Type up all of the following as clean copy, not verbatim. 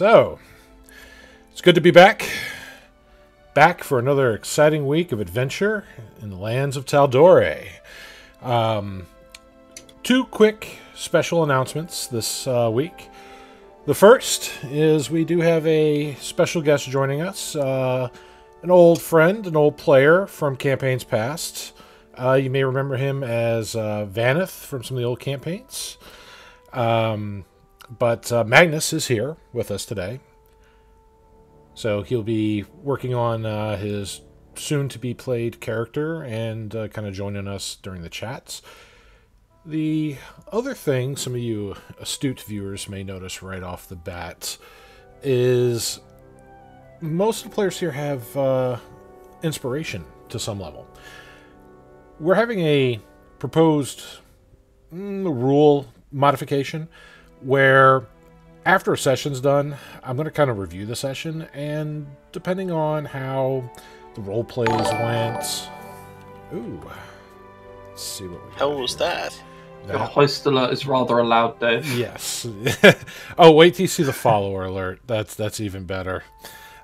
So, it's good to be back. Back for another exciting week of adventure in the lands of Tal'Dorei. Two quick special announcements this week. The first is we do have a special guest joining us. An old friend, an old player from campaigns past. You may remember him as Vaneth from some of the old campaigns. But Magnus is here with us today. So he'll be working on his soon-to-be-played character and kind of joining us during the chats. The other thing some of you astute viewers may notice right off the bat is most of the players here have inspiration to some level. We're having a proposed rule modification where after a session's done, I'm going to kind of review the session, and depending on how the role plays went... Ooh. Let's see what we got. Hell was that? Your hoist alert is rather a loud, Dave. Yes. Oh, wait till you see the follower alert. That's even better.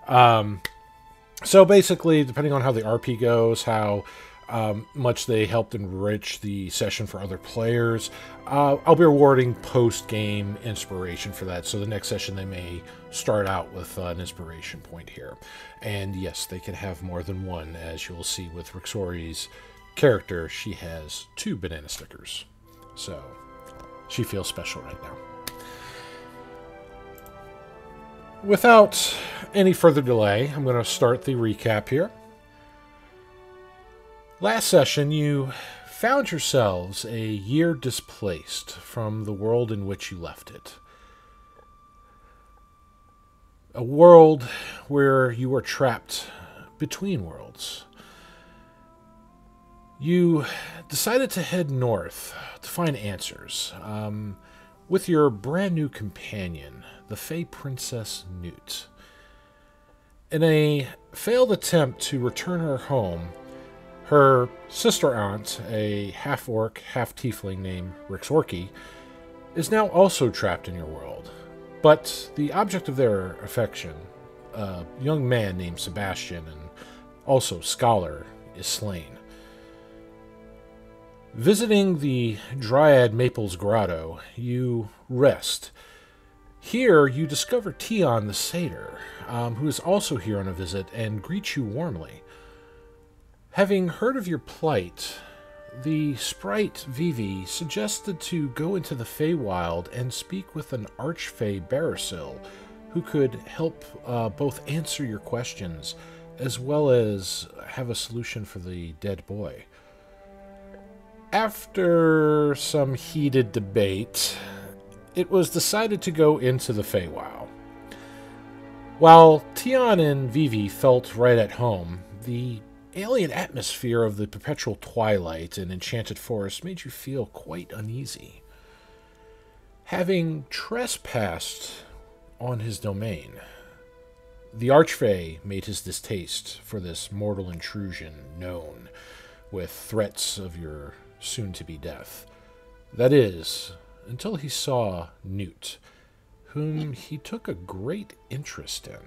So basically, depending on how the RP goes, how much they helped enrich the session for other players, I'll be awarding post-game inspiration for that. So the next session they may start out with an inspiration point here. And yes, they can have more than one, as you'll see with Rixori's character. She has 2 banana stickers. So she feels special right now. Without any further delay, I'm going to start the recap here. Last session, you found yourselves a year displaced from the world in which you left it. A world where you were trapped between worlds. You decided to head north to find answers with your brand new companion, the Fey Princess Newt. In a failed attempt to return her home, her sister aunt, a half-orc, half-tiefling named Rixorki, is now also trapped in your world. But the object of their affection, a young man named Sebastian and also Scholar, is slain. Visiting the Dryad Maple's Grotto, you rest. Here, you discover Tion the Satyr, who is also here on a visit and greets you warmly. Having heard of your plight, the sprite Vivi suggested to go into the Feywild and speak with an Archfey Barasil, who could help both answer your questions as well as have a solution for the dead boy. After some heated debate, it was decided to go into the Feywild. While Tion and Vivi felt right at home, the alien atmosphere of the perpetual twilight and enchanted forest made you feel quite uneasy. Having trespassed on his domain, the Archfey made his distaste for this mortal intrusion known, with threats of your soon-to-be death. That is, until he saw Newt, whom he took a great interest in.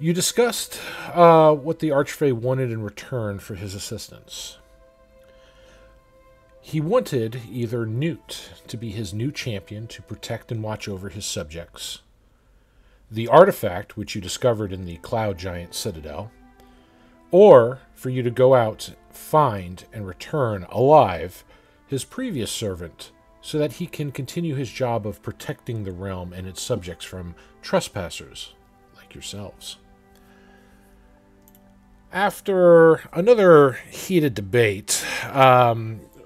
You discussed what the Archfey wanted in return for his assistance. He wanted either Newt to be his new champion to protect and watch over his subjects, the artifact which you discovered in the Cloud Giant Citadel, or for you to go out, find, and return alive his previous servant so that he can continue his job of protecting the realm and its subjects from trespassers like yourselves. After another heated debate,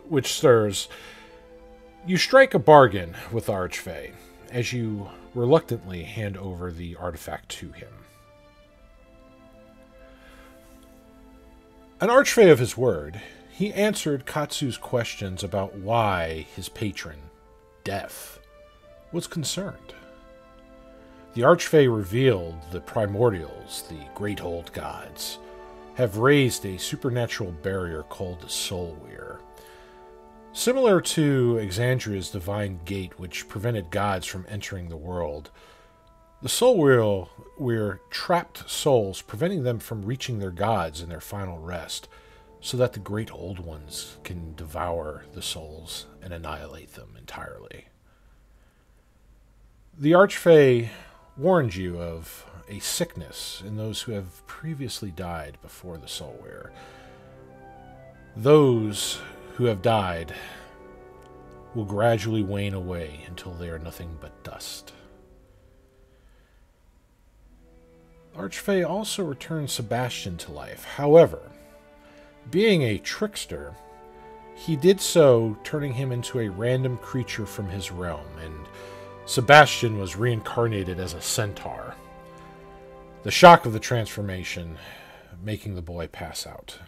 which stirs, you strike a bargain with Archfey as you reluctantly hand over the artifact to him. An Archfey of his word, he answered Katsu's questions about why his patron, Death, was concerned. The Archfey revealed the primordials, the great old gods, have raised a supernatural barrier called Soulweir. Similar to Exandria's divine gate, which prevented gods from entering the world, the soul wheel were trapped souls, preventing them from reaching their gods in their final rest, so that the great old ones can devour the souls and annihilate them entirely. The Archfey warned you of a sickness in those who have previously died before the soulware. Those who have died will gradually wane away until they are nothing but dust. Archfey also returned Sebastian to life. However, being a trickster, he did so turning him into a random creature from his realm, and Sebastian was reincarnated as a centaur. The shock of the transformation making the boy pass out.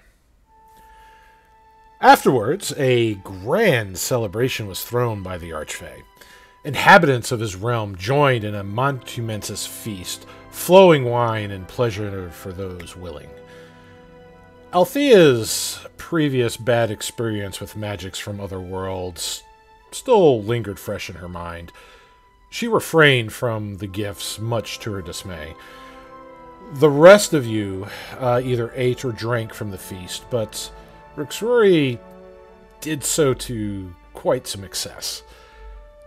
Afterwards, a grand celebration was thrown by the Archfey. Inhabitants of his realm joined in a monumentous feast, flowing wine and pleasure for those willing. Althea's previous bad experience with magics from other worlds still lingered fresh in her mind. She refrained from the gifts, much to her dismay. The rest of you either ate or drank from the feast, but Rixori did so to quite some excess.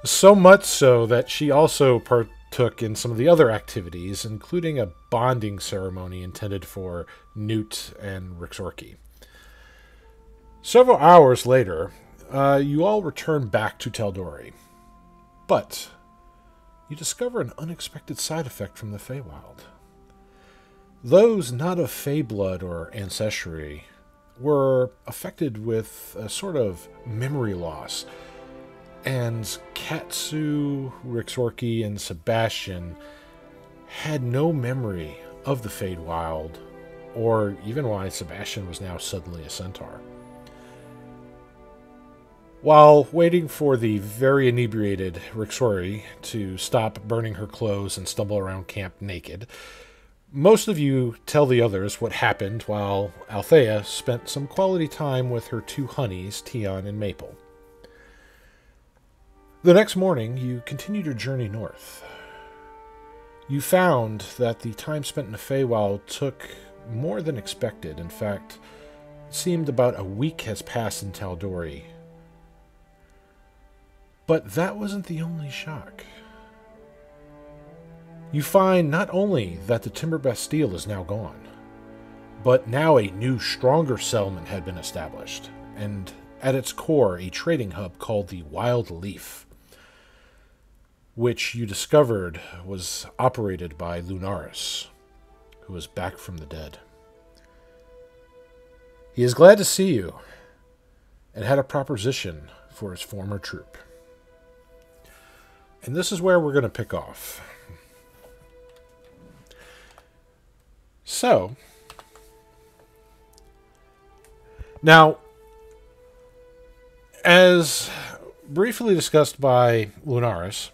So much so that she also partook in some of the other activities, including a bonding ceremony intended for Newt and Rixorki. Several hours later, you all return back to Tal'Dorei. But you discover an unexpected side effect from the Feywild. Those not of Fey blood or ancestry were affected with a sort of memory loss, and Katsu, Rixorki, and Sebastian had no memory of the Feywild, or even why Sebastian was now suddenly a centaur. While waiting for the very inebriated Rixori to stop burning her clothes and stumble around camp naked, most of you tell the others what happened while Althea spent some quality time with her two honeys, Tion and Maple. The next morning, you continued your journey north. You found that the time spent in the Feywild took more than expected. In fact, it seemed about a week has passed in Tal'Dorei. But that wasn't the only shock. You find not only that the Timber Bastille is now gone, but now a new, stronger settlement had been established, and at its core, a trading hub called the Wild Leaf, which you discovered was operated by Lunaris, who is back from the dead. He is glad to see you, and had a proposition for his former troop. And this is where we're going to pick off. So, now, as briefly discussed by Lunaris,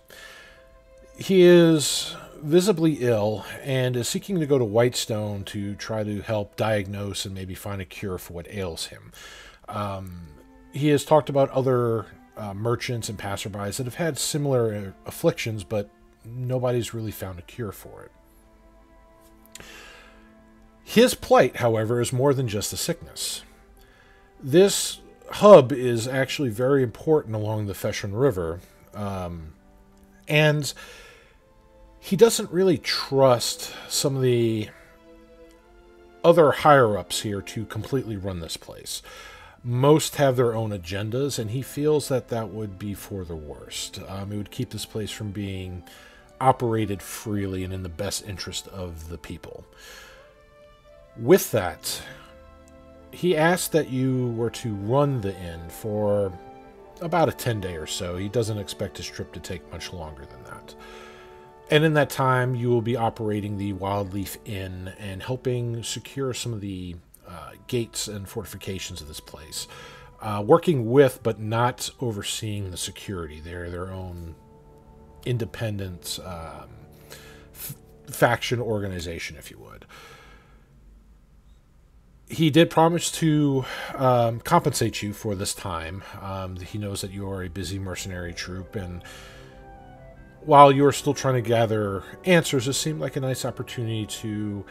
he is visibly ill and is seeking to go to Whitestone to try to help diagnose and maybe find a cure for what ails him. He has talked about other merchants and passerbys that have had similar afflictions, but nobody's really found a cure for it. His plight, however, is more than just a sickness. This hub is actually very important along the Feshran River, and he doesn't really trust some of the other higher-ups here to completely run this place. Most have their own agendas, and he feels that that would be for the worst. It would keep this place from being operated freely and in the best interest of the people. With that, he asked that you were to run the inn for about a 10-day or so. He doesn't expect his trip to take much longer than that. And in that time, you will be operating the Wildleaf Inn and helping secure some of the gates and fortifications of this place. Working with, but not overseeing the security. They're their own independent faction organization, if you would. he did promise to compensate you for this time. He knows that you are a busy mercenary troop, and while you are still trying to gather answers, it seemed like a nice opportunity to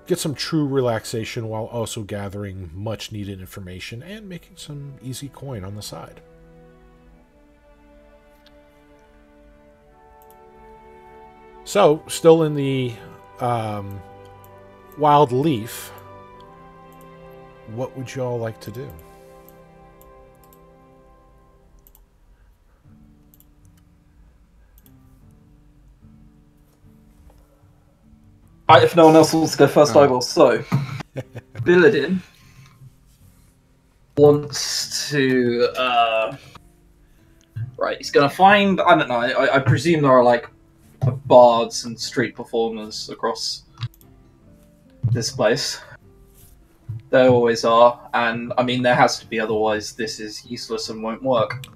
get some true relaxation while also gathering much needed information and making some easy coin on the side. So, still in the Wild Leaf, what would y'all like to do? If no one else wants to go first, I will. So, Billadin wants to. Right, he's going to find. I don't know. I presume there are like bards and street performers across this place. There always are, and I mean there has to be. Otherwise, this is useless and won't work.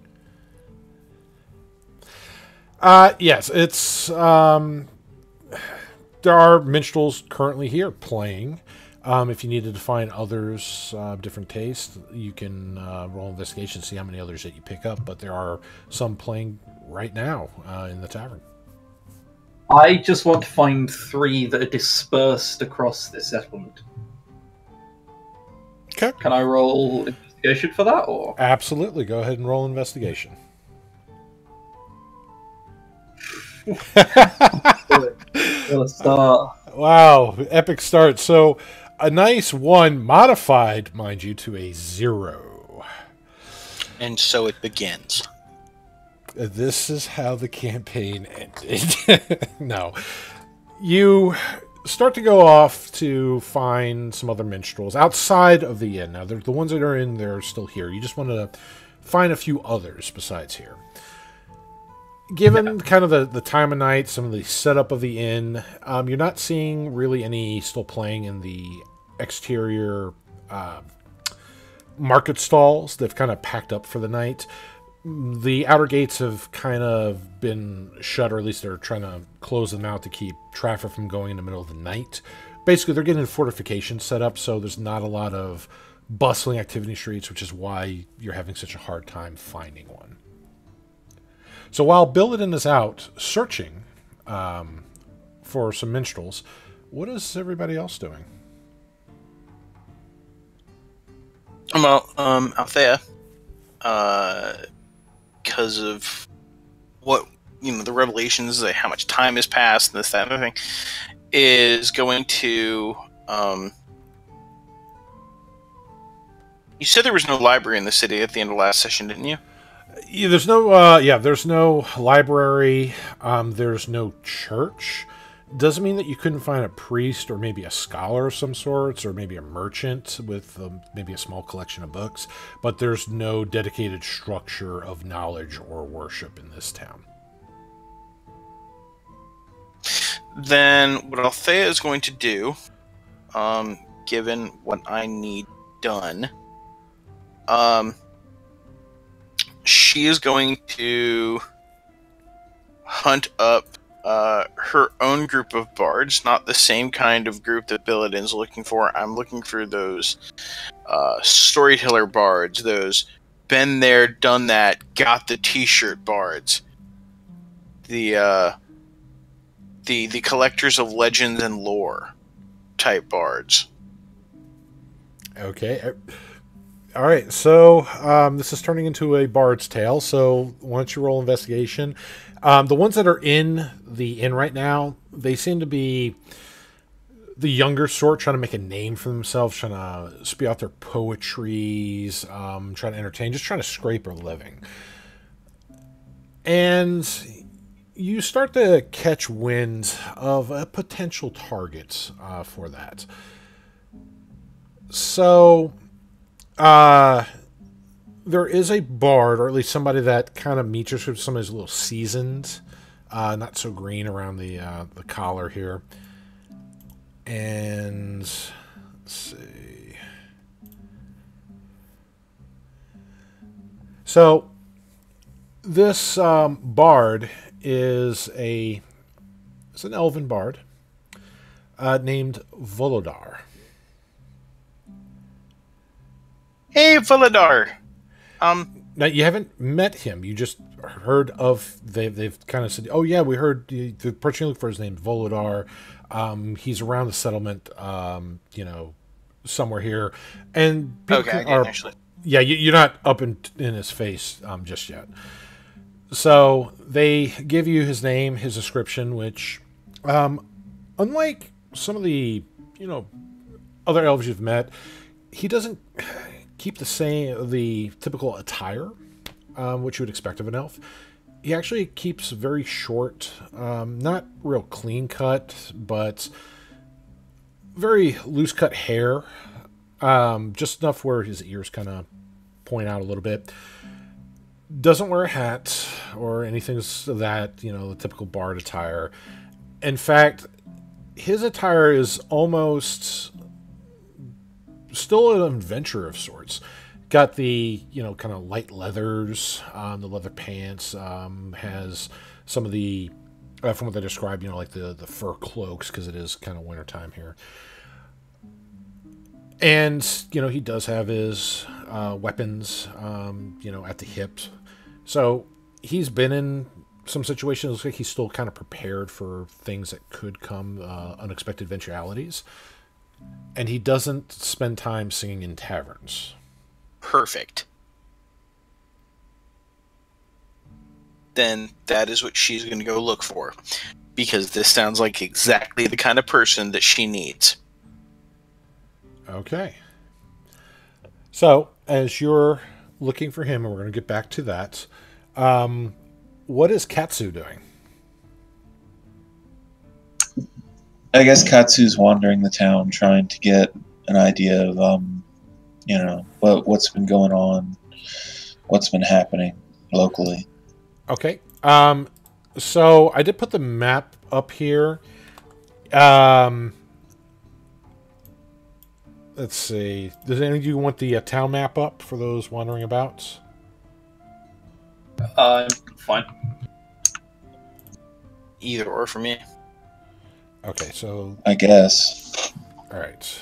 Yes, it's there are minstrels currently here playing. If you needed to find others, different tastes, you can roll investigation, see how many others that you pick up. But there are some playing right now in the tavern. I just want to find 3 that are dispersed across this settlement. Okay. Can I roll investigation for that, or? Absolutely. Go ahead and roll investigation. Wow, epic start. So, a nice 1 modified, mind you, to a 0. And so it begins. This is how the campaign ended. No. You start to go off to find some other minstrels outside of the inn. Now, the ones that are in, they're still here. You just want to find a few others besides here. Given kind of the time of night, some of the setup of the inn, you're not seeing really any still playing in the exterior market stalls. They've kind of packed up for the night. The outer gates have kind of been shut, or at least they're trying to close them out to keep traffic from going in the middle of the night. Basically, they're getting fortifications set up, so there's not a lot of bustling activity in streets, which is why you're having such a hard time finding one. So while Billadin is out searching for some minstrels, what is everybody else doing? Well, Althea, because of what, the revelations, like how much time has passed and this, that, and everything, is going to, you said there was no library in the city at the end of last session, didn't you? Yeah, there's no, there's no library, there's no church. Doesn't mean that you couldn't find a priest or maybe a scholar of some sorts, or maybe a merchant with maybe a small collection of books, but there's no dedicated structure of knowledge or worship in this town. Then what Althea is going to do, given what I need done, she is going to hunt up her own group of bards, not the same kind of group that Billadin's looking for. I'm looking for those storyteller bards, those been there, done that, got the t-shirt bards. The collectors of legends and lore type bards. Okay. All right, so this is turning into a bard's tale, so why don't you roll investigation? The ones that are in the inn right now, they seem to be the younger sort, trying to make a name for themselves, trying to spew out their poetries, trying to entertain, just trying to scrape a living. And you start to catch wind of a potential target for that. So there is a bard, or at least somebody that kind of meets your script. Somebody's a little seasoned, not so green around the collar here. And let's see. So this bard is an elven bard named Volodar. Hey, Voladar. Now, you haven't met him. You just heard of... They've kind of said, oh, yeah, we heard the person you look for his name, Voladar. He's around the settlement, somewhere here. And people Okay, I didn't actually. Yeah, you're not up in his face just yet. So they give you his name, his description, which, unlike some of the, other elves you've met, he doesn't keep the typical attire, which you would expect of an elf. He actually keeps very short, not real clean cut, but very loose cut hair, just enough where his ears kind of point out a little bit. Doesn't wear a hat or anything that, the typical bard attire. In fact, his attire is almost still an adventure of sorts. Got the, kind of light leathers, the leather pants, has some of the, from what they describe, like the fur cloaks, because it is kind of wintertime here. And, he does have his weapons, at the hips. So he's been in some situations. It looks like he's still kind of prepared for things that could come, unexpected eventualities. And he doesn't spend time singing in taverns. Perfect. Then that is what she's going to go look for. Because this sounds like exactly the kind of person that she needs. Okay. So, as you're looking for him, and we're going to get back to that, what is Katsu doing? I guess Katsu's wandering the town trying to get an idea of, what's been going on, what's been happening locally. Okay. So I did put the map up here. Let's see. Does any of you want the town map up for those wandering about? Fine. Either or for me. Okay, so... I guess. Alright.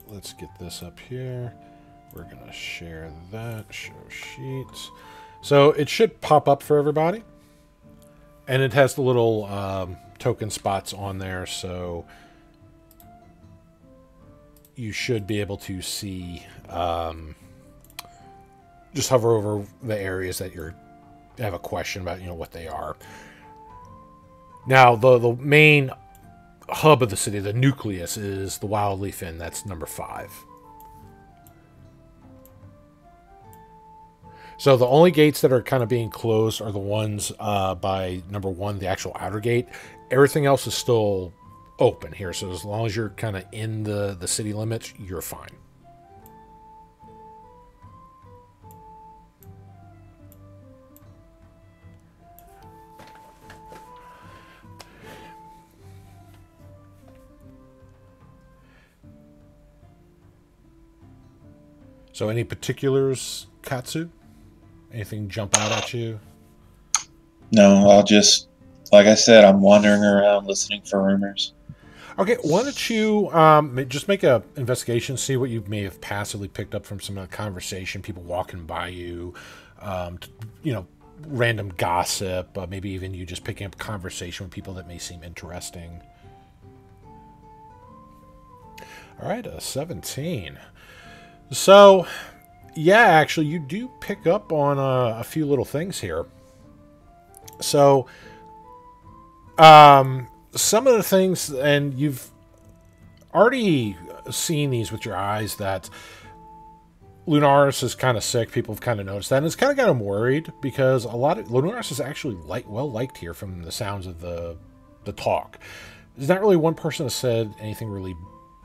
Let's get this up here. We're going to share that. Show sheets. So it should pop up for everybody. And it has the little token spots on there, so... you should be able to see, just hover over the areas that you have a question about, what they are. Now, the main hub of the city, the nucleus, is the Wildleaf Inn. That's number 5. So the only gates that are kind of being closed are the ones by number 1, the actual outer gate. Everything else is still open here, so as long as you're kind of in the city limits, you're fine. So any particulars, Katsu? Anything jump out at you? No, I'll just, like I said, I'm wandering around listening for rumors. Okay, why don't you just make a investigation, see what you may have passively picked up from some of the conversation, people walking by you, random gossip, maybe even you just picking up conversation with people that may seem interesting. All right, 17. So, yeah, actually, you do pick up on a few little things here. So, some of the things, and you've already seen these with your eyes, that Lunaris is kind of sick. People have kind of noticed that, and it's kind of got them worried, because a lot of Lunaris is actually well liked here from the sounds of the talk. There's not really one person that said anything really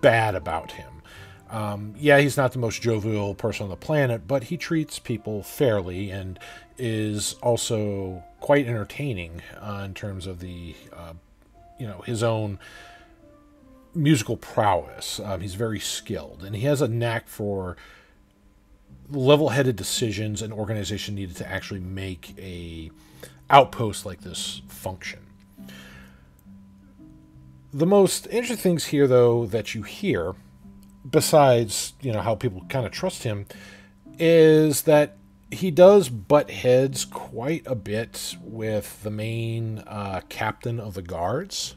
bad about him. Yeah, he's not the most jovial person on the planet, but he treats people fairly and is also quite entertaining in terms of the, his own musical prowess. He's very skilled, and he has a knack for level-headed decisions and organization needed to actually make a outpost like this function. The most interesting things here, though, that you hear besides, how people kind of trust him, is that he does butt heads quite a bit with the main captain of the guards.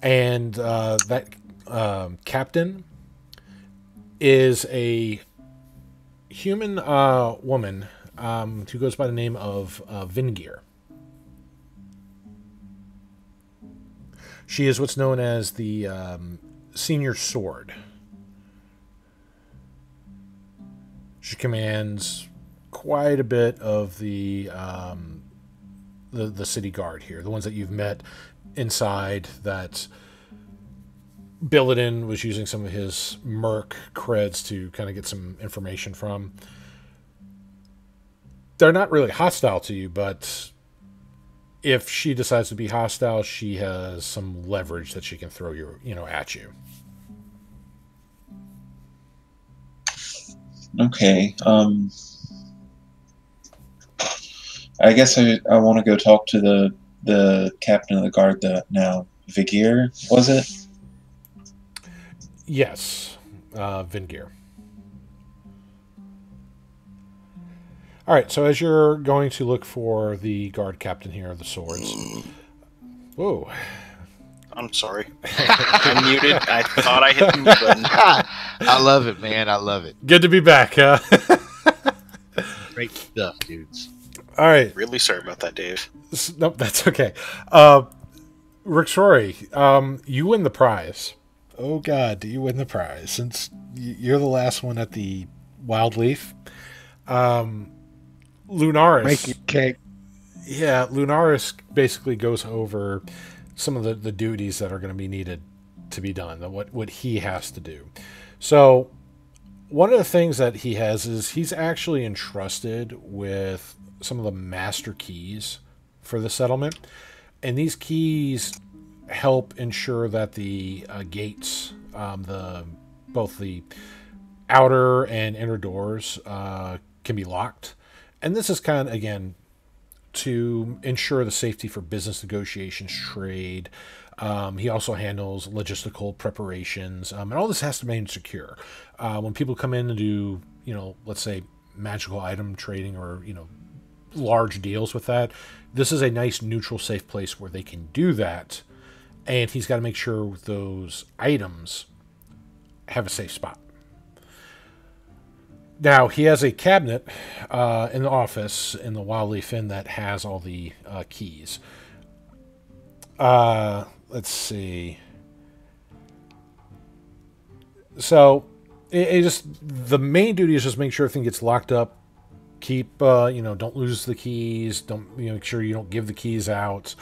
And that captain is a human woman who goes by the name of Vingir. She is what's known as the senior sword. She commands quite a bit of the city guard here, the ones that you've met inside that Billidan was using some of his merc creds to kind of get some information from. They're not really hostile to you, but if she decides to be hostile, she has some leverage that she can throw at you. Okay. I guess I want to go talk to the captain of the guard now. Vigir, was it? Yes, Vingir. All right, so as you're going to look for the guard captain here of the swords. Whoa. I'm sorry. I'm muted. I thought I hit the mute button. I love it, man. I love it. Good to be back, huh? Great stuff, dudes. All right. Really sorry about that, Dave. Nope, that's okay. Rixori, you win the prize. Oh, God, do you win the prize? Since you're the last one at the Wild Leaf. Lunaris. Make you cake. Yeah, Lunaris basically goes over some of the duties that are going to be needed to be done, what he has to do. So one of the things that he has is he's actually entrusted with some of the master keys for the settlement. And these keys help ensure that the gates, both the outer and inner doors, can be locked. And this is kind of, again, to ensure the safety for business negotiations, trade. He also handles logistical preparations, and all this has to remain secure. When people come in and do, let's say magical item trading or, large deals with that, this is a nice neutral, safe place where they can do that. And he's got to make sure those items have a safe spot. Now, he has a cabinet in the office in the Wild Leaf Inn that has all the keys. Let's see. So, the main duty is just make sure everything gets locked up. Keep, don't lose the keys. Don't, make sure you don't give the keys out.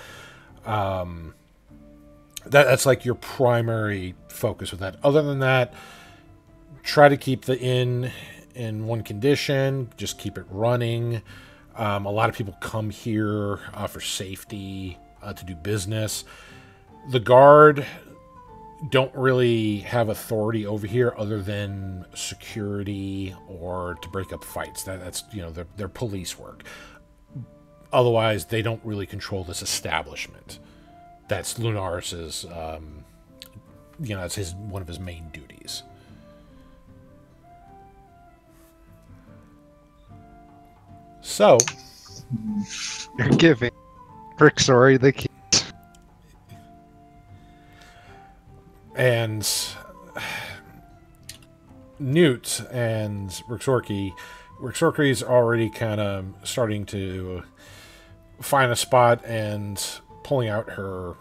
That's like your primary focus with that. Other than that, try to keep the inn in one condition, just keep it running. A lot of people come here for safety, to do business. The guard don't really have authority over here other than security or to break up fights. That's their police work. Otherwise, they don't really control this establishment. That's Lunaris's, that's one of his main duties. So, You're giving Rixori the keys. And Newt and Rixorki's already kind of starting to find a spot and pulling out her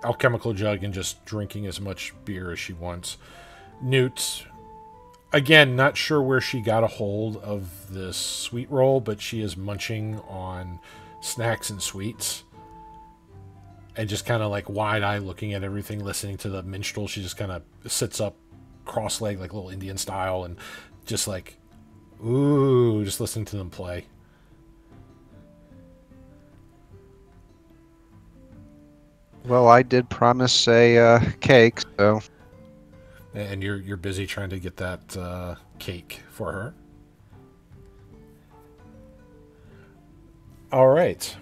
alchemical jug and just drinking as much beer as she wants. Newt, again, not sure where she got a hold of this sweet roll, but she is munching on snacks and sweets. And just kind of like wide-eyed looking at everything, listening to the minstrel. She just kind of sits up, cross-legged, like a little Indian style, and just like, ooh, just listening to them play. Well, I did promise a cake, so... And you're busy trying to get that cake for her. All right.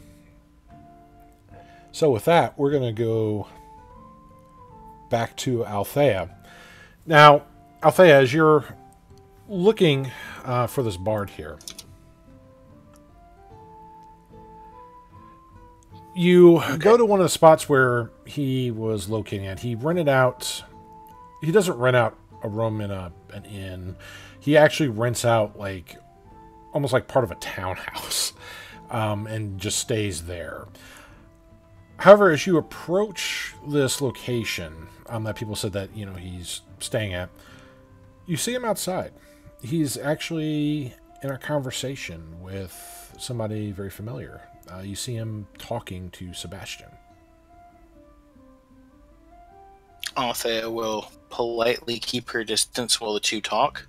So with that, we're going to go back to Althea. Now, Althea, as you're looking for this bard here, you go to one of the spots where he was locating at. He rented out... He doesn't rent out a room in an inn. He actually rents out, like, almost like part of a townhouse, and just stays there. However, as you approach this location that people said that, you know, he's staying at, you see him outside. He's actually in a conversation with somebody very familiar. You see him talking to Sebastian. Althea will politely keep her distance while the two talk.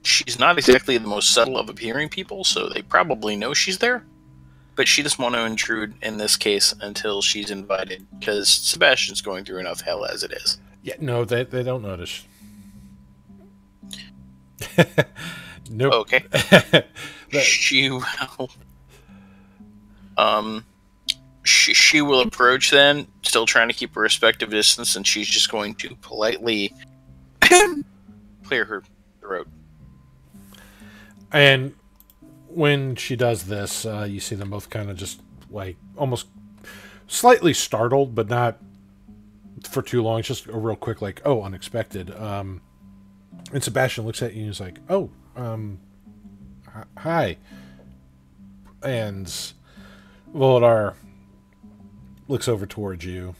She's not exactly the most subtle of appearing people, so they probably know she's there. But she doesn't want to intrude in this case until she's invited, because Sebastian's going through enough hell as it is. Yeah, no, they don't notice. Nope. Okay. She will... She will approach then, still trying to keep a respectful distance, and she's just going to politely clear her throat. And when she does this, you see them both kind of just, like, almost slightly startled, but not for too long. It's just a real quick, like, oh, unexpected. And Sebastian looks at you and he's like, oh, hi. And Volodar looks over towards you.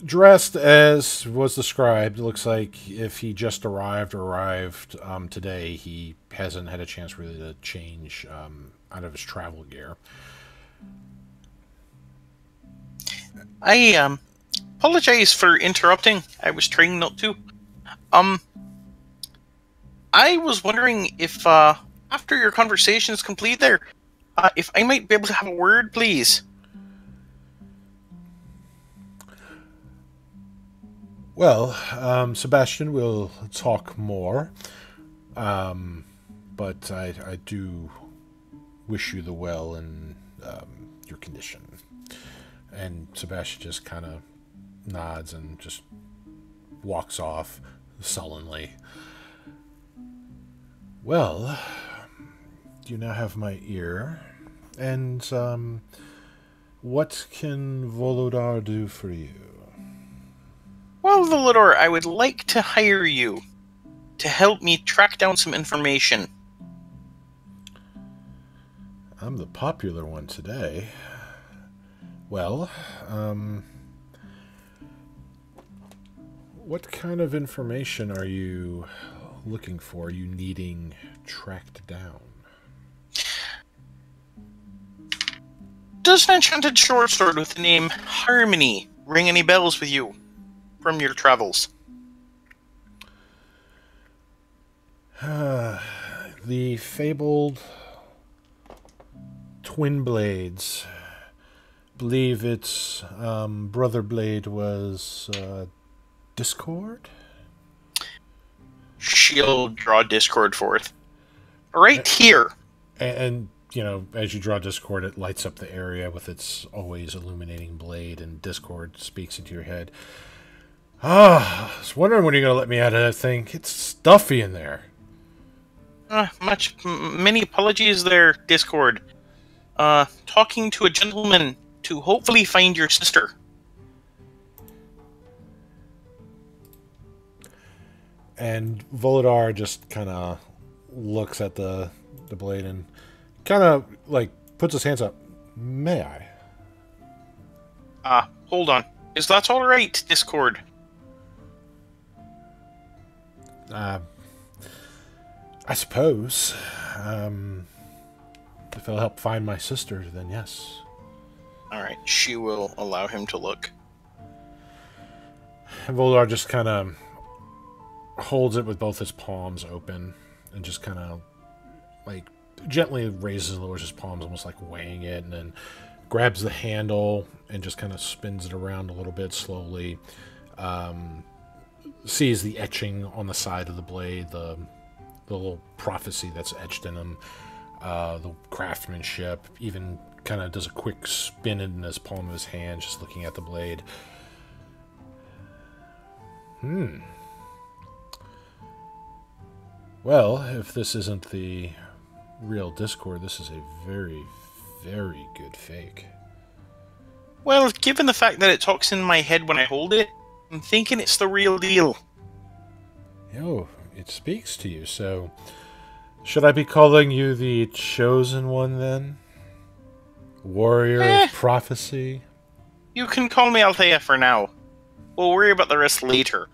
Dressed as was described, it looks like if he just arrived today, he hasn't had a chance really to change out of his travel gear. I apologize for interrupting. I was trying not to. I was wondering if after your conversation is complete there, if I might be able to have a word, please. Well, Sebastian will talk more, but I do wish you the well in your condition. And Sebastian just kind of nods and just walks off sullenly. Well, you now have my ear, and what can Volodar do for you? Well, Volodar, I would like to hire you to help me track down some information. I'm the popular one today. Well, what kind of information are you looking for? Are you needing tracked down? Does an enchanted short sword with the name Harmony ring any bells with you from your travels? The fabled twin blades. Believe its brother blade was Discord? She'll draw Discord forth. Right here. And, you know, as you draw Discord, it lights up the area with its always illuminating blade, and Discord speaks into your head. I was wondering when you're going to let me out of that thing. It's stuffy in there. Many apologies there, Discord. Talking to a gentleman to hopefully find your sister. And Volodar just kind of looks at the blade and kind of, like, puts his hands up. May I? Hold on. Is that alright, Discord? I suppose. If it'll help find my sister, then yes. Alright, she will allow him to look. And Volodar just kind of holds it with both his palms open and just kind of, like, gently raises and lowers his palms, almost like weighing it, and then grabs the handle and just kind of spins it around a little bit slowly. Sees the etching on the side of the blade, the little prophecy that's etched in them, the craftsmanship, even kind of does a quick spin in his palm of his hand, just looking at the blade. Well, if this isn't the real Discord, this is a very, very good fake. Well, given the fact that it talks in my head when I hold it, I'm thinking it's the real deal. Oh, it speaks to you, so... Should I be calling you the Chosen One, then? Warrior of Prophecy? You can call me Althea for now. We'll worry about the rest later.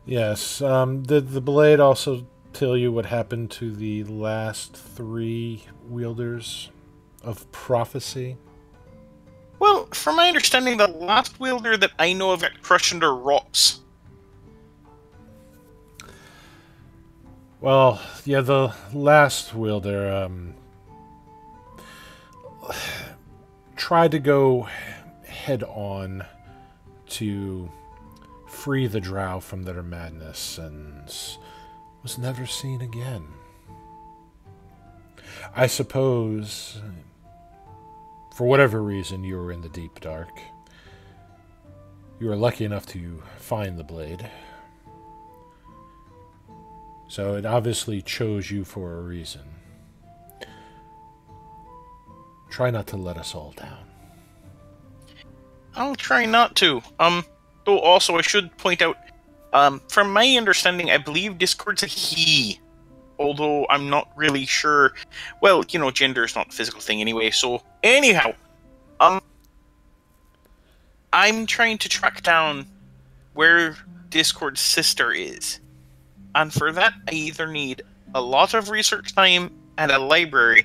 Yes, did the blade also tell you what happened to the last 3 wielders of prophecy? Well, from my understanding, the last wielder that I know of got crushed under rocks. Well, yeah, the last wielder tried to go head on to free the drow from their madness and was never seen again. I suppose, for whatever reason, you were in the deep dark. You were lucky enough to find the blade. So it obviously chose you for a reason. Try not to let us all down. I'll try not to. Though also I should point out, from my understanding, I believe Discord's a he. Although I'm not really sure. Well, you know, gender is not a physical thing anyway, so... Anyhow, I'm trying to track down where Discord's sister is. And for that, I either need a lot of research time and a library,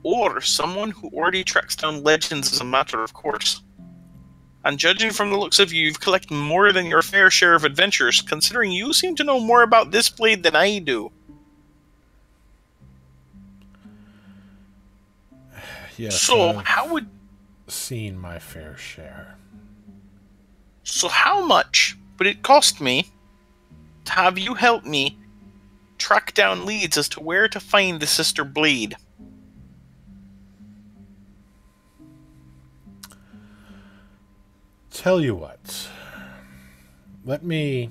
or someone who already tracks down legends as a matter of course. And judging from the looks of you, you've collected more than your fair share of adventures, considering you seem to know more about this blade than I do. Yes, So, I've how would... seen my fair share. So how much would it cost me to have you help me track down leads as to where to find the sister blade? Tell you what. Let me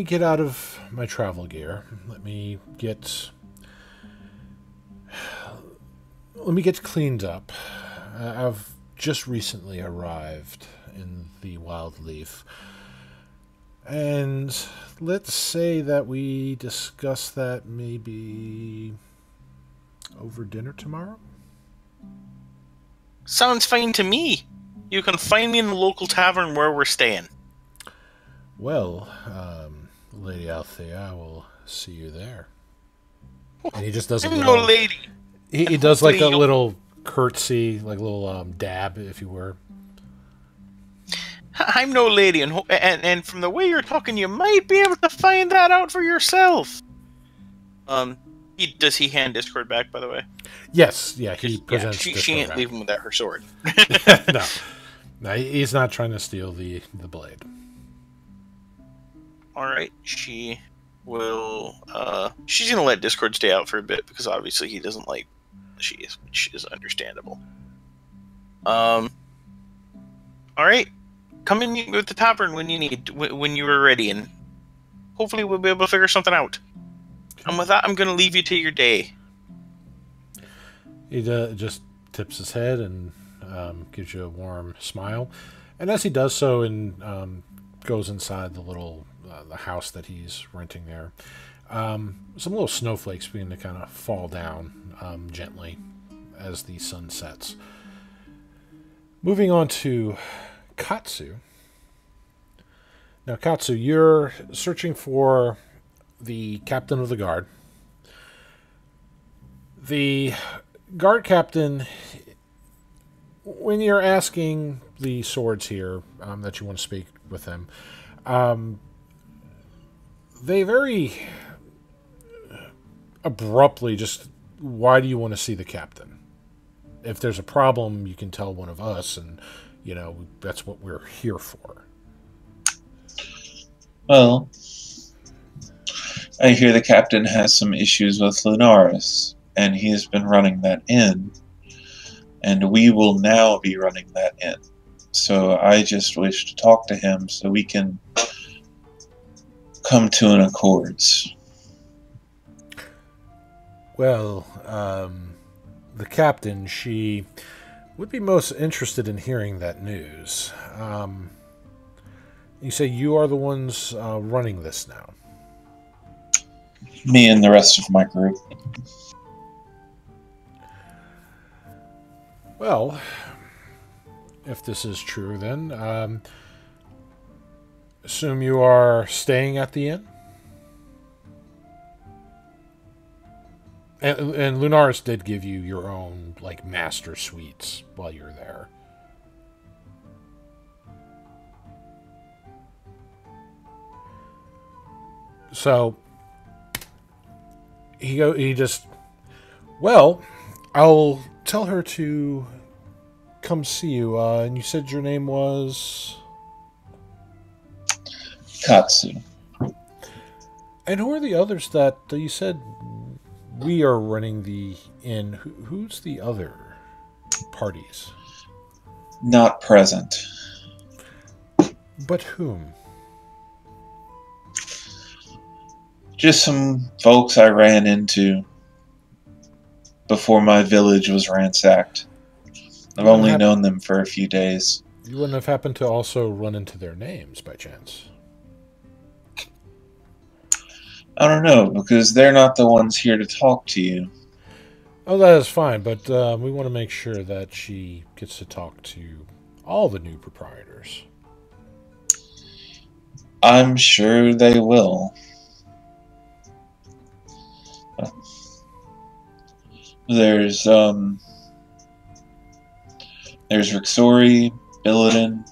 get out of my travel gear. Let me get cleaned up. I've just recently arrived in the Wild Leaf. And let's say that we discuss that maybe over dinner tomorrow? Sounds fine to me. You can find me in the local tavern where we're staying. Well, Lady Althea, I will see you there. And he just does a I'm little... no lady. He does like a Hopefully little curtsy, like a little dab, if you were. I'm no lady, and from the way you're talking, you might be able to find that out for yourself. Does he hand Discord back, by the way? Yes, yeah, he presents. She ain't back. leaving without her sword. No, he's not trying to steal the blade. All right, she will. She's gonna let Discord stay out for a bit because obviously he doesn't like she is, which is understandable. All right, come and meet me at the tavern when you need, when you are ready, and hopefully we'll be able to figure something out. And with that, I'm gonna leave you to your day. He just tips his head and gives you a warm smile, and as he does so, and goes inside the little the house that he's renting there. Some little snowflakes begin to kind of fall down gently as the sun sets. Moving on to Katsu. Now, Katsu, you're searching for the captain of the guard. The guard captain, when you're asking the swords here that you want to speak with them, they very abruptly just, why do you want to see the captain? If there's a problem, you can tell one of us, and, you know, that's what we're here for. Well, I hear the captain has some issues with Lunaris, and he has been running that inn, and we will now be running that inn. So I just wish to talk to him so we can come to an accords. Well, the captain, she would be most interested in hearing that news. You say you are the ones running this now. Me and the rest of my group. Well, if this is true, then assume you are staying at the inn. And Lunaris did give you your own, like, master suites while you were there. So he just, well, I'll tell her to come see you. And you said your name was Katsu. And who are the others that you said we are running the inn? Who's the other parties? Not present. But whom? Just some folks I ran into before my village was ransacked. I've only known them for a few days. You wouldn't have happened to also run into their names by chance? I don't know, because they're not the ones here to talk to you. Oh, that is fine, but we want to make sure that she gets to talk to all the new proprietors. I'm sure they will. There's Rixori, Billidan,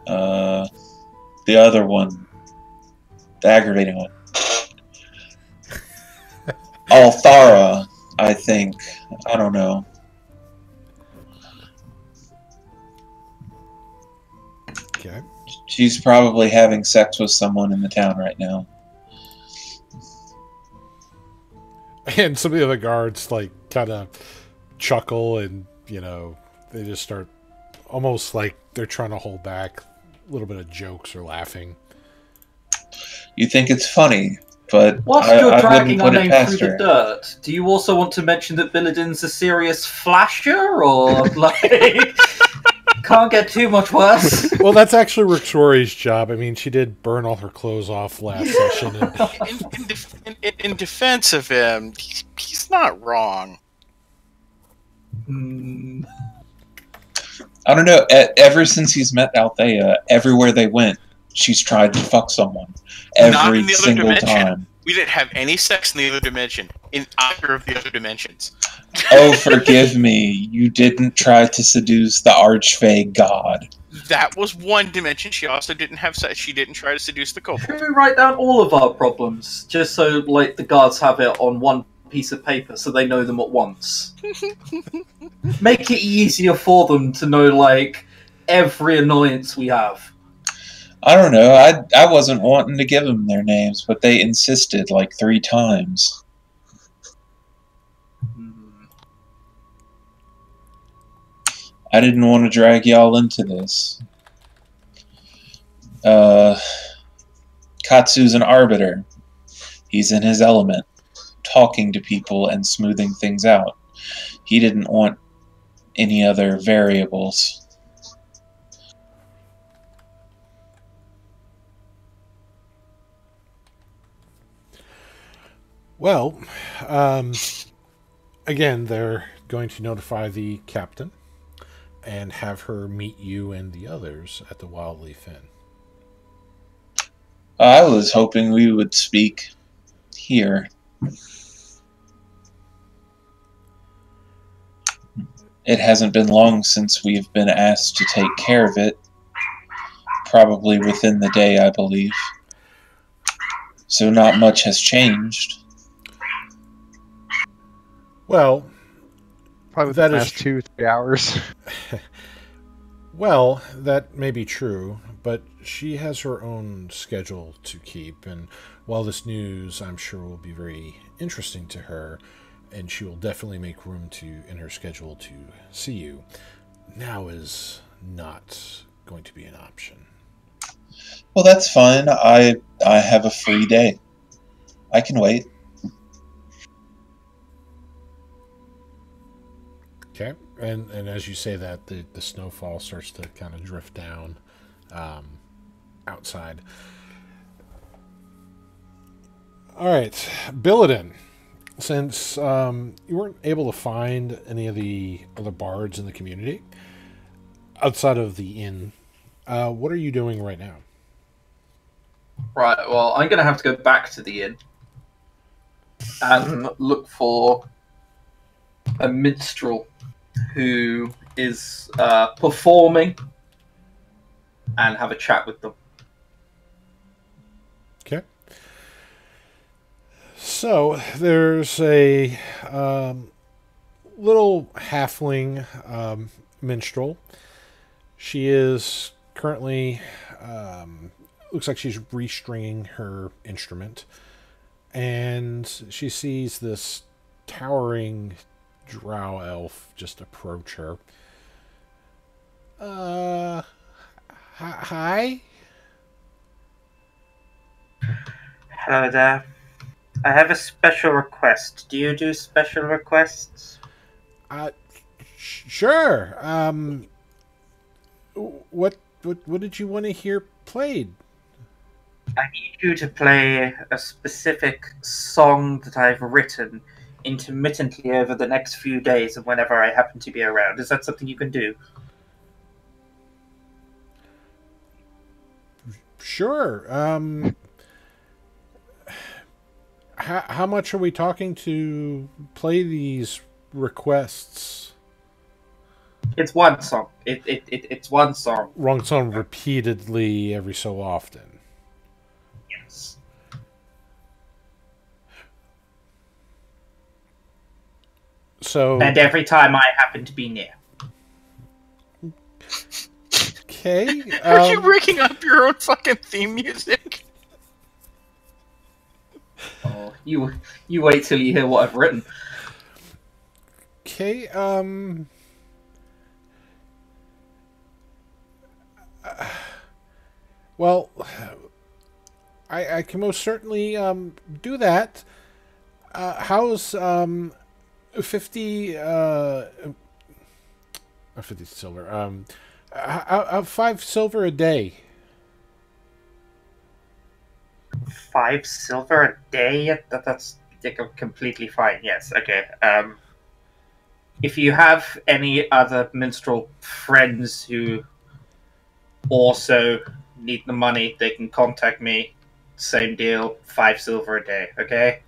the other one, the aggravating one. Althara, I think. I don't know. Okay. She's probably having sex with someone in the town right now. And some of the other guards, like, kind of chuckle and, you know, they just start almost like they're trying to hold back a little bit of jokes or laughing. You think it's funny, but whilst I you're dragging our wouldn't put it name through past her. the dirt, do you also want to mention that Billidan's a serious flasher, or, like... Can't get too much worse. Well, that's actually Rixori's job. I mean, she did burn all her clothes off last session. And... In defense of him, he's not wrong. I don't know. Ever since he's met Althea, everywhere they went, she's tried to fuck someone. Not in Every the other single dimension. time. We didn't have any sex in the other dimension. In either of the other dimensions. Oh, forgive me. You didn't try to seduce the Archfey god. That was one dimension. She also didn't have sex. She didn't try to seduce the kobold. Should we write down all of our problems, just so, like, the guards have it on one piece of paper so they know them at once? Make it easier for them to know, like, every annoyance we have. I don't know. I wasn't wanting to give them their names, but they insisted like 3 times. I didn't want to drag y'all into this. Katsu's an arbiter. He's in his element, talking to people and smoothing things out. He didn't want any other variables. Well, again, they're going to notify the captain and have her meet you and the others at the Wildleaf Inn. I was hoping we would speak here. It hasn't been long since we've been asked to take care of it. Probably within the day, I believe. So not much has changed. Well, probably that the is last 2-3 hours. Well, that may be true, but she has her own schedule to keep, and while this news, I'm sure, will be very interesting to her, and she will definitely make room in her schedule to see you, now is not going to be an option. Well, that's fine. I have a free day. I can wait. Okay, and as you say that, the snowfall starts to kind of drift down outside. All right, Billidan, since you weren't able to find any of the other bards in the community outside of the inn, what are you doing right now? Right, well, I'm going to have to go back to the inn and look for a minstrel who is performing and have a chat with them. Okay. So there's a little halfling minstrel. She is currently looks like she's restringing her instrument, and she sees this towering drow elf just approach her. Hi? Hello there. I have a special request. Do you do special requests? Sure. What did you want to hear played? I need you to play a specific song that I've written intermittently over the next few days and whenever I happen to be around. Is that something you can do? Sure. How much are we talking to play these requests? It's one song. It's one song. Wrong song repeatedly every so often. Yes. So. And every time I happen to be near. Okay. Are you breaking up your own fucking theme music? Oh, you wait till you hear what I've written. Okay. Well, I can most certainly do that. How's 50 50 silver? 5 silver a day. 5 silver a day? That's completely fine. Yes. Okay. If you have any other minstrel friends who also need the money, they can contact me. Same deal. 5 silver a day. Okay.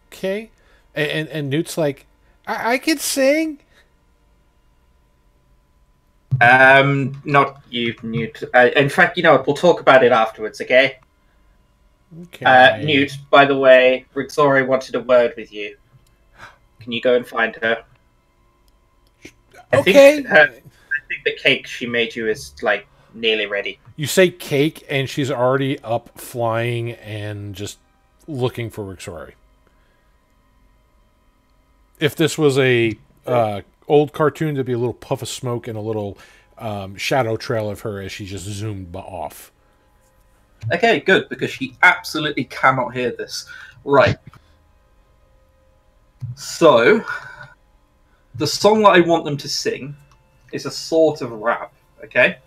Okay. And Newt's like, I could sing. Not you, Newt. In fact, you know what? We'll talk about it afterwards, okay? Okay. Newt, by the way, Rixori wanted a word with you. Can you go and find her? Okay. I think the cake she made you is, like, nearly ready. You say cake, and she's already up flying and just looking for Rixori. If this was a old cartoon, there'd be a little puff of smoke and a little shadow trail of her as she just zoomed off. Okay, good, because she absolutely cannot hear this. Right. So, the song that I want them to sing is a sort of rap, okay?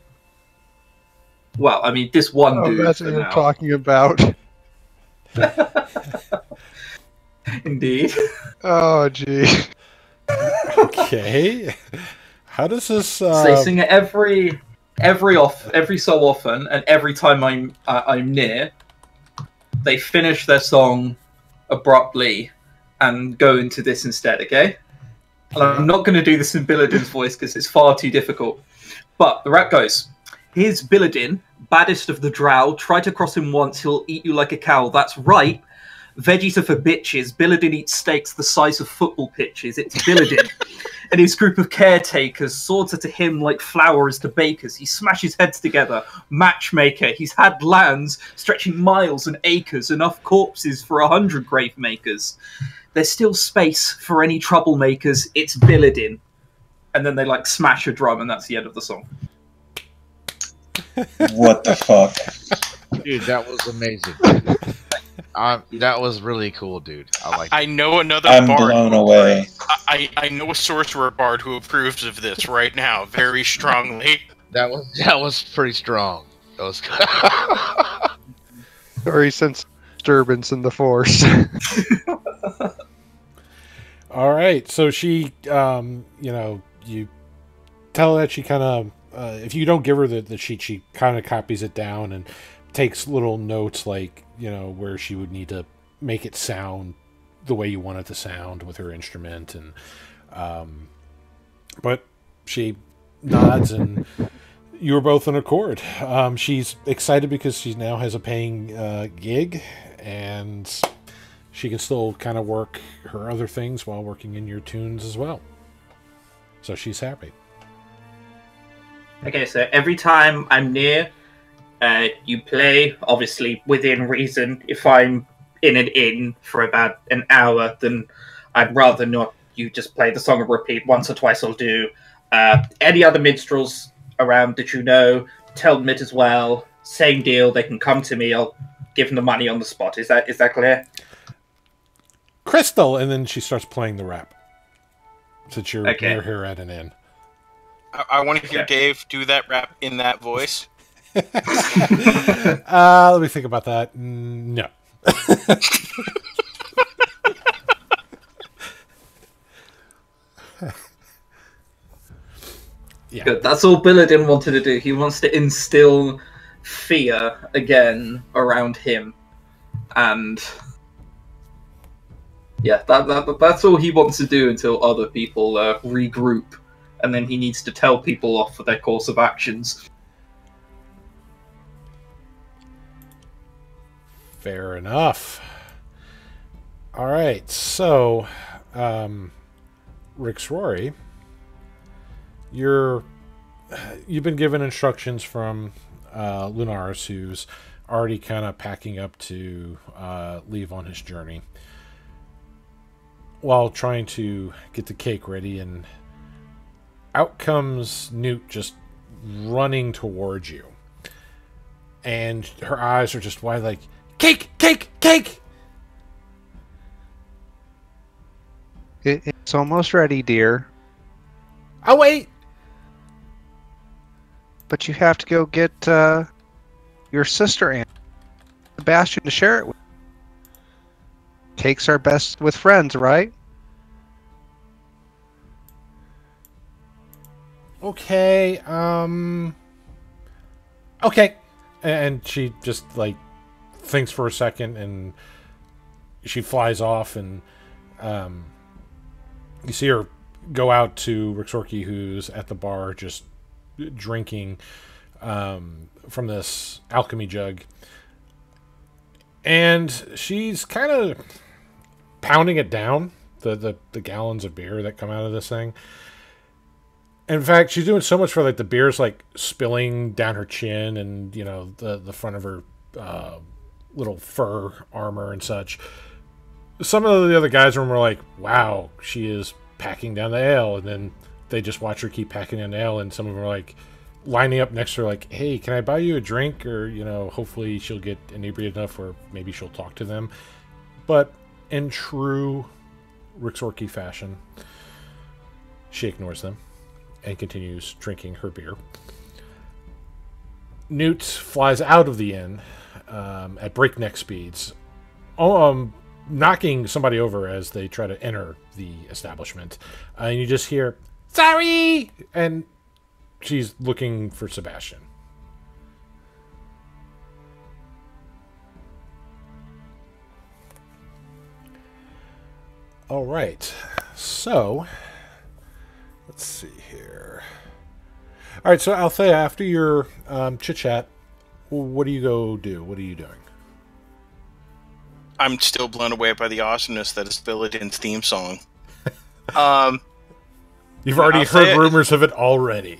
Well, I mean, this one dude that's for what you're now. talking about. Indeed. Oh, gee. Okay. How does this? So they sing it every so often, and every time I'm near, they finish their song abruptly and go into this instead. Okay. And I'm not going to do this in Billidan's voice because it's far too difficult. But the rap goes: "Here's Billidan, baddest of the drow. Try to cross him once, he'll eat you like a cow. That's right. Veggies are for bitches. Billidan eats steaks the size of football pitches. It's Billidan." and his group of caretakers. Swords are to him like flowers to bakers. He smashes heads together. Matchmaker. He's had lands stretching miles and acres, enough corpses for 100 grave makers. There's still space for any troublemakers. It's Billadin. And then they like smash a drum, and that's the end of the song. What the fuck? Dude, that was amazing. That was really cool, dude. I know another I'm bard. blown away. I know a sorcerer bard who approves of this right now very strongly. That was pretty strong. That was Or he sensed disturbance in the force. All right, so she, you tell her that she kind of, if you don't give her the sheet, she kind of copies it down and takes little notes like, where she would need to make it sound the way you want it to sound with her instrument. And but she nods and you were both in accord. She's excited because she now has a paying gig, and she can still kind of work her other things while working in your tunes as well. So she's happy. Okay, so every time I'm near, you play, obviously within reason. If I'm in an inn for about an hour, then I'd rather not you just play the song and repeat. Once or twice I'll do. Any other minstrels around that tell them it as well. Same deal, they can come to me, I'll give them the money on the spot. Is that clear? Crystal! And then she starts playing the rap. Since you're Okay. near her at an inn. I want to hear Dave do that rap in that voice. Let me think about that. No. Yeah. Good. That's all Billadin wanted to do. He wants to instill fear again around him, and yeah, that's all he wants to do until other people regroup, and then he needs to tell people off for their course of actions. Fair enough. All right, so Rick's Rory, you've been given instructions from Lunaris, who's already kind of packing up to leave on his journey, while trying to get the cake ready, and out comes Newt just running towards you, and her eyes are just wide like, cake, cake, cake! It's almost ready, dear. I'll wait! But you have to go get your sister and Sebastian to share it with. Cakes are best with friends, right? Okay, okay. And she just, like, thinks for a second, and she flies off, and you see her go out to Rixorki, who's at the bar just drinking from this alchemy jug. And she's kind of pounding it down, the gallons of beer that come out of this thing. In fact, she's doing so much for, like, the beer's, like, spilling down her chin and, the front of her little fur armor and such. Some of the other guys in the room were like, wow, she is packing down the ale. And then they just watch her keep packing down the ale. And some of them are, like, lining up next to her like, hey, can I buy you a drink? Or, hopefully she'll get inebriated enough or maybe she'll talk to them. But in true Rixorki fashion, she ignores them and continues drinking her beer. Newt flies out of the inn at breakneck speeds, knocking somebody over as they try to enter the establishment. And you just hear, sorry! And she's looking for Sebastian. All right. So, let's see here. All right, so Althea, after your chit-chat, what do you go do? What are you doing? I'm still blown away by the awesomeness that is Billadin's theme song. You've already I'll tell heard you- rumors of it already.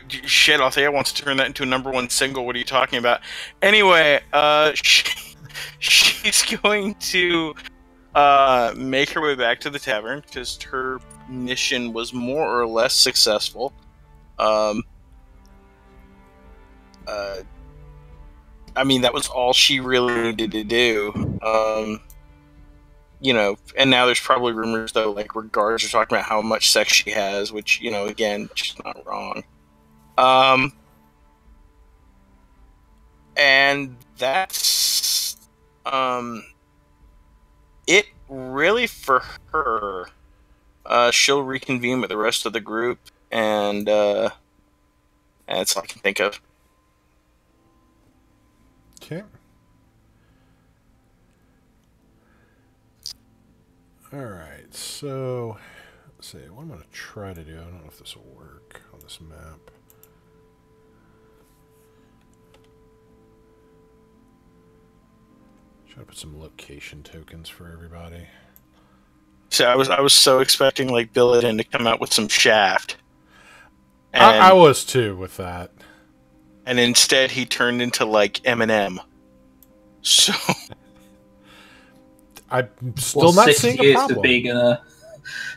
Shit, Althea wants to turn that into a #1 single. What are you talking about? Anyway, she's going to make her way back to the tavern because her mission was more or less successful. I mean, that was all she really needed to do. You know, and now there's probably rumors, though, like, where guards are talking about how much sex she has, which, you know, again, she's not wrong. And that's, it really for her. She'll reconvene with the rest of the group, and that's all I can think of. Okay. Alright, so let's see, what I'm going to try to do, I don't know if this will work on this map. Try to put some location tokens for everybody. So I was so expecting, like, Billiton to come out with some Shaft. And, I was too with that. and instead he turned into, like, Eminem. So... I'm still not 6 seeing a years problem. of being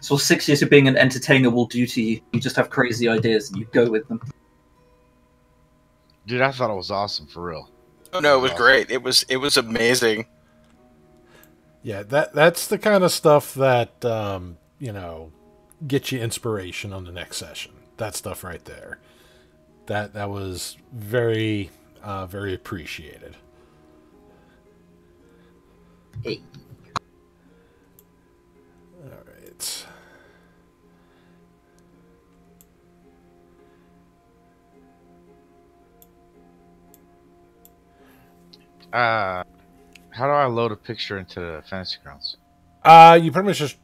so 6 years of being an entertainer will do to you. You just have crazy ideas and you go with them. Dude, I thought it was awesome for real. Oh, no, it was great. It was amazing. Yeah, that's the kind of stuff that you know, gets you inspiration on the next session. That stuff right there. That was very very appreciated. Hey. All right. How do I load a picture into the Fantasy Grounds? You pretty much just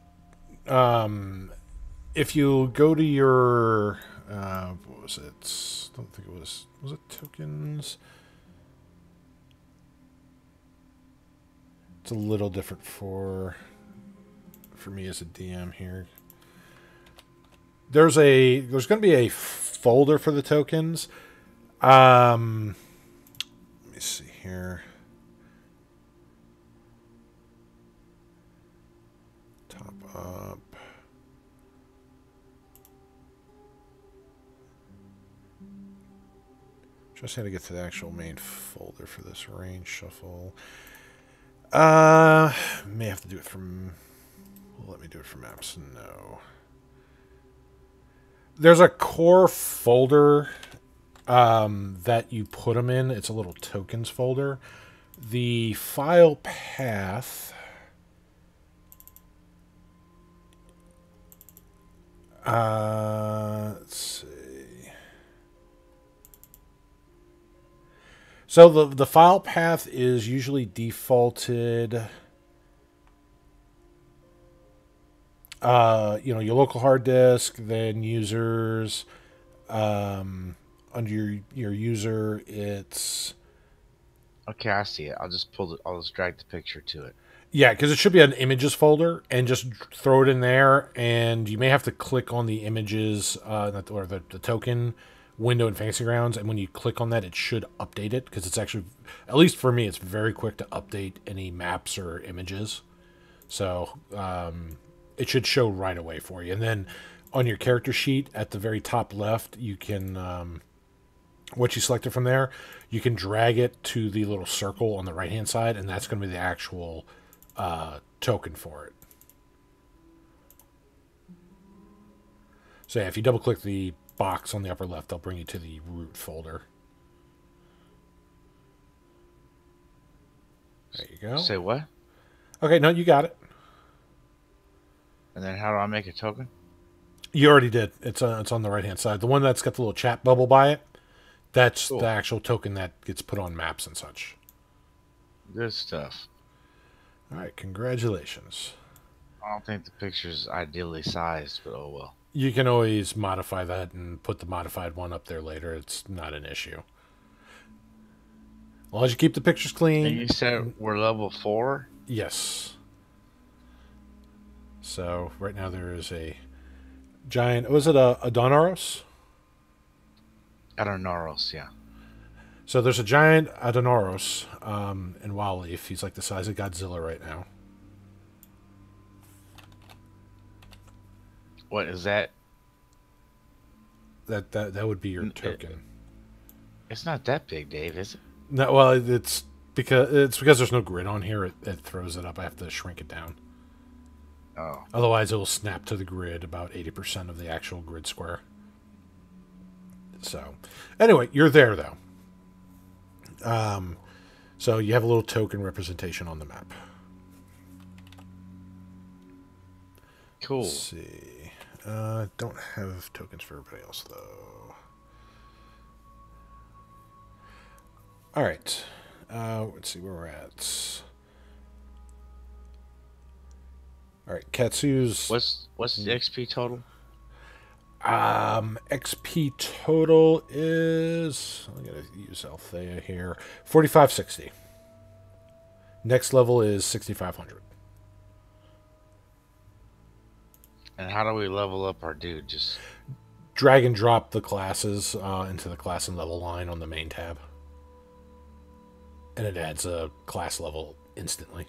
if you go to your what was it? I don't think it was it tokens? It's a little different for me as a DM here. There's going to be a folder for the tokens. Let me see here. Top up. Just had to get to the actual main folder for this range shuffle. May have to do it from... Let me do it from maps. No. There's a core folder that you put them in. It's a little tokens folder. The file path... let's see. So the file path is usually defaulted, you know, your local hard disk, then users, under your user, it's... Okay, I see it. I'll just drag the picture to it. Yeah, because it should be an images folder, and just throw it in there, and you may have to click on the images, or the token window in Fantasy Grounds, and when you click on that, it should update it, because it's actually, at least for me, it's very quick to update any maps or images. So it should show right away for you. And then on your character sheet at the very top left, you can, once you select it from there, you can drag it to the little circle on the right-hand side, and that's going to be the actual token for it. So yeah, if you double-click the box on the upper left, they'll bring you to the root folder. There you go. Say what? Okay, no, you got it. And then how do I make a token? You already did. It's on the right hand side. The one that's got the little chat bubble by it. That's Cool. the actual token that gets put on maps and such. Good stuff. All right, congratulations. I don't think the picture's ideally sized, but oh well. You can always modify that and put the modified one up there later. It's not an issue. As long as you keep the pictures clean. And you said we're level 4? Yes. So right now there is a giant. Was it a Adonoros? Adonoros, yeah. So there's a giant Adonoros in Wildleaf. He's like the size of Godzilla right now. What is that? That would be your token. It's not that big, Dave, is it? No, well, it's because there's no grid on here. It throws it up. I have to shrink it down. Oh. Otherwise, it will snap to the grid about 80% of the actual grid square. So, anyway, you're there though. So you have a little token representation on the map. Cool. Let's see. Don't have tokens for everybody else though. All right. Let's see where we're at. All right, Katsu's. What's the XP total? XP total is. I'm gonna use Althea here. 4560. Next level is 6500. And how do we level up our dude? Just Drag and drop the classes into the class and level line on the main tab, and it adds a class level instantly.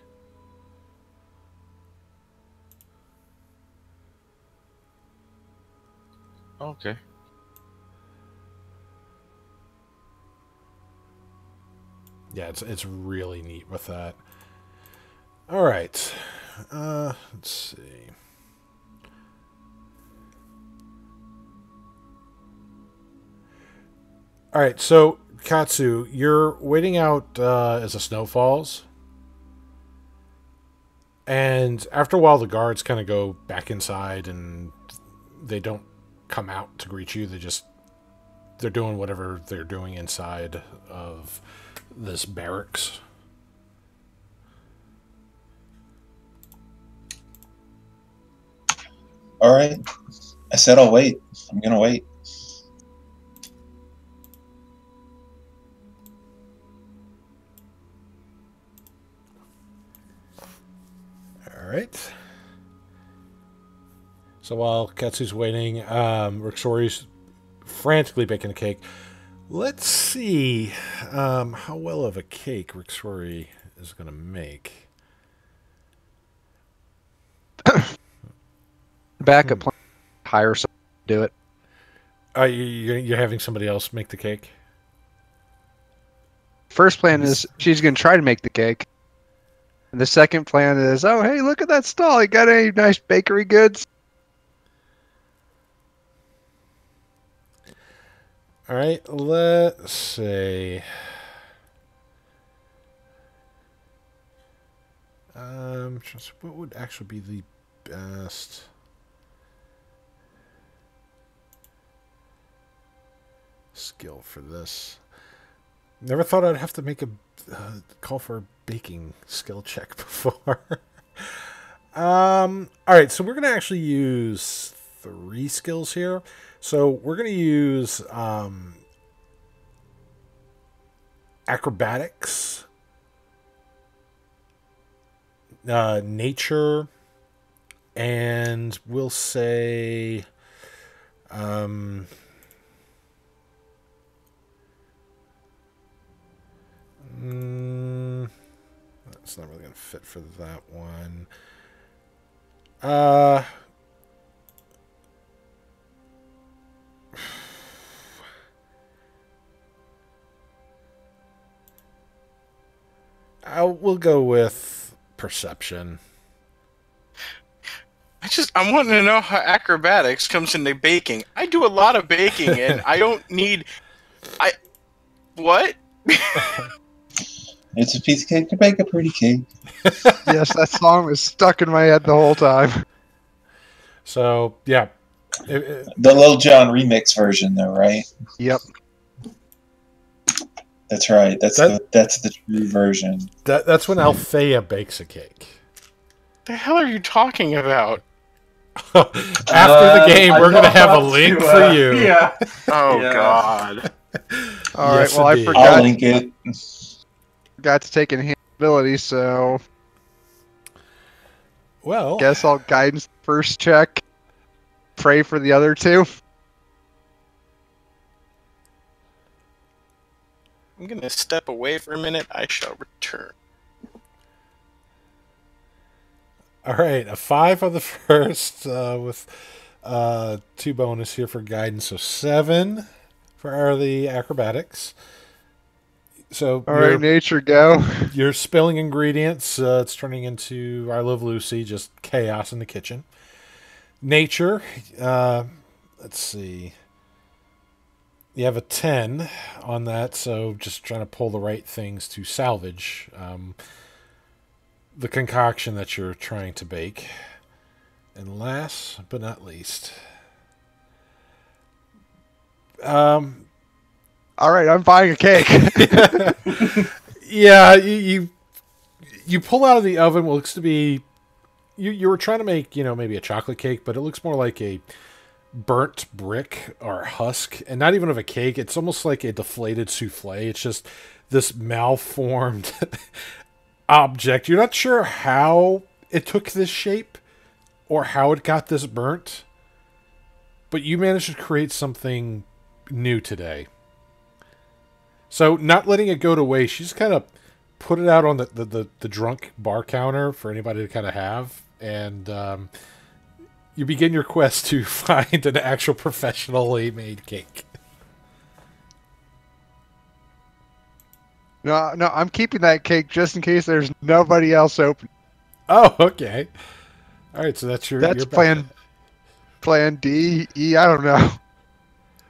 okay. Yeah, it's really neat with that. All right, let's see. All right, so Katsu, you're waiting out as the snow falls, and after a while, the guards kind of go back inside, and they don't come out to greet you. They're doing whatever they're doing inside of this barracks. All right. I said I'll wait. I'm gonna wait. All right. So while Katsu's waiting, Rixori's frantically baking a cake. Let's see how well of a cake Rixori is going to make. Backup plan. Hire someone to do it. You're having somebody else make the cake? First plan is she's going to try to make the cake. And the second plan is, oh, hey, look at that stall. You got any nice bakery goods? All right, let's see. What would actually be the best? Skill for this. Never thought I'd have to make a call for a baking skill check before. All right, so we're going to actually use 3 skills here. So we're going to use acrobatics, nature, and we'll say that's not really going to fit for that one. We'll go with perception. I'm wanting to know how acrobatics comes into baking. I do a lot of baking, and I don't need. What? It's a piece of cake to bake a pretty cake. Yes, that song was stuck in my head the whole time. So, yeah. The Lil Jon remix version, though, right? Yep. That's right. That's the true version. That's when Althea bakes a cake. The hell are you talking about? After the game, we're going to have a link for you. Yeah. Oh, Yeah. God. All right. Yes, Well, indeed. I'll link it. forgot to take enhance ability, so Well, Guess I'll guidance first check. Pray for the other two. I'm going to step away for a minute. I shall return. all right, a 5 on the first with 2 bonus here for guidance, so 7 for the acrobatics. So All right, nature, go. you're spilling ingredients. It's turning into I Love Lucy, just chaos in the kitchen. Nature, let's see. You have a 10 on that, so just trying to pull the right things to salvage the concoction that you're trying to bake. And last but not least, All right, I'm buying a cake. yeah, you pull out of the oven what looks to be you were trying to make, maybe a chocolate cake, but it looks more like a burnt brick or husk, and not even of a cake. It's almost like a deflated souffle. It's just this malformed object. You're not sure how it took this shape or how it got this burnt, but you managed to create something new today. So, not letting it go to waste, she just kind of put it out on the drunk bar counter for anybody to kind of have, and you begin your quest to find an actual professionally made cake. No, I'm keeping that cake just in case there's nobody else open. Oh, okay. All right, so that's your plan D, E. I don't know.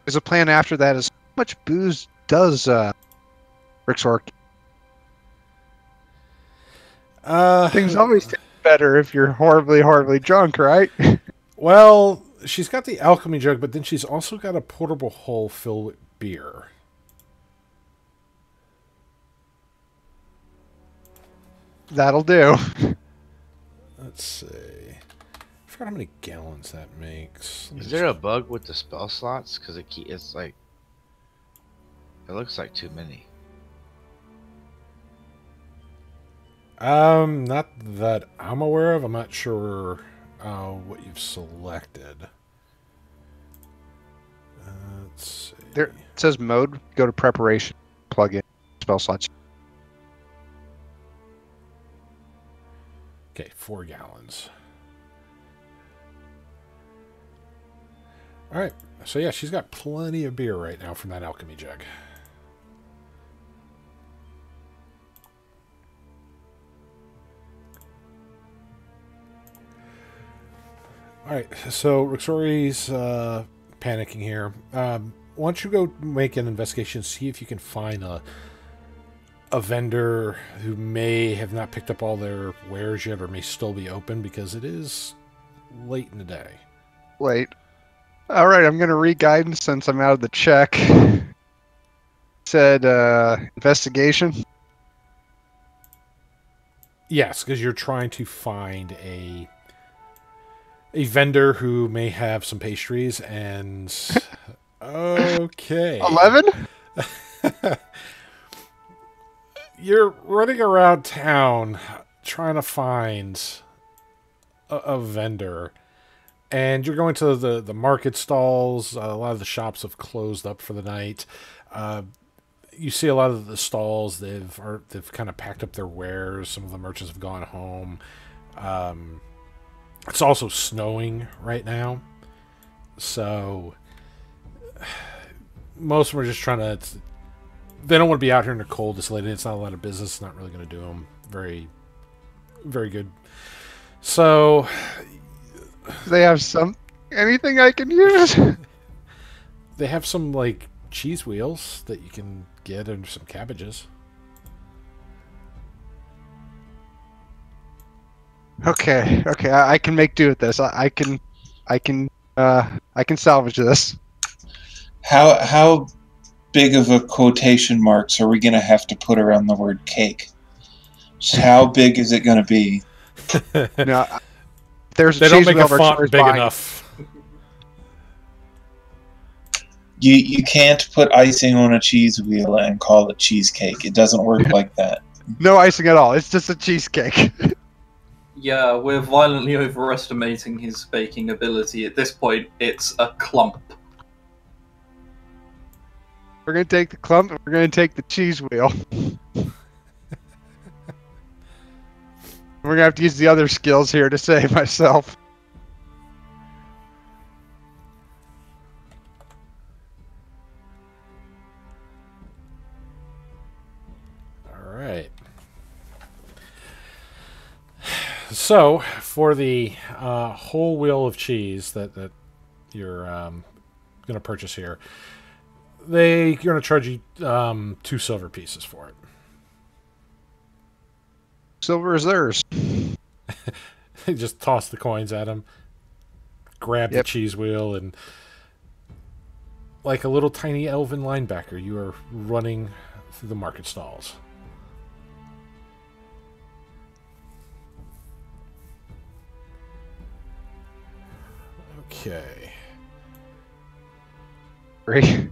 There's a plan after that. Is how much booze does Rixor? Things always taste better if you're horribly, horribly drunk, right? Well, she's got the alchemy jug, but then she's also got a portable hull filled with beer. That'll do. Let's see. I forgot how many gallons that makes. Is there a bug with the spell slots? Because it's like, it looks like too many. Not that I'm aware of. I'm not sure what you've selected. Let's see. There it says mode. Go to preparation. Plug in spell slots. Okay, 4 gallons. All right. So yeah, she's got plenty of beer right now from that alchemy jug. All right, so Rixori's panicking here. Why don't you go make an investigation, see if you can find a vendor who may have not picked up all their wares yet or may still be open, because it is late in the day. Wait. All right, I'm going to re-guidance since I'm out of the check. Said investigation. Yes, because you're trying to find a vendor who may have some pastries and... Okay. 11? You're running around town trying to find a vendor, and you're going to the market stalls. A lot of the shops have closed up for the night. You see a lot of the stalls, they've kind of packed up their wares. Some of the merchants have gone home. It's also snowing right now, so most of them are just trying to... They don't want to be out here in the cold this late. It's not a lot of business. It's not really going to do them very, very good. So... They have anything I can use? They have some, like, cheese wheels that you can get, and some cabbages. Okay, I can make do with this. I can salvage this. How big of a quotation marks are we going to have to put around the word cake? Just how big is it going to be? No, there's they a don't cheese make wheel a font Rixor's big buying. enough. You can't put icing on a cheese wheel and call it cheesecake. It doesn't work like that. No icing at all. It's just a cheesecake. Yeah, we're violently overestimating his baking ability. At this point, it's a clump. We're gonna take the clump and we're gonna take the cheese wheel. We're gonna have to use the other skills here to save myself. All right. So, for the whole wheel of cheese that you're going to purchase here, you're going to charge you 2 silver pieces for it. Silver is theirs. They just toss the coins at him, grab the cheese wheel, and like a little tiny elven linebacker, you are running through the market stalls. Okay. Great.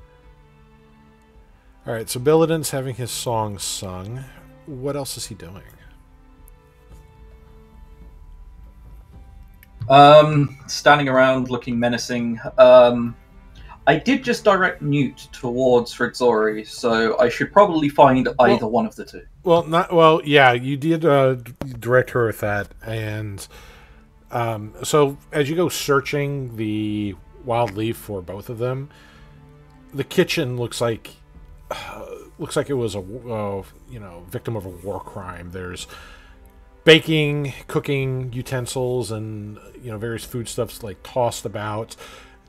All right, so Billidan's having his song sung. What else is he doing? Standing around looking menacing. I did just direct Newt towards Rixori, so I should probably find either one of the two. Well, yeah, you did direct her with that, and so as you go searching the wild leaf for both of them, the kitchen looks like it was a victim of a war crime. There's baking, cooking utensils, and various foodstuffs like tossed about.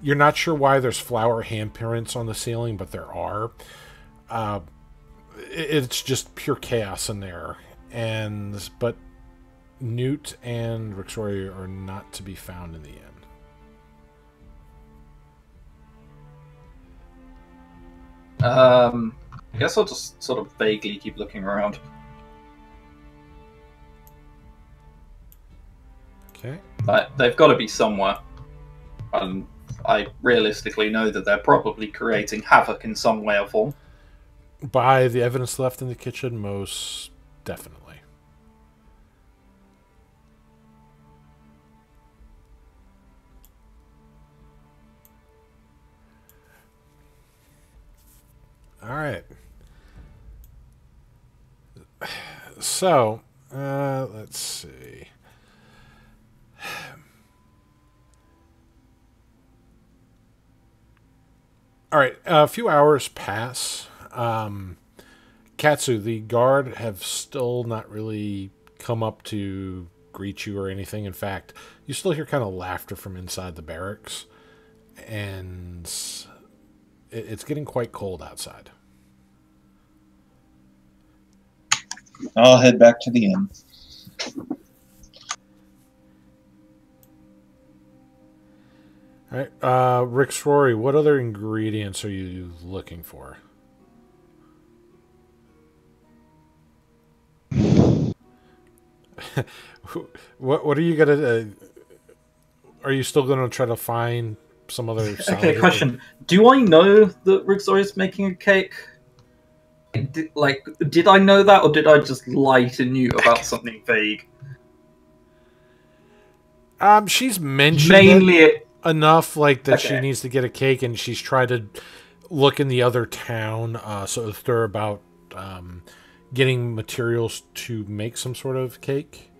You're not sure why there's flour handprints on the ceiling, but there are. It's just pure chaos in there, but Newt and Rixori are not to be found in the inn. I guess I'll just sort of vaguely keep looking around. Okay. They've got to be somewhere. I realistically know that they're probably creating havoc in some way or form. By the evidence left in the kitchen, most definitely. All right. So, let's see. All right, a few hours pass. Katsu, the guard, have still not really come up to greet you or anything. In fact, you still hear kind of laughter from inside the barracks, and it's getting quite cold outside. I'll head back to the inn. All right, Rixori, what other ingredients are you looking for? What are you gonna? Are you still gonna try to find some other? Okay, question: do I know that Rixori is making a cake? Did I know that, or did I just lie to Newt about something vague? She's mentioned mainly enough, like that she needs to get a cake, and she's tried to look in the other town, so they're about getting materials to make some sort of cake.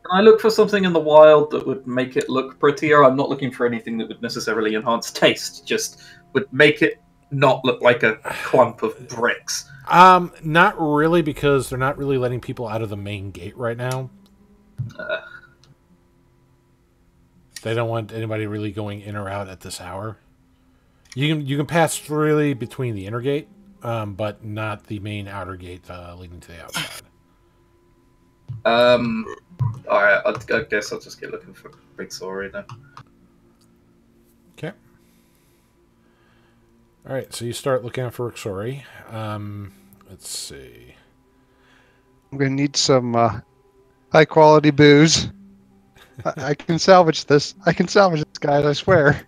Can I look for something in the wild that would make it look prettier? I'm not looking for anything that would necessarily enhance taste, just would make it not look like a clump of bricks. Not really, because they're not really letting people out of the main gate right now. They don't want anybody really going in or out at this hour. You can pass freely between the inner gate, but not the main outer gate leading to the outside. Alright, I guess I'll just get looking for Rixori then. Okay. Alright, so you start looking out for Rixori. Let's see. I'm going to need some high quality booze. I can salvage this. I can salvage this, guys, I swear.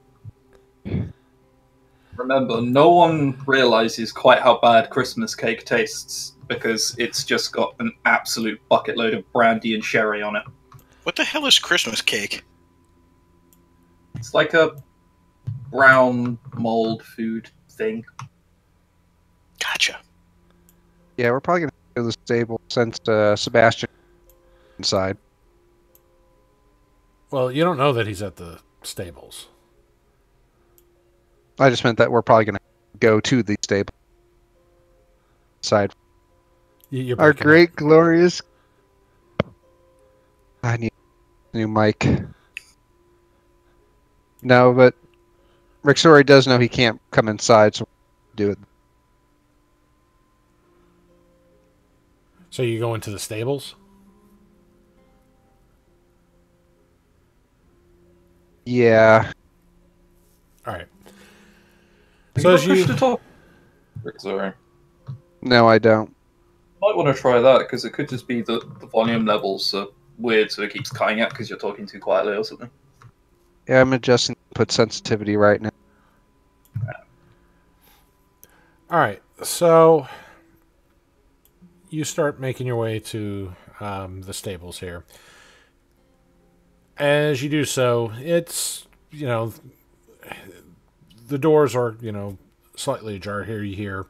Remember, no one realizes quite how bad Christmas cake tastes because it's just got an absolute bucket load of brandy and sherry on it. What the hell is Christmas cake? It's like a brown mold food thing. Gotcha. Yeah, we're probably gonna go to the stable since Sebastian inside. Well, you don't know that he's at the stables. I just meant that we're probably gonna go to the stable side. You're Our breaking up. great glorious. I need a new mic. No, but Rixori does know he can't come inside, so we'll do it. So you go into the stables? Yeah. All right. You So got as you push to talk. Sorry. No, I don't. Might want to try that because it could just be the volume levels are weird, so it keeps cutting out because you're talking too quietly or something. Yeah, I'm adjusting input sensitivity right now. All right, so you start making your way to the stables here. As you do so, it's, the doors are, slightly ajar here. You hear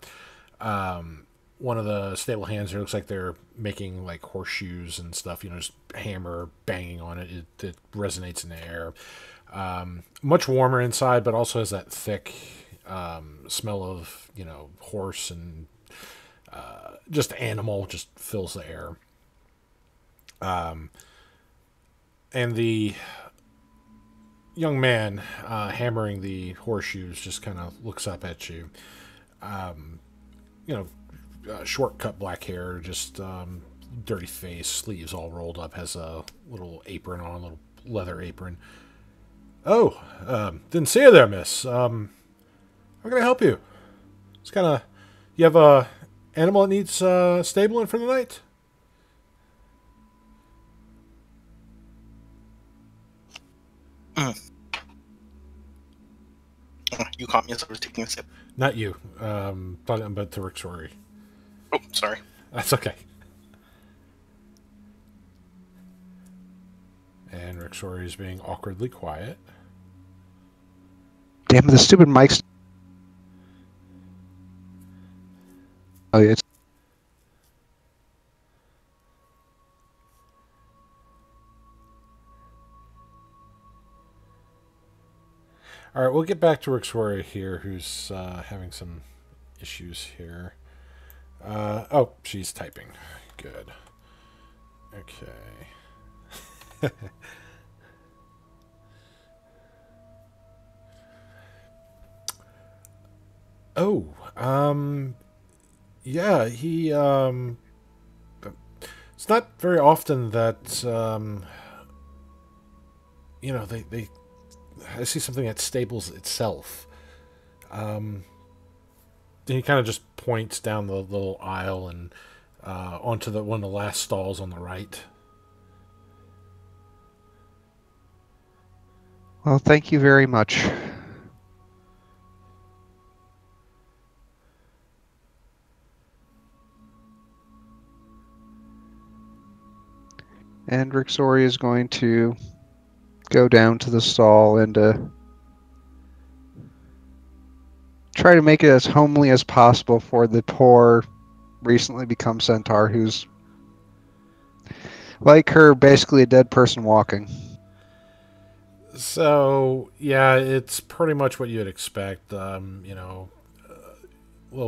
one of the stable hands here looks like they're making like horseshoes and stuff, just hammer banging on it. It resonates in the air. Much warmer inside, but also has that thick smell of, horse and just animal just fills the air. And the young man hammering the horseshoes just kind of looks up at you. Short cut black hair, just dirty face, sleeves all rolled up, has a little apron on, a little leather apron. Oh, didn't see you there, miss. How can I help you? It's kind of... You have a animal that needs stabling for the night? You caught me as I was taking a sip. Not you. Talking about to Rixori. Oh, sorry. That's okay. And Rixori is being awkwardly quiet. Damn, the stupid mics. Oh, yeah, it's... All right, we'll get back to Rixori here, who's having some issues here. Oh, she's typing. Good. Okay. Oh, yeah, he, it's not very often that, they I see something at stables itself. Then he kind of just points down the little aisle and onto one of the last stalls on the right. Well, thank you very much. And Rixori is going to go down to the stall and try to make it as homely as possible for the poor, recently become centaur who's like her, basically a dead person walking. So, yeah, it's pretty much what you'd expect. Little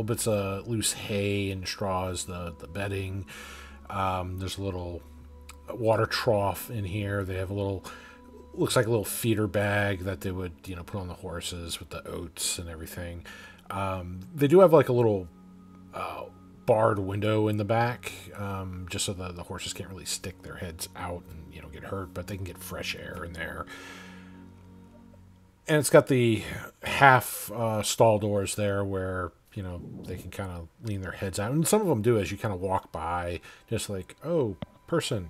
bits of loose hay and straw as the bedding. There's a little water trough in here. They have looks like a little feeder bag that they would, put on the horses with the oats and everything. They do have like a little barred window in the back, just so the horses can't really stick their heads out and, get hurt, but they can get fresh air in there. And it's got the half stall doors there where, they can kind of lean their heads out. And some of them do as you kind of walk by, just like, oh, person,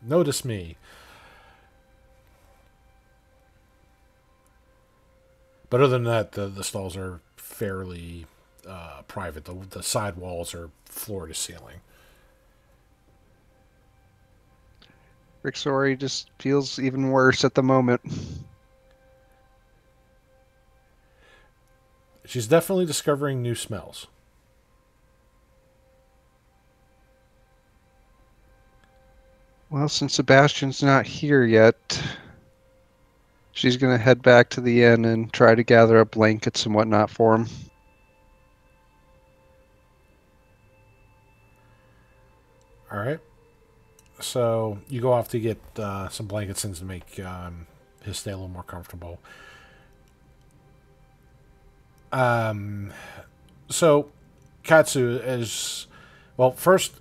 notice me. But other than that, the stalls are fairly private. The side walls are floor to ceiling. Rixori just feels even worse at the moment. She's definitely discovering new smells. Well, since Sebastian's not here yet, she's going to head back to the inn and try to gather up blankets and whatnot for him. All right. So you go off to get some blankets and to make his stay a little more comfortable. So Katsu is... Well, first,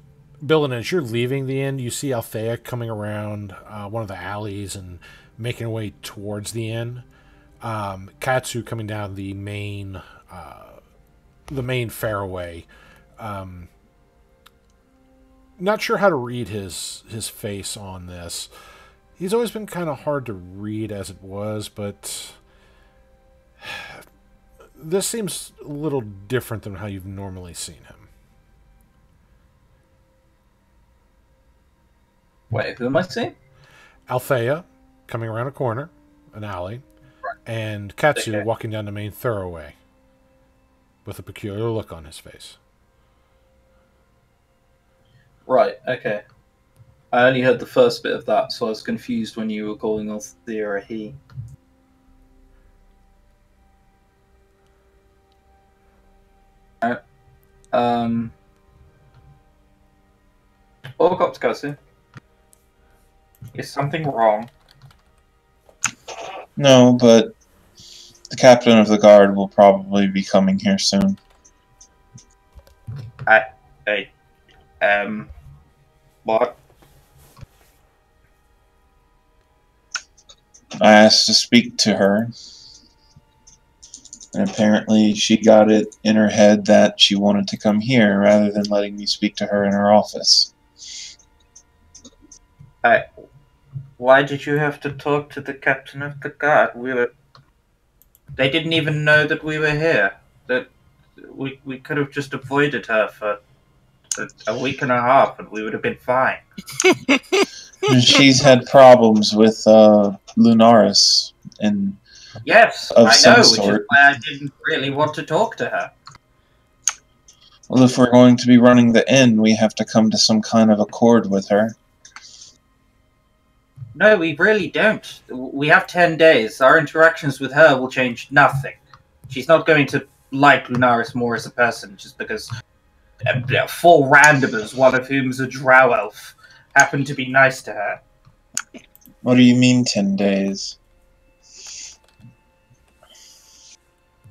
Bill, as you're leaving the inn, you see Althea coming around one of the alleys and making her way towards the inn. Katsu coming down the main fairway. Not sure how to read his face on this. He's always been kind of hard to read as it was, but this seems a little different than how you've normally seen him. Wait, who am I seeing? Althea coming around a corner, an alley, and Katsu walking down the main thoroughway with a peculiar look on his face. Right, okay. I only heard the first bit of that, so I was confused when you were calling Althea a he. Walk up to Katsu. Is something wrong? No, but the captain of the guard will probably be coming here soon. What? I asked to speak to her, and apparently she got it in her head that she wanted to come here rather than letting me speak to her in her office. Why did you have to talk to the captain of the guard? They didn't even know that we were here. That we could have just avoided her for a week and a half, and we would have been fine. She's had problems with Lunaris, and yes, of I some know, which is sort. why I didn't really want to talk to her. Well, if we're going to be running the inn, we have to come to some kind of accord with her. No, we really don't. We have 10 days. Our interactions with her will change nothing. She's not going to like Lunaris more as a person just because 4 randomers, one of whom is a drow elf, happen to be nice to her. What do you mean 10 days?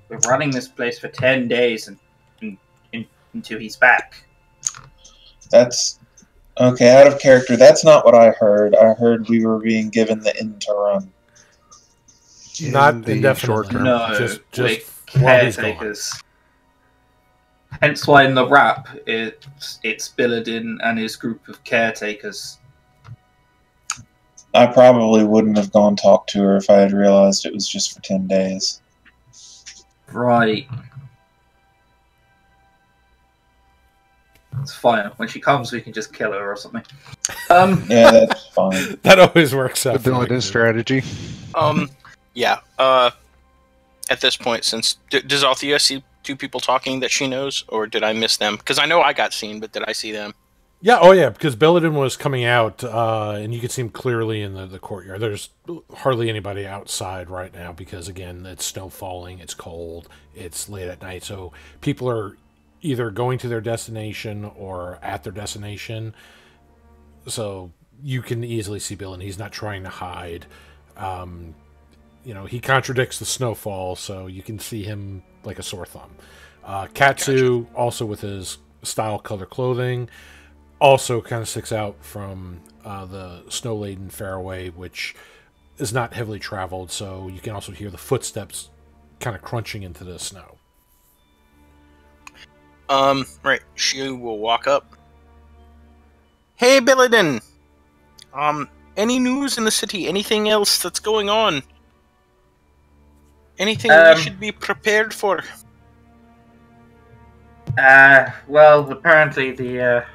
We're running this place for 10 days until he's back. That's... Okay, out of character, that's not what I heard. I heard we were being given the inn to run. Not the indefinitely. short term. No, just we're while he's gone. caretakers. Hence why in the rap it's Billadin and his group of caretakers. I probably wouldn't have gone talk to her if I had realized it was just for 10 days. Right. It's fine. When she comes, we can just kill her or something. Yeah, that's fine. That always works out. The Billadin strategy. Yeah. At this point, since does Althea see 2 people talking that she knows, or did I miss them? Because I know I got seen, but did I see them? Yeah, oh yeah, because Billadin was coming out, and you could see him clearly in the courtyard. There's hardly anybody outside right now because, again, it's snow falling, it's cold, it's late at night, so people are either going to their destination or at their destination. So you can easily see Billadin. He's not trying to hide. He contradicts the snowfall, so you can see him like a sore thumb. Katsu, also with his style color clothing, also kind of sticks out from the snow-laden fairway, which is not heavily traveled, so you can also hear the footsteps kind of crunching into the snow. Right. She will walk up. Hey, Billadin! Any news in the city? Anything else that's going on? Anything we should be prepared for? Well, apparently the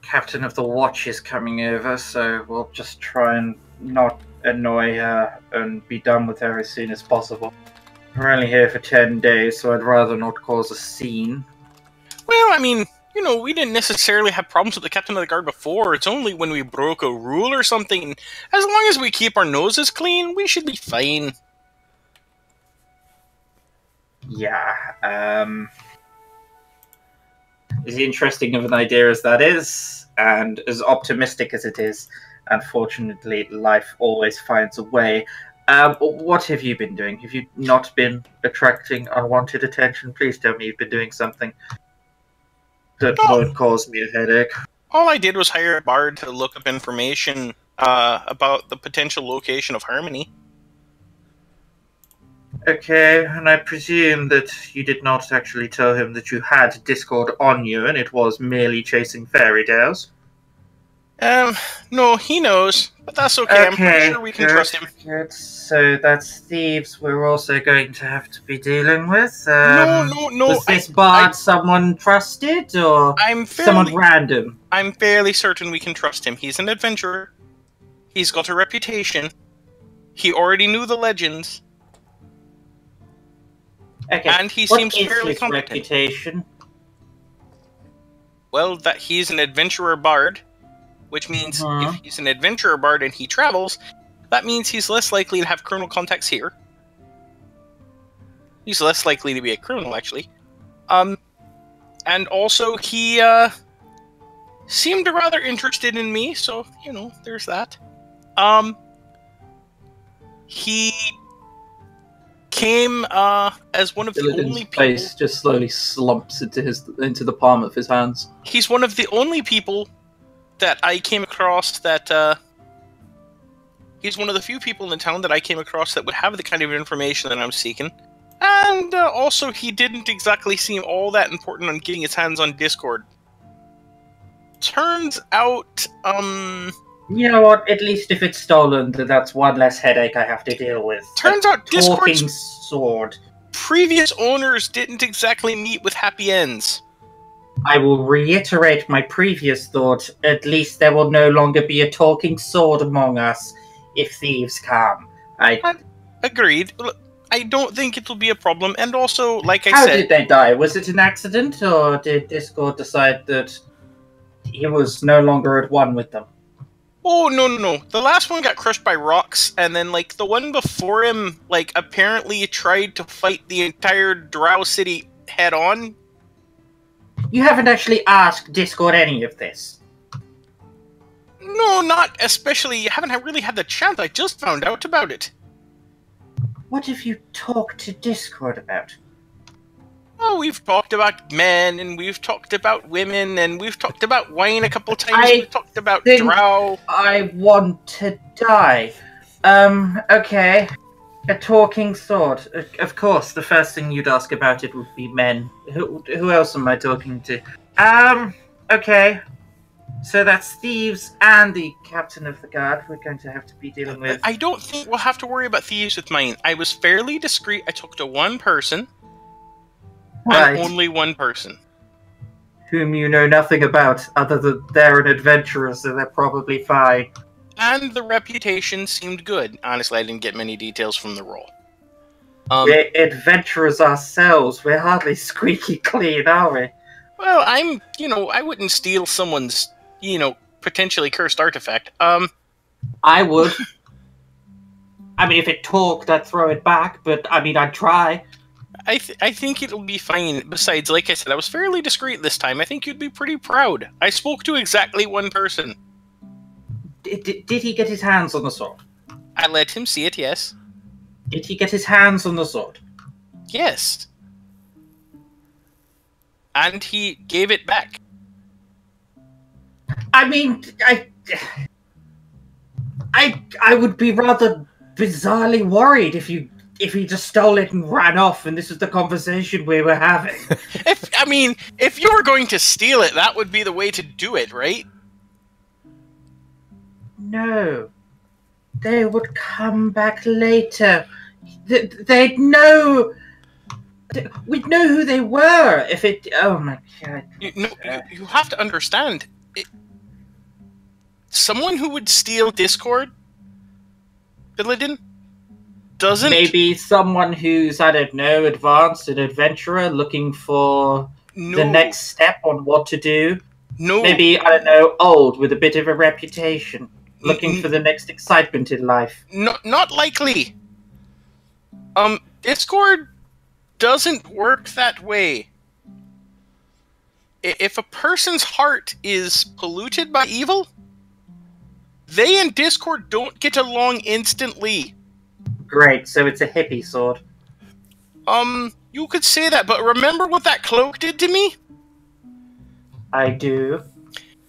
captain of the watch is coming over, so we'll just try and not annoy her and be done with her as soon as possible. We're only here for 10 days, so I'd rather not cause a scene. Well, I mean, you know, we didn't necessarily have problems with the captain of the guard before. It's only when we broke a rule or something. As long as we keep our noses clean, we should be fine. Yeah, as interesting of an idea as that is, and as optimistic as it is, unfortunately, life always finds a way. What have you been doing? Have you not been attracting unwanted attention? Please tell me you've been doing something that won't cause me a headache. All I did was hire a bard to look up information about the potential location of Harmony. Okay, and I presume that you did not actually tell him that you had Discord on you and it was merely chasing fairy tales? No, he knows, but that's okay. I'm pretty sure we can trust him. Good. So that's thieves we're also going to have to be dealing with. No. Was this bard someone trusted, or someone random? I'm fairly certain we can trust him. He's an adventurer. He's got a reputation. He already knew the legends. Okay. And he seems fairly his competent. Reputation? Well, that he's an adventurer bard. Which means if he's an adventurer bard and he travels, that means he's less likely to have criminal contacts here. He's less likely to be a criminal, actually. And also he seemed rather interested in me, so, you know, there's that. He came as one of the only people... face just slowly slumps into the palm of his hands. He's one of the only people that I came across that, he's one of the few people in the town that I came across that would have the kind of information that I'm seeking. And also, he didn't exactly seem all that important on getting his hands on Discord. Turns out, You know what? At least if it's stolen, then that's one less headache I have to deal with. Turns out Discord's talking sword. Previous owners didn't exactly meet with happy ends. I will reiterate my previous thought. At least there will no longer be a talking sword among us if thieves come. Agreed. Look, I don't think it'll be a problem. And also, like I How said... did they die? Was it an accident, or did Discord decide that he was no longer at one with them? Oh, no. The last one got crushed by rocks, and then, like, the one before him, like, apparently tried to fight the entire Drow city head-on. You haven't actually asked Discord any of this. No, not especially. You haven't really had the chance. I just found out about it. What have you talked to Discord about? Oh, we've talked about men, and we've talked about women, and we've talked about wine a couple times. We've talked about drow. I want to die. Okay. A talking sword. Of course, the first thing you'd ask about it would be men. Who else am I talking to? Okay. So that's thieves and the captain of the guard we're going to have to be dealing with. I don't think we'll have to worry about thieves with mine. I was fairly discreet. I talked to one person. Right. And only one person. Whom you know nothing about, other than they're an adventurer, so they're probably fine. And the reputation seemed good. Honestly, I didn't get many details from the roll. We're adventurers ourselves. We're hardly squeaky clean, are we? Well, I wouldn't steal someone's, potentially cursed artifact. I would. I mean, if it talked, I'd throw it back, but, I'd try. I think it'll be fine. Besides, like I said, I was fairly discreet this time. I think you'd be pretty proud. I spoke to exactly one person. Did he get his hands on the sword? I let him see it, yes. Did he get his hands on the sword? Yes. And he gave it back. I would be rather bizarrely worried if he just stole it and ran off, and this is the conversation we were having. If you were going to steal it, that would be the way to do it, right? No. They would come back later. They'd know... We'd know who they were if it... Oh my god. You have to understand. someone who would steal Discord, Billidan, doesn't... Maybe someone who's, I don't know, advanced, an adventurer looking for the next step on what to do. No. Maybe, I don't know, old with a bit of a reputation, looking for the next excitement in life. Not likely. Discord doesn't work that way. If a person's heart is polluted by evil, they and Discord don't get along instantly. Great, so it's a hippie sword. You could say that, but remember what that cloak did to me? I do.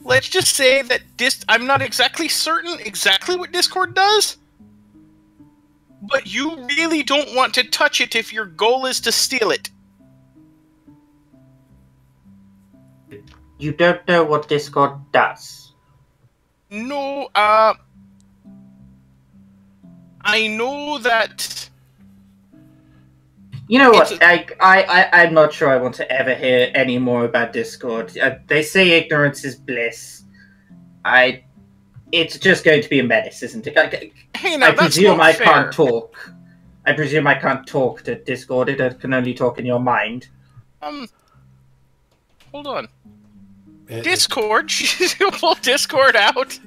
Let's just say that I'm not exactly certain exactly what Discord does, but you really don't want to touch it if your goal is to steal it. You don't know what Discord does? No, I know that... You know what, I'm not sure I want to ever hear any more about Discord. They say ignorance is bliss. It's just going to be a menace, isn't it? Hey, now, I presume that's not I fair. can't talk. I presume I can't talk to Discord, it can only talk in your mind. Hold on. Discord? You pull Discord out?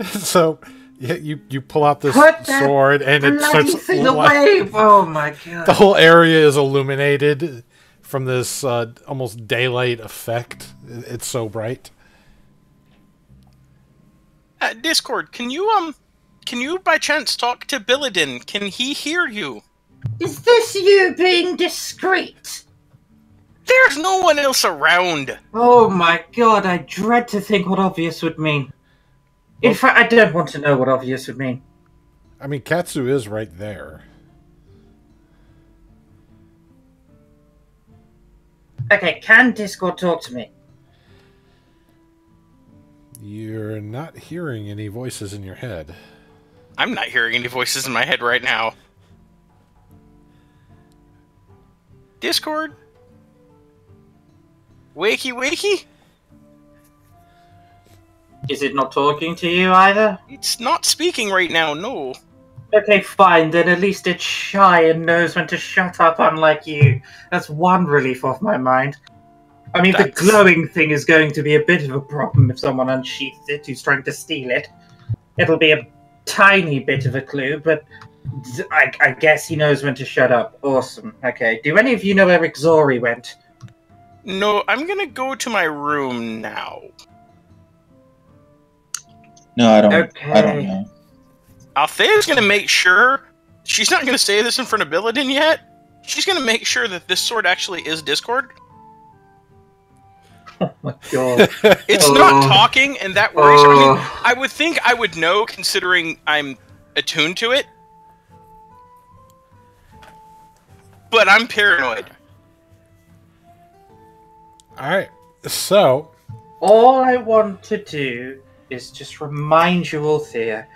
So... Yeah, you pull out this Put that sword and it bloody starts thing away! Oh my god. The whole area is illuminated from this almost daylight effect. It's so bright. Discord, can you by chance talk to Billidan? Can he hear you? Is this you being discreet? There's no one else around. Oh my god, I dread to think what obvious would mean. In fact, I don't want to know what obvious would mean. I mean, Katsu is right there. Okay, can Discord talk to me? You're not hearing any voices in your head. I'm not hearing any voices in my head right now. Discord? Wakey wakey? Is it not talking to you either? It's not speaking right now, no. Okay, fine, then at least it's shy and knows when to shut up, unlike you. That's one relief off my mind. I mean, the glowing thing is going to be a bit of a problem if someone unsheaths it who's trying to steal it. It'll be a tiny bit of a clue, but I guess he knows when to shut up. Awesome. Okay, do any of you know where Exandria went? No, I'm gonna go to my room now. No, I don't. Okay. I don't know. Althea's gonna make sure... She's not gonna say this in front of Billidan yet. She's gonna make sure that this sword actually is Discord. Oh my god. It's not talking, and that worries her. I mean, I would think I would know, considering I'm attuned to it. But I'm paranoid. Alright, so... All I want to do is just remind you, Althea,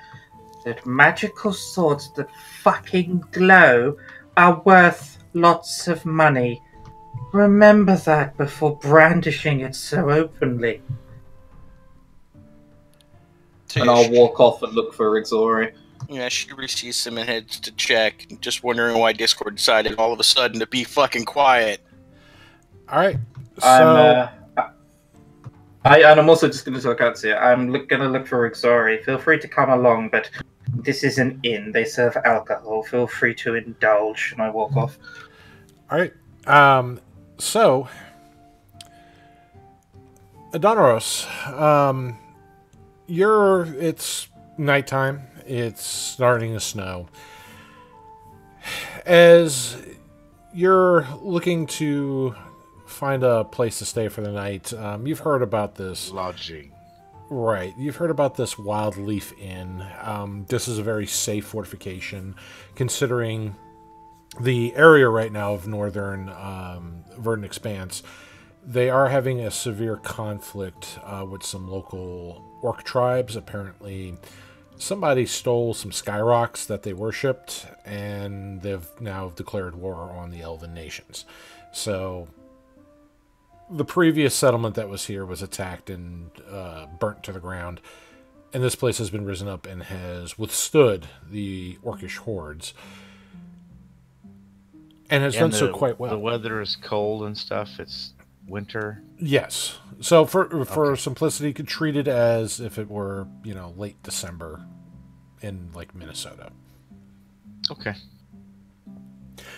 that magical swords that fucking glow are worth lots of money. Remember that before brandishing it so openly. And I'll walk off and look for Exandria. Yeah, she receives some and heads to check, just wondering why Discord decided all of a sudden to be fucking quiet. Alright, so... I'm also just going to talk out to you. I'm going to look for Exandria. Feel free to come along, but this is an inn. They serve alcohol. Feel free to indulge. And I walk off. Alright, so... Adonaros, it's nighttime. It's starting to snow. As you're looking to find a place to stay for the night, you've heard about this. Lodging. Right. You've heard about this Wild Leaf Inn. This is a very safe fortification, considering the area right now of northern Verdant Expanse. They are having a severe conflict with some local orc tribes. Apparently, somebody stole some skyrocks that they worshipped, and they've now declared war on the Elven nations. So, the previous settlement that was here was attacked and burnt to the ground. and this place has been risen up and has withstood the orcish hordes, and has done so quite well. The weather is cold and stuff. It's winter. Yes. So for simplicity, you could treat it as if it were, late December in like Minnesota. Okay.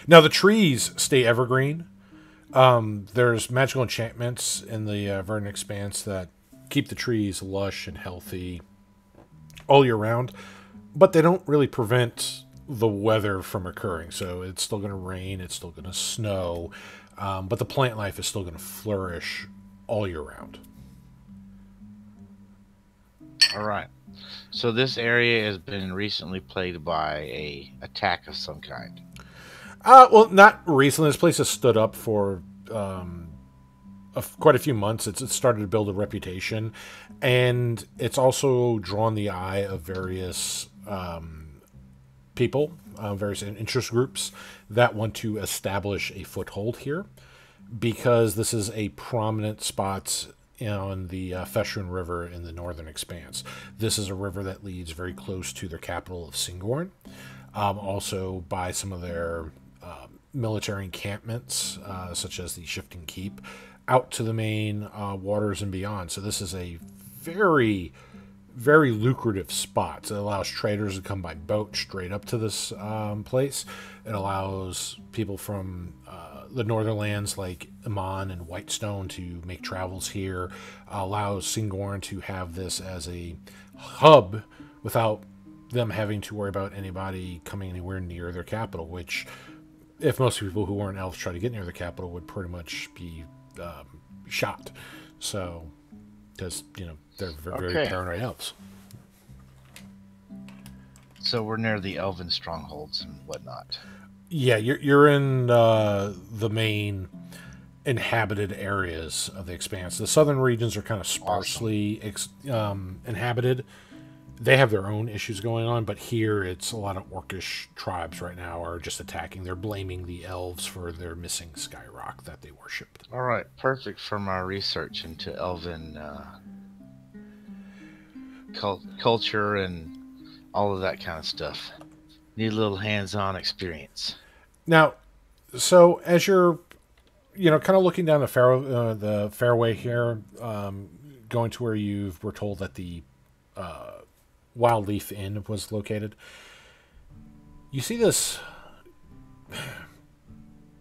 Now the trees stay evergreen. There's magical enchantments in the Verdant Expanse that keep the trees lush and healthy all year round, but they don't really prevent the weather from occurring. So it's still going to rain, it's still going to snow, but the plant life is still going to flourish all year round. All right. So this area has been recently plagued by a attack of some kind. Well, not recently. This place has stood up for quite a few months. It's started to build a reputation, and it's also drawn the eye of various people, various interest groups that want to establish a foothold here, because this is a prominent spot on the Feshrin River in the Northern Expanse. This is a river that leads very close to their capital of Singorn, also by some of their military encampments, such as the Shifting Keep, out to the main waters and beyond. So this is a very, very lucrative spot. It allows traders to come by boat straight up to this place. It allows people from the northern lands like Iman and Whitestone to make travels here. Allows Singorn to have this as a hub without them having to worry about anybody coming anywhere near their capital, which, if most people who weren't elves try to get near the capital, would pretty much be shot. So, because, they're very paranoid elves. So we're near the elven strongholds and whatnot. Yeah, you're in the main inhabited areas of the Expanse. The southern regions are kind of sparsely inhabited. They have their own issues going on, but here it's a lot of orcish tribes right now are just attacking. They're blaming the elves for their missing Skyrock that they worshipped. All right, perfect for my research into elven culture and all of that kind of stuff. Need a little hands-on experience. Now, so as you're, kind of looking down the fairway here, going to where you were told that the Wild Leaf Inn was located, you see this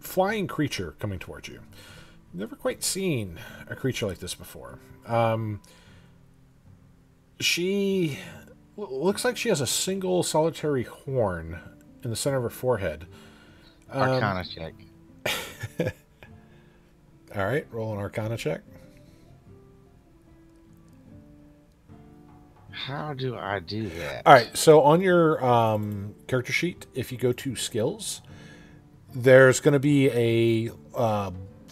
flying creature coming towards you. Never quite seen a creature like this before. She looks like she has a single solitary horn in the center of her forehead. Arcana check. All right, roll an Arcana check. How do I do that? All right, so on your character sheet, if you go to skills, there's going to be a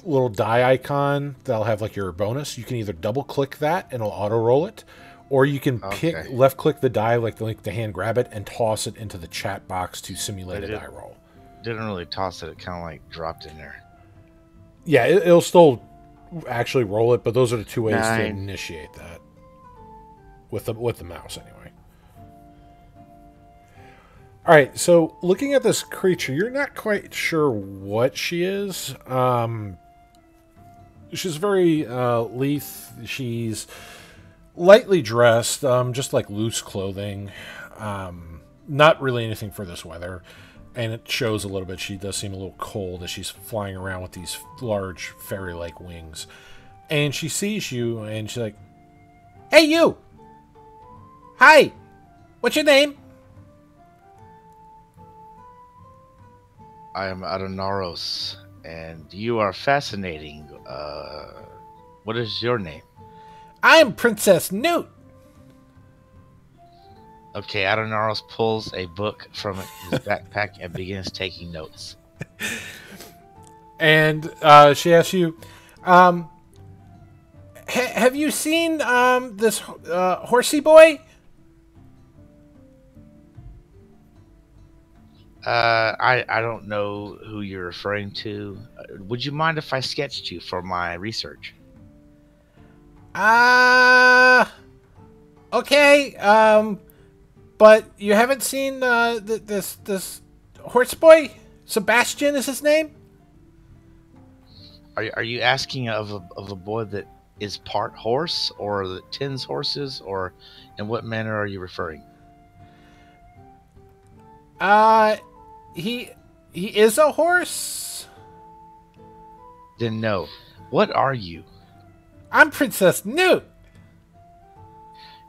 little die icon that'll have like your bonus. You can either double click that and it'll auto roll it, or you can left click the die like the hand grab it and toss it into the chat box to simulate a die roll. Didn't really toss it. It kind of like dropped in there. Yeah, it'll still actually roll it, but those are the two ways to initiate that. With the mouse, anyway. All right, so looking at this creature, you're not quite sure what she is. She's very lithe. She's lightly dressed, just like loose clothing. Not really anything for this weather. And it shows a little bit. She does seem a little cold as she's flying around with these large fairy-like wings. And she sees you, and she's like, "Hey, you! Hi! What's your name?" I am Adonaros, and you are fascinating. What is your name? "I'm Princess Newt." Okay, Adonaros pulls a book from his backpack and begins taking notes. And she asks you, have you seen this horsey boy? I don't know who you're referring to. Would you mind if I sketched you for my research? Okay, but you haven't seen this horse boy? Sebastian is his name? Are you asking of a boy that is part horse or that tends horses, or in what manner are you referring? He is a horse? Then no. What are you? I'm Princess Newt.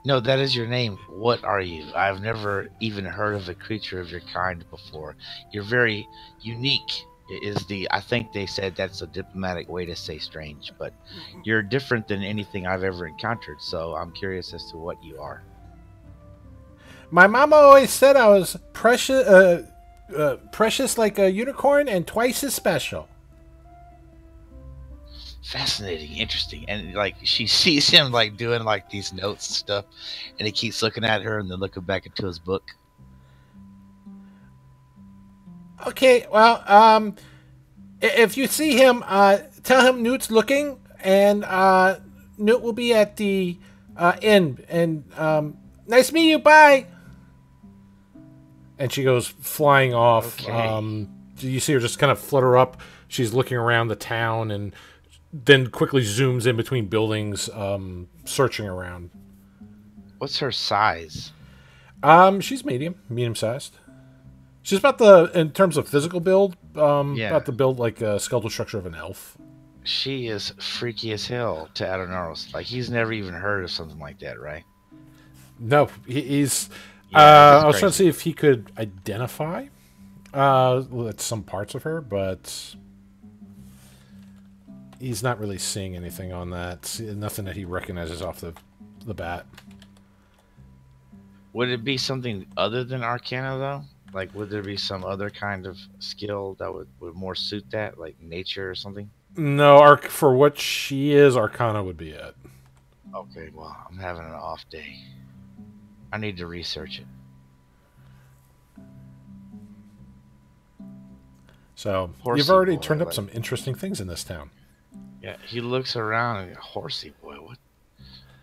No, that is your name. What are you? I've never even heard of a creature of your kind before. You're very unique. I think they said that's a diplomatic way to say strange, but you're different than anything I've ever encountered, so I'm curious as to what you are. My mama always said I was precious, precious like a unicorn and twice as special. Fascinating, interesting. And like she sees him like doing like these notes and stuff, and he keeps looking at her and then looking back into his book. Okay, well, if you see him, tell him Newt's looking, and Newt will be at the inn. And nice to meet you. Bye. And she goes flying off. Okay. You see her just kind of flutter up. She's looking around the town, and then quickly zooms in between buildings, searching around. What's her size? She's medium sized. She's in terms of physical build, about the build like a skeletal structure of an elf. She is freaky as hell to Adonaros. Like, he's never even heard of something like that, right? No, he's. Yeah, I was trying to see if he could identify some parts of her, but he's not really seeing anything on that. Nothing that he recognizes off the bat. Would it be something other than Arcana, though? Like, would there be some other kind of skill that would more suit that, like nature or something? No, for what she is, Arcana would be it. Okay, well, I'm having an off day. I need to research it. So, Horsey you've already boy, turned up like- some interesting things in this town. Yeah, he looks around and horsey boy.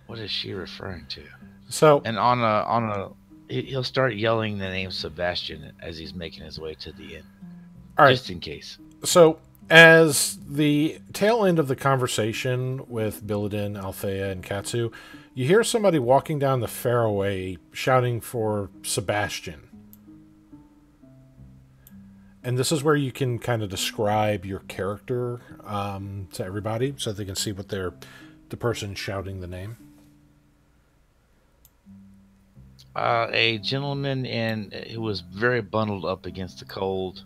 What is she referring to? So, And he'll start yelling the name Sebastian as he's making his way to the inn, all right. just in case. So, as the tail end of the conversation with Billadin, Althea, and Katsu, you hear somebody walking down the fairway shouting for Sebastian. And this is where you can kind of describe your character to everybody so they can see what the person shouting the name. A gentleman who was very bundled up against the cold,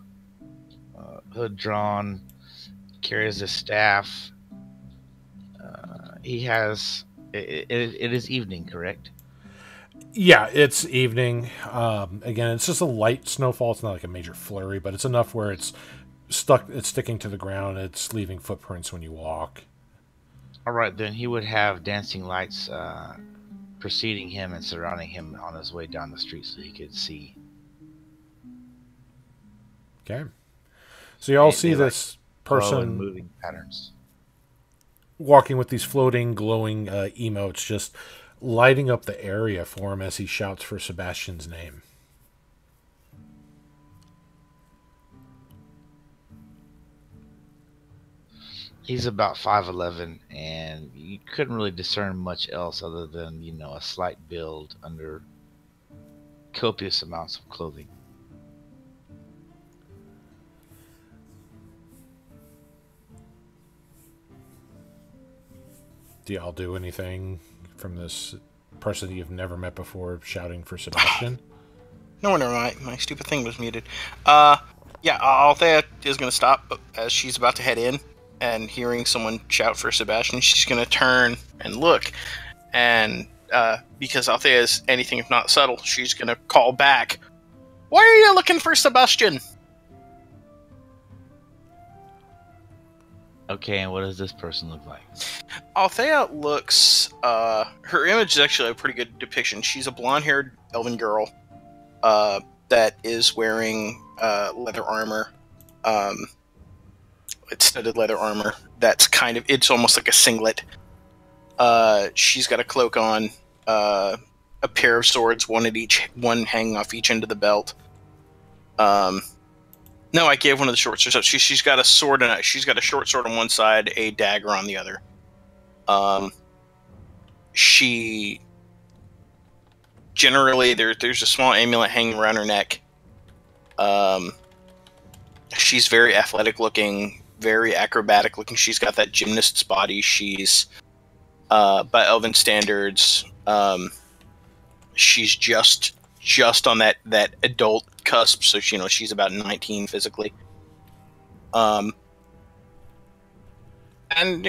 hood drawn, carries a staff. He has. It is evening, correct? Yeah, it's evening. Again, it's just a light snowfall. It's not like a major flurry, but it's enough where it's sticking to the ground. It's leaving footprints when you walk. All right, then he would have dancing lights preceding him and surrounding him on his way down the street so he could see. Okay. So you all see they this Glow and person moving patterns. walking with these floating, glowing emotes, just lighting up the area for him as he shouts for Sebastian's name. He's about 5'11", and you couldn't really discern much else other than, a slight build under copious amounts of clothing. Do y'all do anything from this person that you've never met before shouting for Sebastian? No wonder my stupid thing was muted. Yeah, Althea is going to stop as she's about to head in, and hearing someone shout for Sebastian, she's going to turn and look. And because Althea is anything if not subtle, she's going to call back, "Why are you looking for Sebastian?" Okay, and what does this person look like? Althea looks, her image is actually a pretty good depiction. She's a blonde-haired elven girl that is wearing leather armor. It's studded leather armor. That's it's almost like a singlet. She's got a cloak on. a pair of swords, one hanging off each end of the belt. No, I gave one of the short swords. She's got a sword and she's got a short sword on one side, a dagger on the other. She generally there's a small amulet hanging around her neck. She's very athletic looking, very acrobatic looking. She's got that gymnast's body. She's by elven standards, she's just on that adult cusp, so she's about 19 physically. And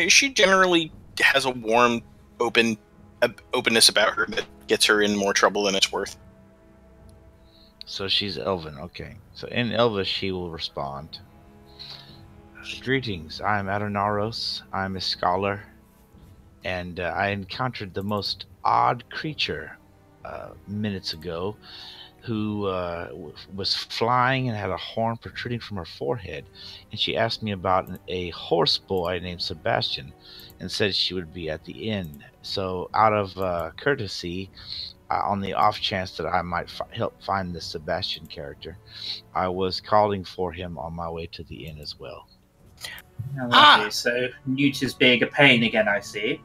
she generally has a warm, openness about her that gets her in more trouble than it's worth. So she's elven, okay. So in Elvish, she will respond. Greetings, I'm Adonaros. I'm a scholar, and I encountered the most odd creature minutes ago, who was flying and had a horn protruding from her forehead, and she asked me about a horse boy named Sebastian and said she would be at the inn. So out of courtesy, on the off chance that I might help find this Sebastian character, I was calling for him on my way to the inn as well. Okay, so Newt is being a pain again, I see.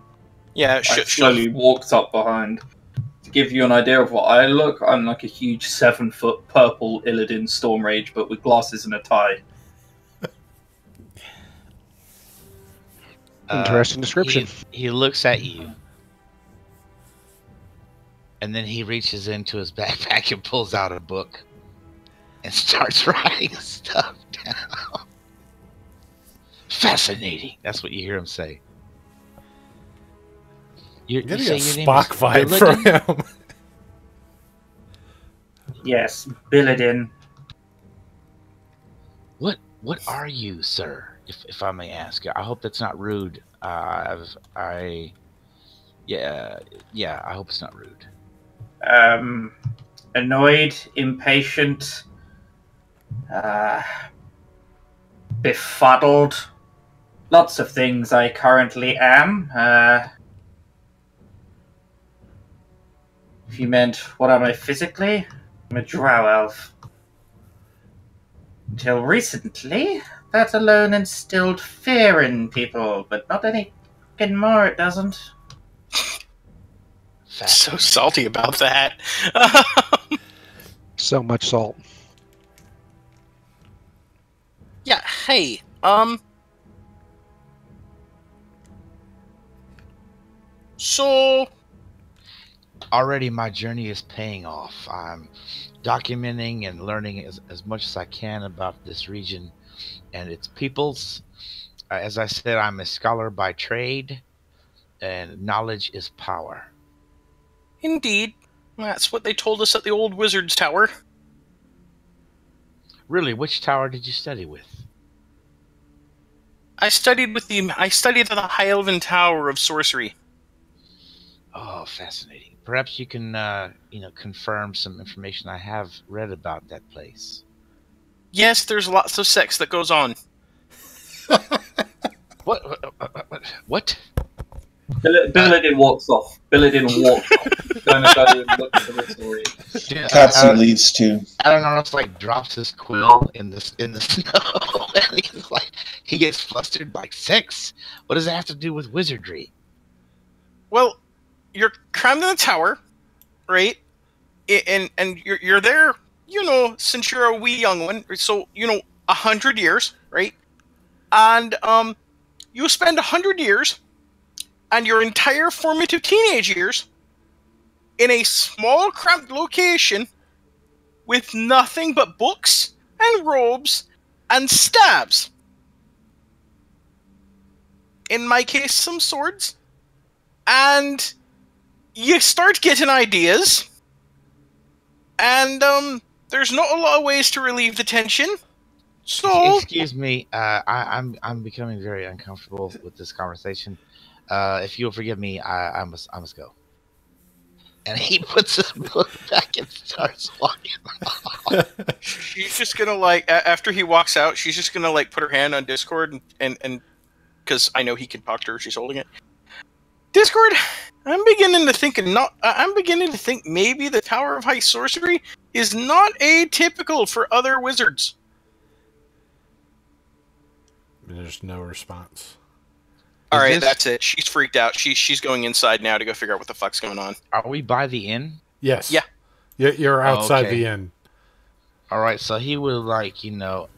Yeah, I slowly walked up behind. To give you an idea of what I look, I'm like a huge 7-foot purple Illidan Stormrage, but with glasses and a tie. Interesting description. He looks at you, and then he reaches into his backpack and pulls out a book and starts writing stuff down. Fascinating. That's what you hear him say. You're getting a Spock vibe from him. Yes, Billadin. What are you, sir? If I may ask. I hope that's not rude. I hope it's not rude. Annoyed, impatient, befuddled. Lots of things I currently am. If you meant, what am I physically? I'm a drow elf. Until recently, that alone instilled fear in people, but not anything more, it doesn't. So salty about that. So much salt. Yeah, hey, so already my journey is paying off. I'm documenting and learning as much as I can about this region and its peoples. As I said, I'm a scholar by trade, and knowledge is power. Indeed. That's what they told us at the old wizard's tower. Really, which tower did you study with? I studied at the High Elven Tower of Sorcery. Oh, fascinating. Perhaps you can, confirm some information I have read about that place. Yes, there's lots of sex that goes on. What? Billadin walks off. Billadin walks off. Going to go and look for the story. Katsu leaves too. I don't know, it's like drops his quill in the snow. And he's like, he gets flustered like sex. What does it have to do with wizardry? Well, you're crammed in the tower, right? And you're there, since you're a wee young one. So 100 years, right? And you spend 100 years and your entire formative teenage years in a small, cramped location with nothing but books and robes and stabs. In my case, some swords. And you start getting ideas. And there's not a lot of ways to relieve the tension. So excuse me, I'm becoming very uncomfortable with this conversation. If you'll forgive me, I must go. And he puts his book back and starts walking off. She's just gonna after he walks out, she's just gonna put her hand on Discord and because I know he can talk to her. She's holding it. Discord, I'm beginning to think maybe the Tower of High Sorcery is not atypical for other wizards. There's no response. All right, that's it. She's freaked out. She's going inside now to go figure out what the fuck's going on. Are we by the inn? Yes. Yeah. You're outside okay. the inn. All right, so he would, like,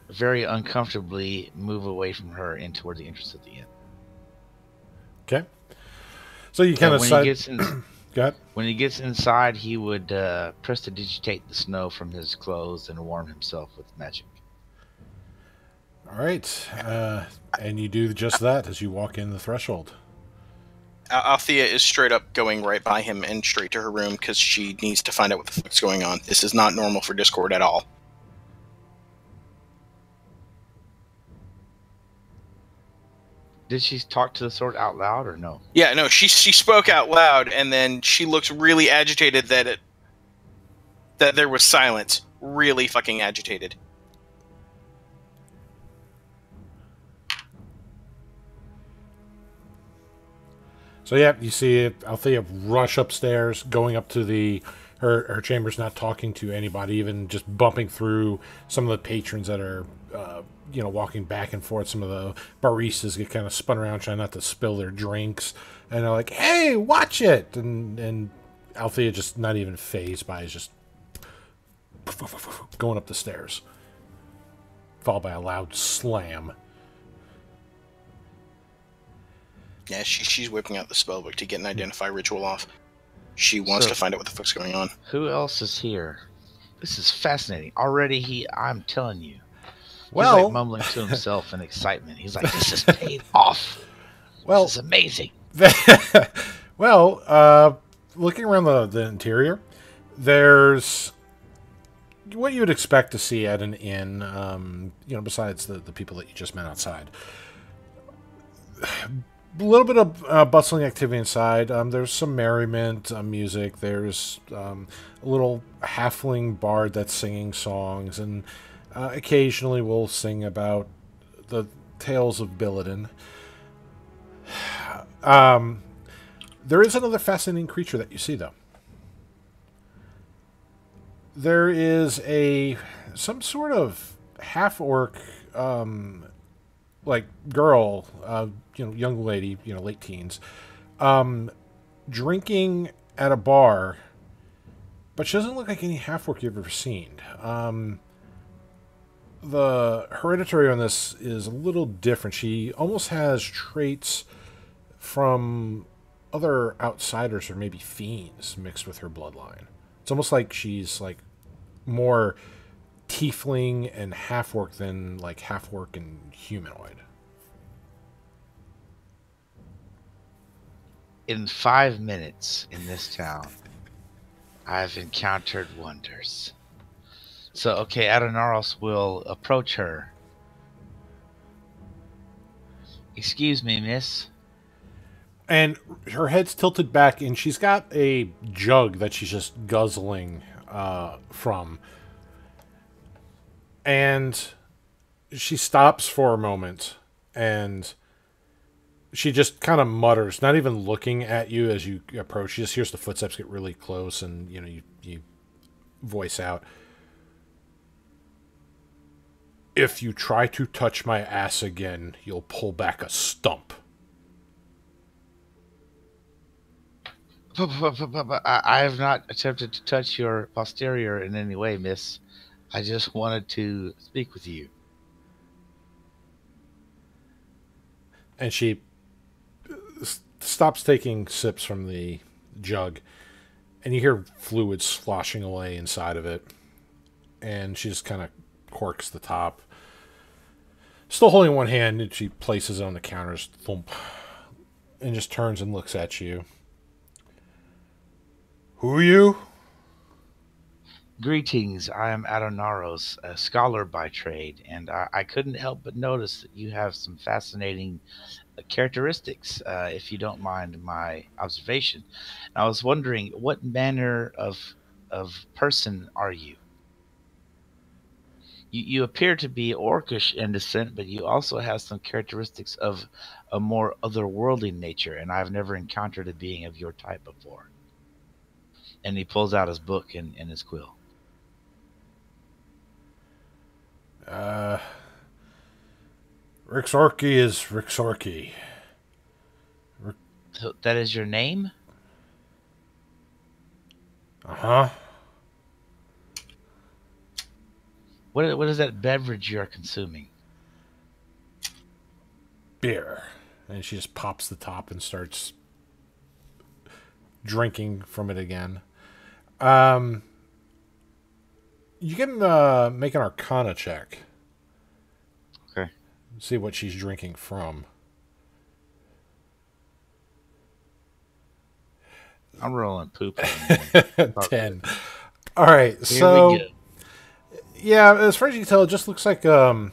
very uncomfortably move away from her and toward the entrance of the inn. Okay. So you kind of Go ahead. When he gets inside, he would prestidigitate the snow from his clothes and warm himself with magic. All right. And you do just that as you walk in the threshold. Althea is straight up going right by him and straight to her room because she needs to find out what the fuck's going on. This is not normal for Discord at all. Did she talk to the sword out loud or no? Yeah, no, she spoke out loud, and then she looked really agitated that there was silence. Really fucking agitated. So yeah, you see Althea rush upstairs, going up to her chambers, not talking to anybody, even just bumping through some of the patrons that are walking back and forth. Some of the baristas get kind of spun around, trying not to spill their drinks, and they're like, "Hey, watch it!" And Althea just not even fazed by it, just going up the stairs, followed by a loud slam. Yeah, she's whipping out the spellbook to get an identify ritual off. She wants to find out what the fuck's going on. Who else is here? This is fascinating. Already I'm telling you. Well, he's like mumbling to himself in excitement. He's like, this is paid off. Well, this is amazing. Well, looking around the interior, there's what you would expect to see at an inn, besides the people that you just met outside. A little bit of bustling activity inside. There's some merriment, music. There's a little halfling bard that's singing songs, and occasionally we'll sing about the tales of Billidan. There is another fascinating creature that you see, though. There is some sort of half-orc, girl, young lady, late teens, drinking at a bar, but she doesn't look like any half-orc you've ever seen. The hereditary on this is a little different. She almost has traits from other outsiders or maybe fiends mixed with her bloodline. It's almost like she's more tiefling and half-orc than half-orc and humanoid. In 5 minutes in this town, I've encountered wonders. So, okay, Adonaros will approach her. Excuse me, miss. And her head's tilted back, and she's got a jug that she's just guzzling from. And she stops for a moment, and she just kind of mutters, not even looking at you as you approach. She just hears the footsteps get really close, and you voice out, "If you try to touch my ass again, you'll pull back a stump." I have not attempted to touch your posterior in any way, miss. I just wanted to speak with you. And she stops taking sips from the jug, and you hear fluid sloshing away inside of it. And she just kind of corks the top. Still holding one hand, and she places it on the counters, thump, and just turns and looks at you. "Who are you?" Greetings, I am Adonaros, a scholar by trade, and I couldn't help but notice that you have some fascinating characteristics, if you don't mind my observation. I was wondering, what manner of person are you? You appear to be orcish in descent, but you also have some characteristics of a more otherworldly nature, and I've never encountered a being of your type before. And he pulls out his book and his quill. Rixorki is Rixorki. So that is your name? Uh-huh. What is that beverage you are consuming? Beer. And she just pops the top and starts drinking from it again. You can make an Arcana check. Okay. See what she's drinking from. I'm rolling poop. 10. All right, Here so we go. yeah, as far as you can tell, it just looks like a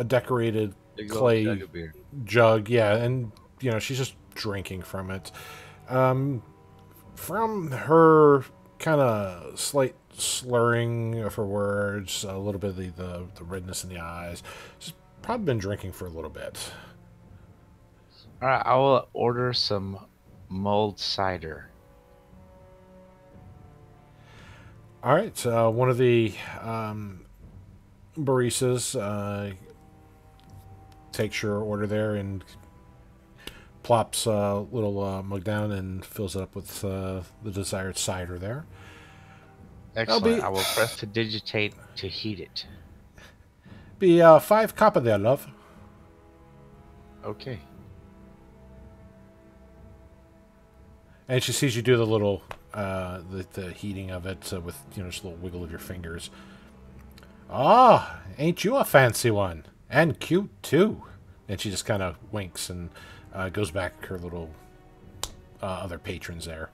decorated Big old clay jug of beer. jug. Yeah, and she's just drinking from it. From her kind of slight slurring of her words, a little bit of the redness in the eyes. She's probably been drinking for a little bit. All right, I will order some mulled cider. All right, so one of the baristas takes your order there and plops a little mug down and fills it up with the desired cider there. Excellent. I will press to digitate to heat it. Be 5 copper there, love. Okay. And she sees you do the little the heating of it with just a little wiggle of your fingers. Ah, ain't you a fancy one? And cute too. And she just kind of winks and goes back to her little other patrons there.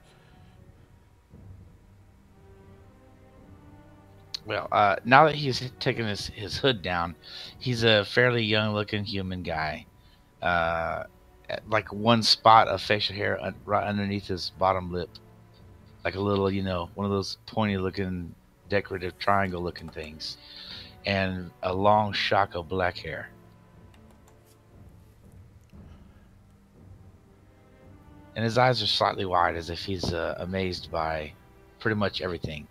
Well, now that he's taken his hood down, he's a fairly young-looking human guy. Like one spot of facial hair right underneath his bottom lip. Like a little, one of those pointy-looking, decorative triangle-looking things. And a long shock of black hair. And his eyes are slightly wide, as if he's amazed by pretty much everything.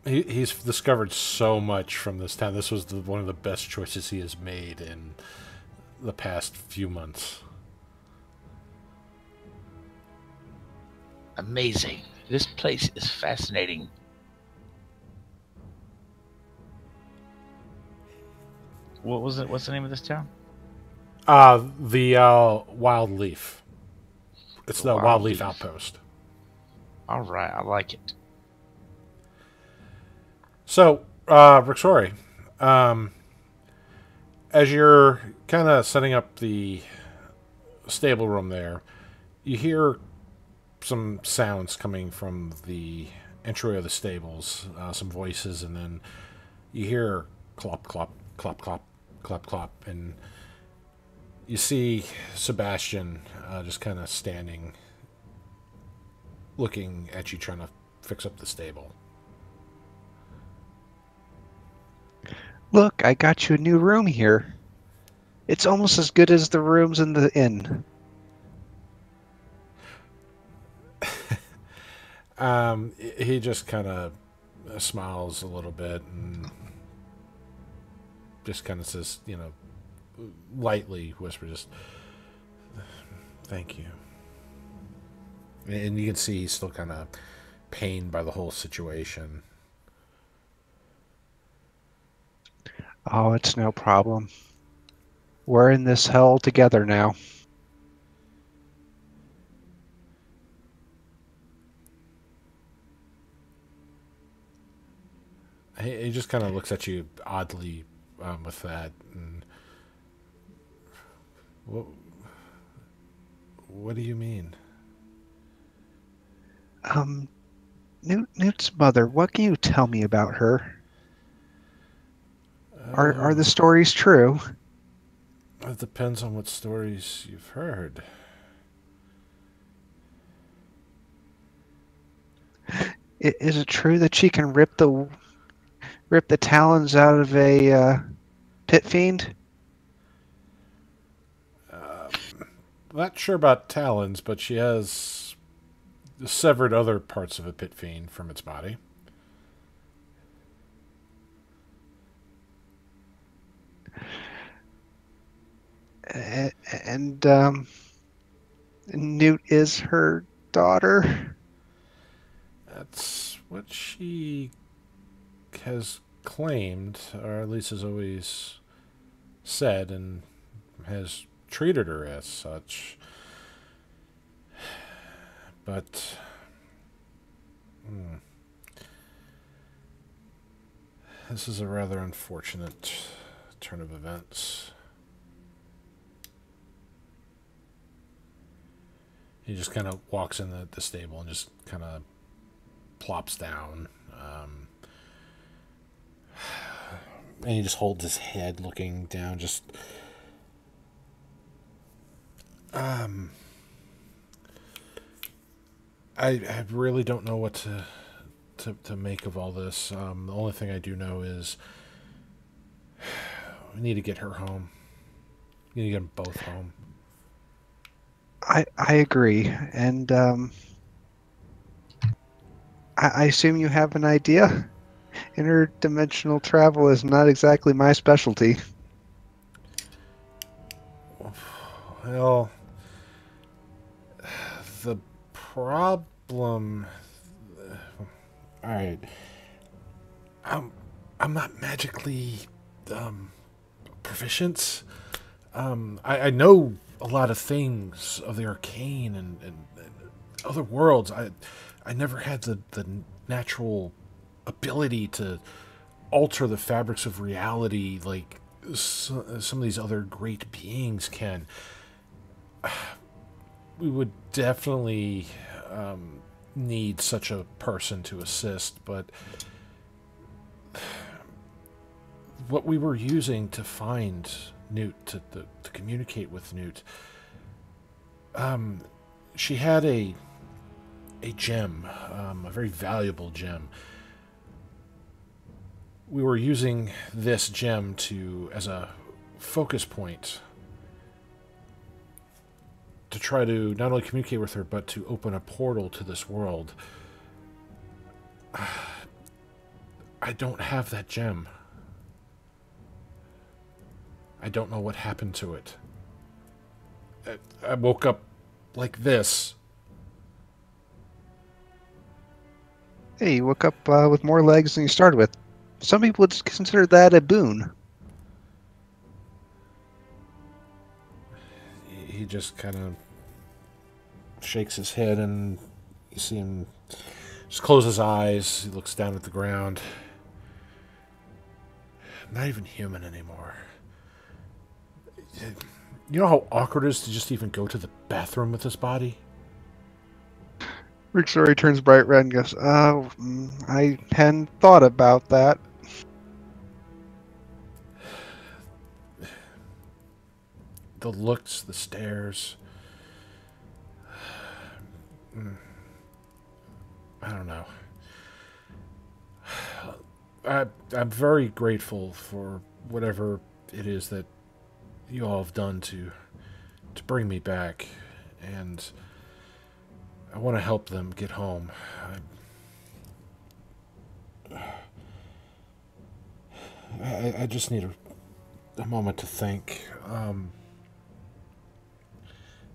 He's discovered so much from this town. This was one of the best choices he has made in the past few months. Amazing. This place is fascinating. What was it? What's the name of this town? The Wild Leaf. It's the Wild Leaf Outpost. All right, I like it. So, Rixori, as you're kind of setting up the stable room there, you hear some sounds coming from the entry of the stables, some voices, and then you hear clop, clop, clop, clop, clop, clop, and you see Sebastian just kind of standing, looking at you, trying to fix up the stable. Look, I got you a new room here. It's almost as good as the rooms in the inn. He just kind of smiles a little bit and just kind of says, lightly whispers, just, thank you. And you can see he's still kind of pained by the whole situation. Oh, it's no problem. We're in this hell together now. He just kind of looks at you oddly with that. And what do you mean? Newt's mother, what can you tell me about her? Are the stories true? It depends on what stories you've heard. Is it true that she can rip the rip the talons out of a pit fiend? Not sure about talons, but she has severed other parts of a pit fiend from its body. And Newt is her daughter? That's what she has claimed, or at least has always said, and has treated her as such. But this is a rather unfortunate turn of events. He just kind of walks in the stable and just kind of plops down. And he just holds his head looking down, just... I really don't know what to make of all this. The only thing I do know is we need to get her home. We need to get them both home. I agree, and I assume you have an idea? Interdimensional travel is not exactly my specialty. Well, the problem... Alright. I'm not magically proficient. I know a lot of things of the arcane and other worlds. I never had the natural ability to alter the fabrics of reality like some of these other great beings can. We would definitely need such a person to assist, but what we were using to find Newt, to communicate with Newt, she had a gem, a very valuable gem. We were using this gem as a focus point to try to not only communicate with her, but to open a portal to this world. I don't have that gem. I don't know what happened to it. I woke up like this. Hey, you woke up with more legs than you started with. Some people would consider that a boon. He just kind of shakes his head, and you see him just close his eyes. He looks down at the ground. Not even human anymore. You know how awkward it is to just even go to the bathroom with this body? Rick Story turns bright red and goes, I hadn't thought about that. The looks, the stares. I don't know. I'm very grateful for whatever it is that you all have done to bring me back, and I want to help them get home. I just need a moment to think.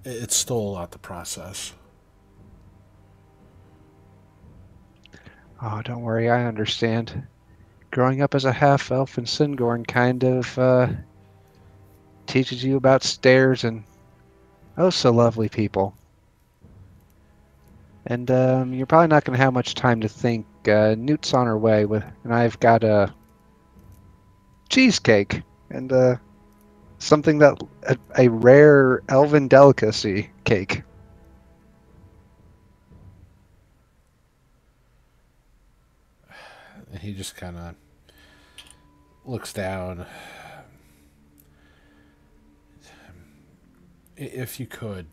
It's still a lot to process. Oh, don't worry, I understand. Growing up as a half-elf in Singorn kind of teaches you about stairs and oh so lovely people. And you're probably not going to have much time to think. Newt's on her way, and I've got a cheesecake and something that a rare elven delicacy cake. And he just kind of looks down. If you could,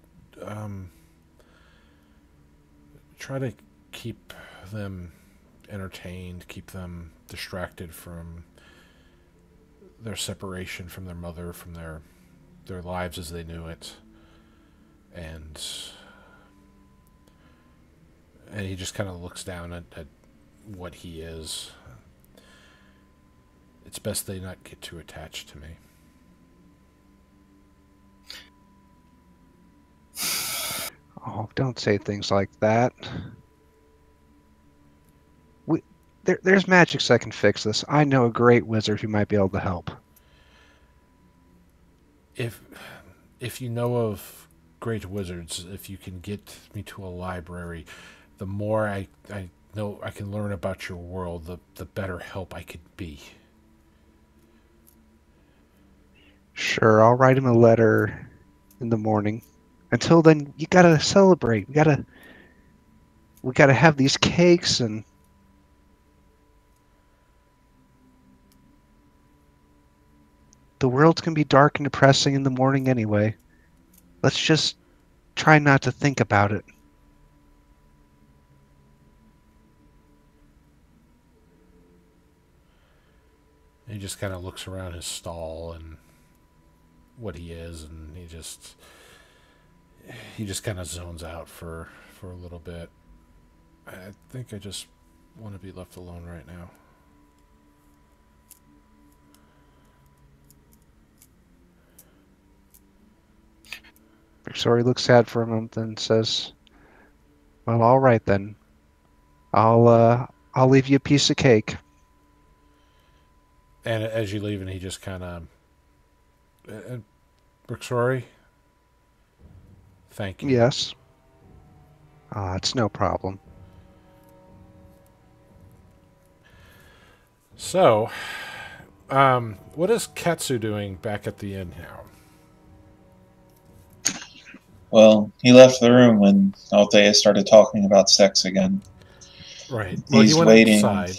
try to keep them entertained, keep them distracted from their separation from their mother, from their lives as they knew it. And he just kind of looks down at what he is. It's best they not get too attached to me. Oh, don't say things like that. There's magics that can fix this. I know a great wizard who might be able to help. If you know of great wizards, if you can get me to a library, the more I know I can learn about your world, the better help I could be. Sure, I'll write him a letter in the morning. Until then, you gotta celebrate. We gotta have these cakes and the world's gonna be dark and depressing in the morning anyway. Let's just try not to think about it. He just kind of looks around his stall and what he is, and he just kind of zones out for a little bit. I think I just want to be left alone right now. Sorry looks sad for a moment, then says, "Well, all right then. I'll leave you a piece of cake." And as you leave, and he just kind of, sorry. Thank you. Yes. It's no problem. So, what is Katsu doing back at the inn now? Well, he left the room when Althea started talking about sex again. Right. Well, He's he went waiting inside.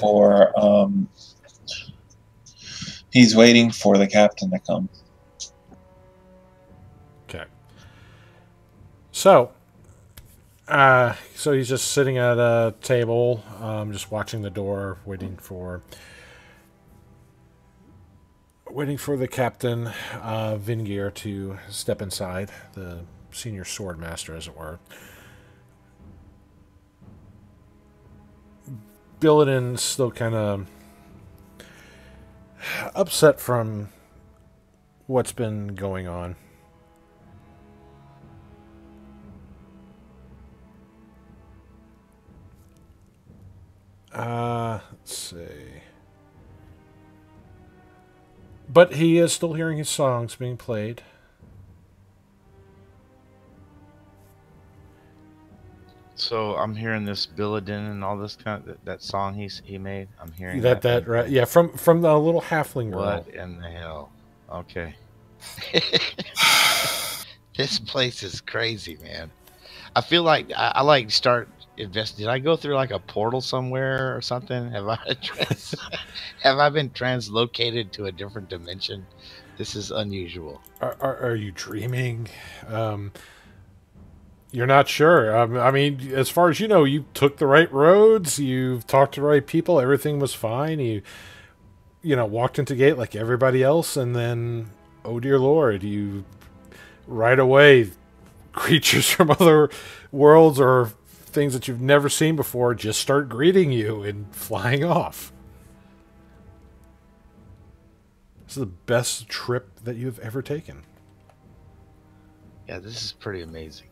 He's waiting for the captain to come. Okay. So he's just sitting at a table, just watching the door, waiting for the captain, Vingir, to step inside, the senior sword master, as it were. Billidan's still kind of upset from what's been going on. Let's see. But he is still hearing his songs being played. So I'm hearing this Billadin and all this kind of that song he made. I'm hearing that right. Yeah, from the little halfling girl. What in the hell? Okay. This place is crazy, man. I feel like I like start investing. Did I go through like a portal somewhere or something? Have I have I been translocated to a different dimension? This is unusual. Are you dreaming? You're not sure. I mean, as far as you know, you took the right roads. You've talked to the right people. Everything was fine. You walked into gate like everybody else, and then, oh dear Lord, you right away, creatures from other worlds or things that you've never seen before just start greeting you and flying off. This is the best trip that you've ever taken. Yeah, this is pretty amazing.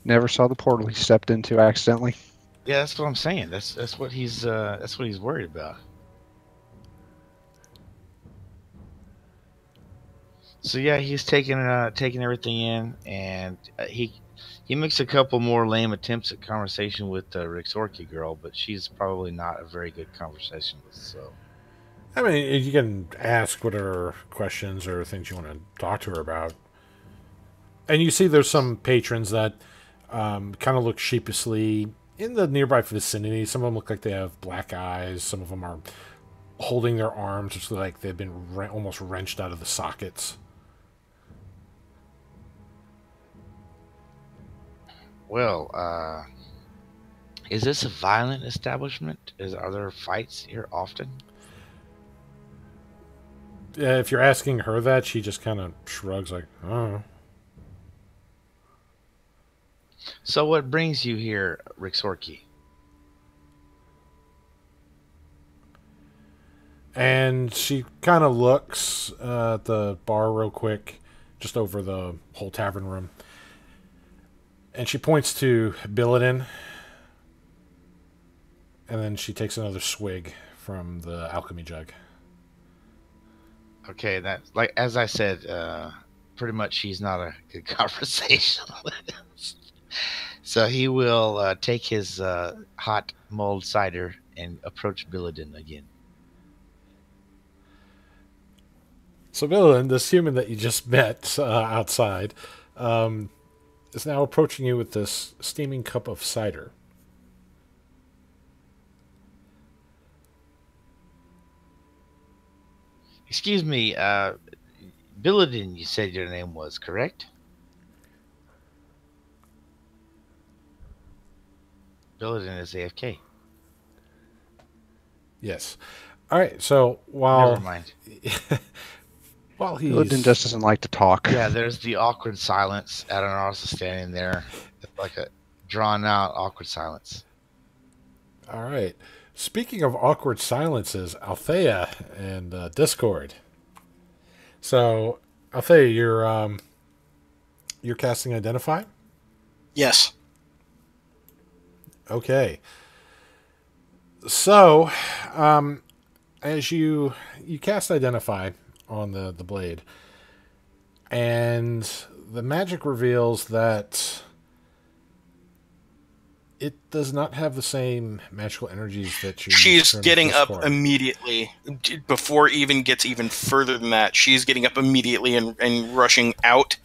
Never saw the portal he stepped into accidentally. Yeah, that's what I'm saying. That's what he's worried about. So yeah, he's taking everything in, and he makes a couple more lame attempts at conversation with the Rixorki girl, but she's probably not a very good conversationalist. So, I mean, you can ask whatever questions or things you want to talk to her about, and you see there's some patrons that kind of look sheepishly in the nearby vicinity. Some of them look like they have black eyes. Some of them are holding their arms, which look like they've been almost wrenched out of the sockets. Well, Is this a violent establishment? Are there fights here often? If you're asking her that, she just kind of shrugs like, oh. So what brings you here, Rixorki? And she kind of looks at the bar real quick, just over the whole tavern room. And she points to Billidan. And then she takes another swig from the alchemy jug. Okay, that like as I said, pretty much she's not a good conversationalist. So he will take his hot mulled cider and approach Billidan again. So Billidan, this human that you just met outside, is now approaching you with this steaming cup of cider. Excuse me, Billidan, you said your name was, correct? Billidan is AFK. Yes. All right. So while Never mind. while he's Billidan just doesn't like to talk. Yeah, there's the awkward silence. Adonars is standing there, like a drawn out awkward silence. all right. Speaking of awkward silences, Althea and Discord. So Althea, you're casting Identify. Yes. Okay. So, as you cast Identify on the blade, and the magic reveals that it does not have the same magical energies that you. She's getting up immediately before it even gets even further than that. She's getting up immediately and rushing out.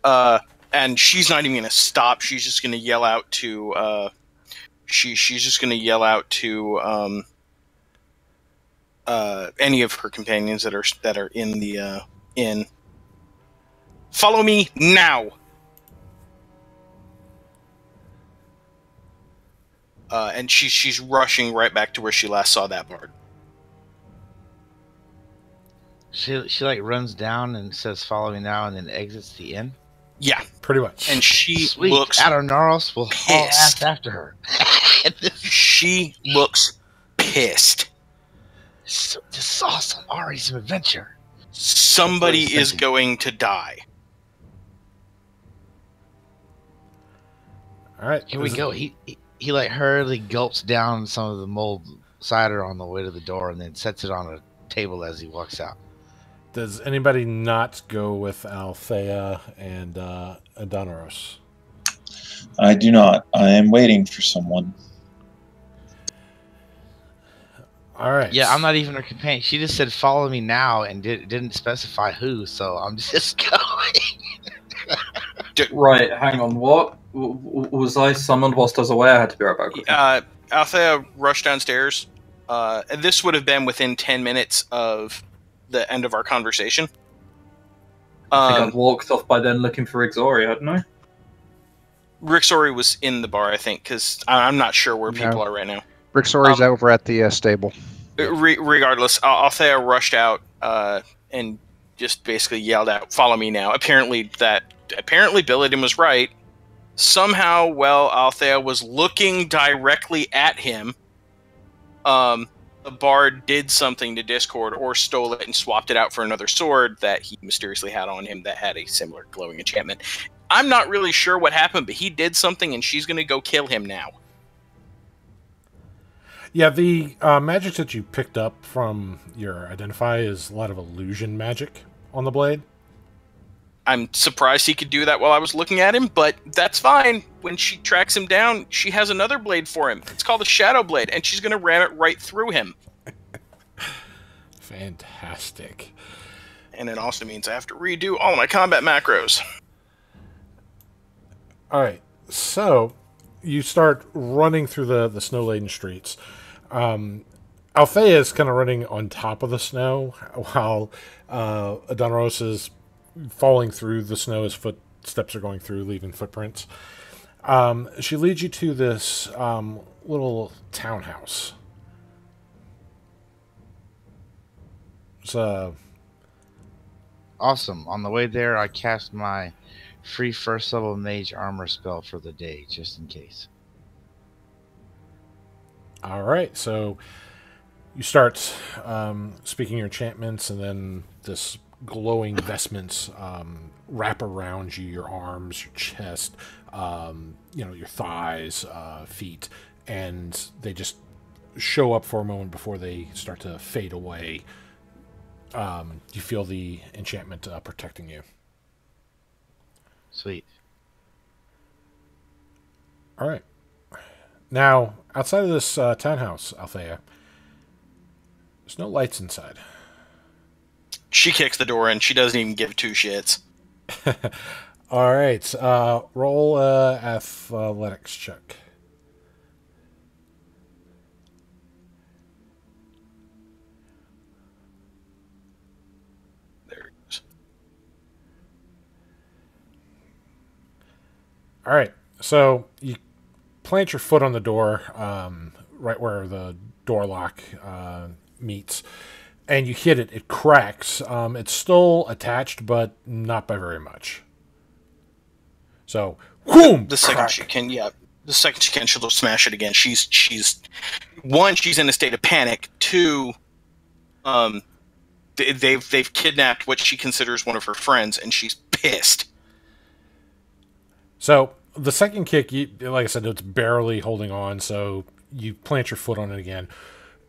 And she's not even going to stop. She's just going to yell out to. She's just going to yell out to any of her companions that are in the inn. Follow me now. And she's rushing right back to where she last saw that bard. She like runs down and says, "Follow me now," and then exits the inn. Yeah, pretty much. And she Sweet. looks Adonars will haul pissed. ass after her. She looks pissed. So, this is awesome. Already some adventure. Somebody is going to die. All right. Here we go. He like hurriedly gulps down some of the mulled cider on the way to the door, and then sets it on a table as he walks out. Does anybody not go with Althea and Adonros? I do not. I am waiting for someone. All right. Yeah, I'm not even her companion. She just said, "Follow me now," and didn't specify who. So I'm just going. Right, hang on. What was I summoned whilst I was away? I had to be right back. Althea rushed downstairs. And this would have been within 10 minutes of the end of our conversation. I think I'd walked off by then looking for Exandria, hadn't I? Rixori was in the bar, I think, because I'm not sure where people are right now. Rixori's over at the stable. Regardless, Althea rushed out and just basically yelled out, "Follow me now." Apparently Billidan was right. Somehow, while Althea was looking directly at him, the bard did something to Discord or stole it and swapped it out for another sword that he mysteriously had on him that had a similar glowing enchantment. I'm not really sure what happened, but he did something and she's going to go kill him now. Yeah, the magic that you picked up from your Identify is a lot of illusion magic on the blade. I'm surprised he could do that while I was looking at him, but that's fine. When she tracks him down, she has another blade for him. It's called a Shadow Blade, and she's going to ram it right through him. Fantastic. And it also means I have to redo all my combat macros. All right, so you start running through the snow-laden streets. Althea is kind of running on top of the snow, while Adonros is falling through the snow as footsteps are going through, leaving footprints. She leads you to this little townhouse. It's Awesome. On the way there, I cast my free first level mage armor spell for the day, just in case. all right. So you start speaking your enchantments, and then this glowing vestments wrap around you, your arms, your chest, your thighs, feet, and they just show up for a moment before they start to fade away. You feel the enchantment protecting you. Sweet. All right. Now, outside of this townhouse, Althea, there's no lights inside. She kicks the door in. She doesn't even give two shits. All right. Roll athletics check. There it goes. All right. So you plant your foot on the door, right where the door lock meets, and you hit it. It cracks. It's still attached, but not by very much. So, whoom! The second crack. she can, the second she can, she'll just smash it again. She's one, she's in a state of panic. Two, they've kidnapped what she considers one of her friends, and she's pissed. So the second kick, like I said, it's barely holding on. So you plant your foot on it again.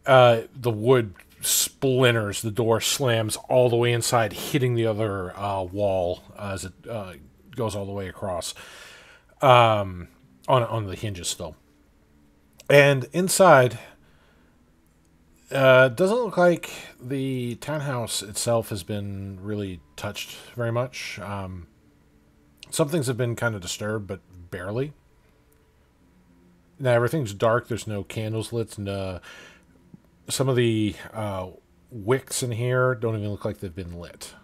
The wood splinters. The door slams all the way inside, hitting the other wall as it goes all the way across on the hinges still. And inside, doesn't look like the townhouse itself has been really touched very much. Some things have been kind of disturbed, but barely. Now everything's dark. There's no candles lit, and some of the wicks in here don't even look like they've been lit.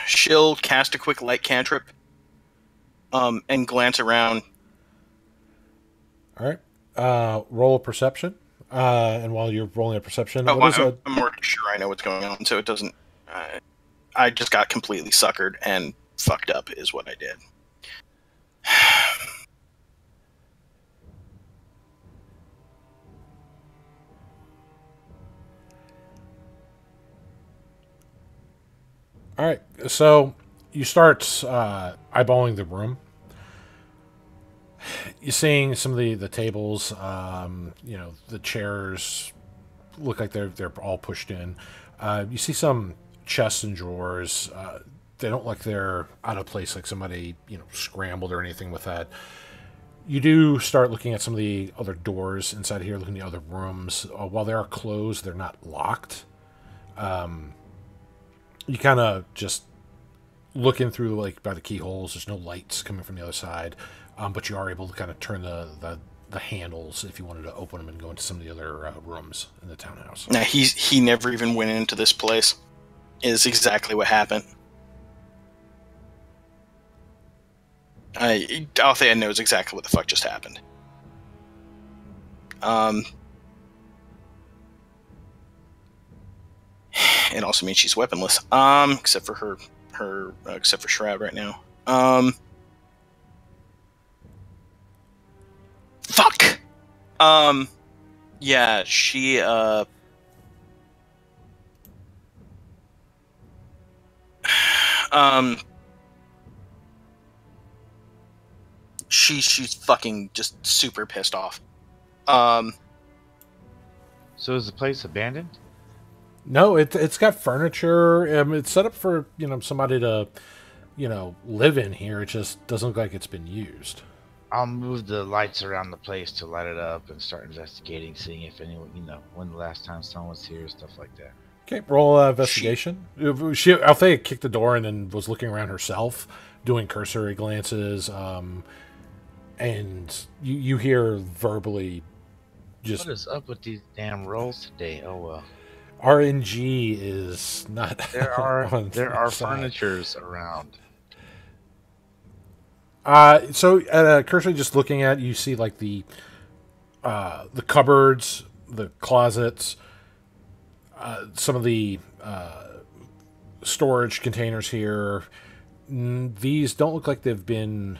She'll cast a quick light cantrip, and glance around. All right. Roll a perception. And while you're rolling a perception, I'm more sure I know what's going on, so it doesn't. I just got completely suckered and fucked up, is what I did. All right. So you start eyeballing the room. You're seeing some of the tables, the chairs look like they're all pushed in. You see some chests and drawers. They don't look like they're out of place, like somebody scrambled or anything with that. You do start looking at some of the other doors inside here, looking at the other rooms. While they are closed, they're not locked. You kind of just look in through by the keyholes. There's no lights coming from the other side. But you are able to kind of turn the handles if you wanted to open them and go into some of the other rooms in the townhouse. Now, he never even went into this place, is exactly what happened. Althea knows exactly what the fuck just happened. It also means she's weaponless. Except for except for Shroud right now. Fuck! Yeah, she, she's fucking just super pissed off. So is the place abandoned? No, it's got furniture. It's set up for somebody to live in here. It just doesn't look like it's been used. I'll move the lights around the place to light it up and start investigating, seeing if anyone, when the last time someone was here, stuff like that. Okay, roll investigation. Althea kicked the door and then was looking around herself, doing cursory glances, and you hear verbally just... What is up with these damn rolls today? Oh, well. RNG is not There are on there my are side. furnitures around. So cursory just looking at, you see like the cupboards, the closets, some of the storage containers here. These don't look like they've been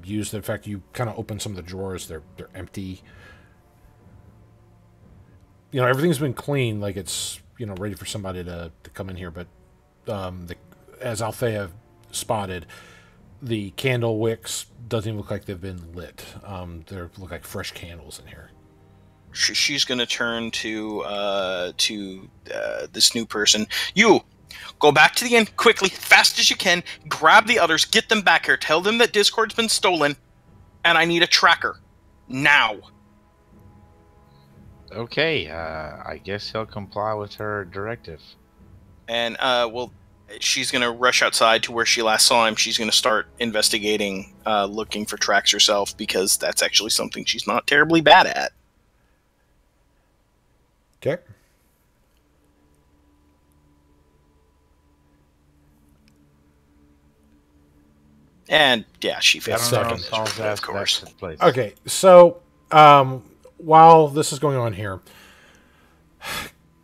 used. In fact, you kind of open some of the drawers; they're empty. You know, everything's been cleaned, like it's ready for somebody to come in here. But as Althea spotted, the candle wicks doesn't even look like they've been lit. They look like fresh candles in here. She's going to turn to this new person. You go back to the inn quickly, fast as you can. Grab the others, get them back here. Tell them that Discord's been stolen, and I need a tracker now. Okay, I guess he'll comply with her directive. And she's going to rush outside to where she last saw him. She's going to start investigating, looking for tracks herself, because that's actually something she's not terribly bad at. Okay. And yeah, she failed. Second. Of course. Okay, so while this is going on here,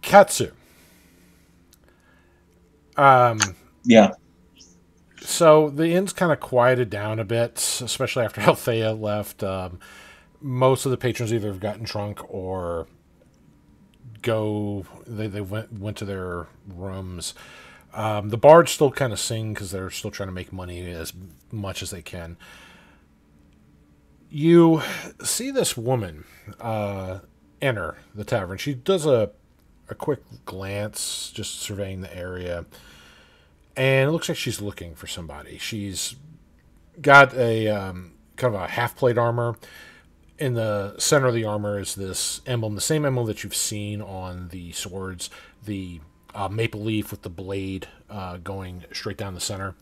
Katsu. Yeah. So the inn's kind of quieted down a bit, especially after Althea left. Most of the patrons either have gotten drunk or they went to their rooms. The bards still kind of sing because they're still trying to make money as much as they can. You see this woman enter the tavern. She does a quick glance, just surveying the area, and it looks like she's looking for somebody. She's got a kind of a half-plate armor. In the center of the armor is this emblem, the same emblem that you've seen on the swords, the maple leaf with the blade going straight down the center.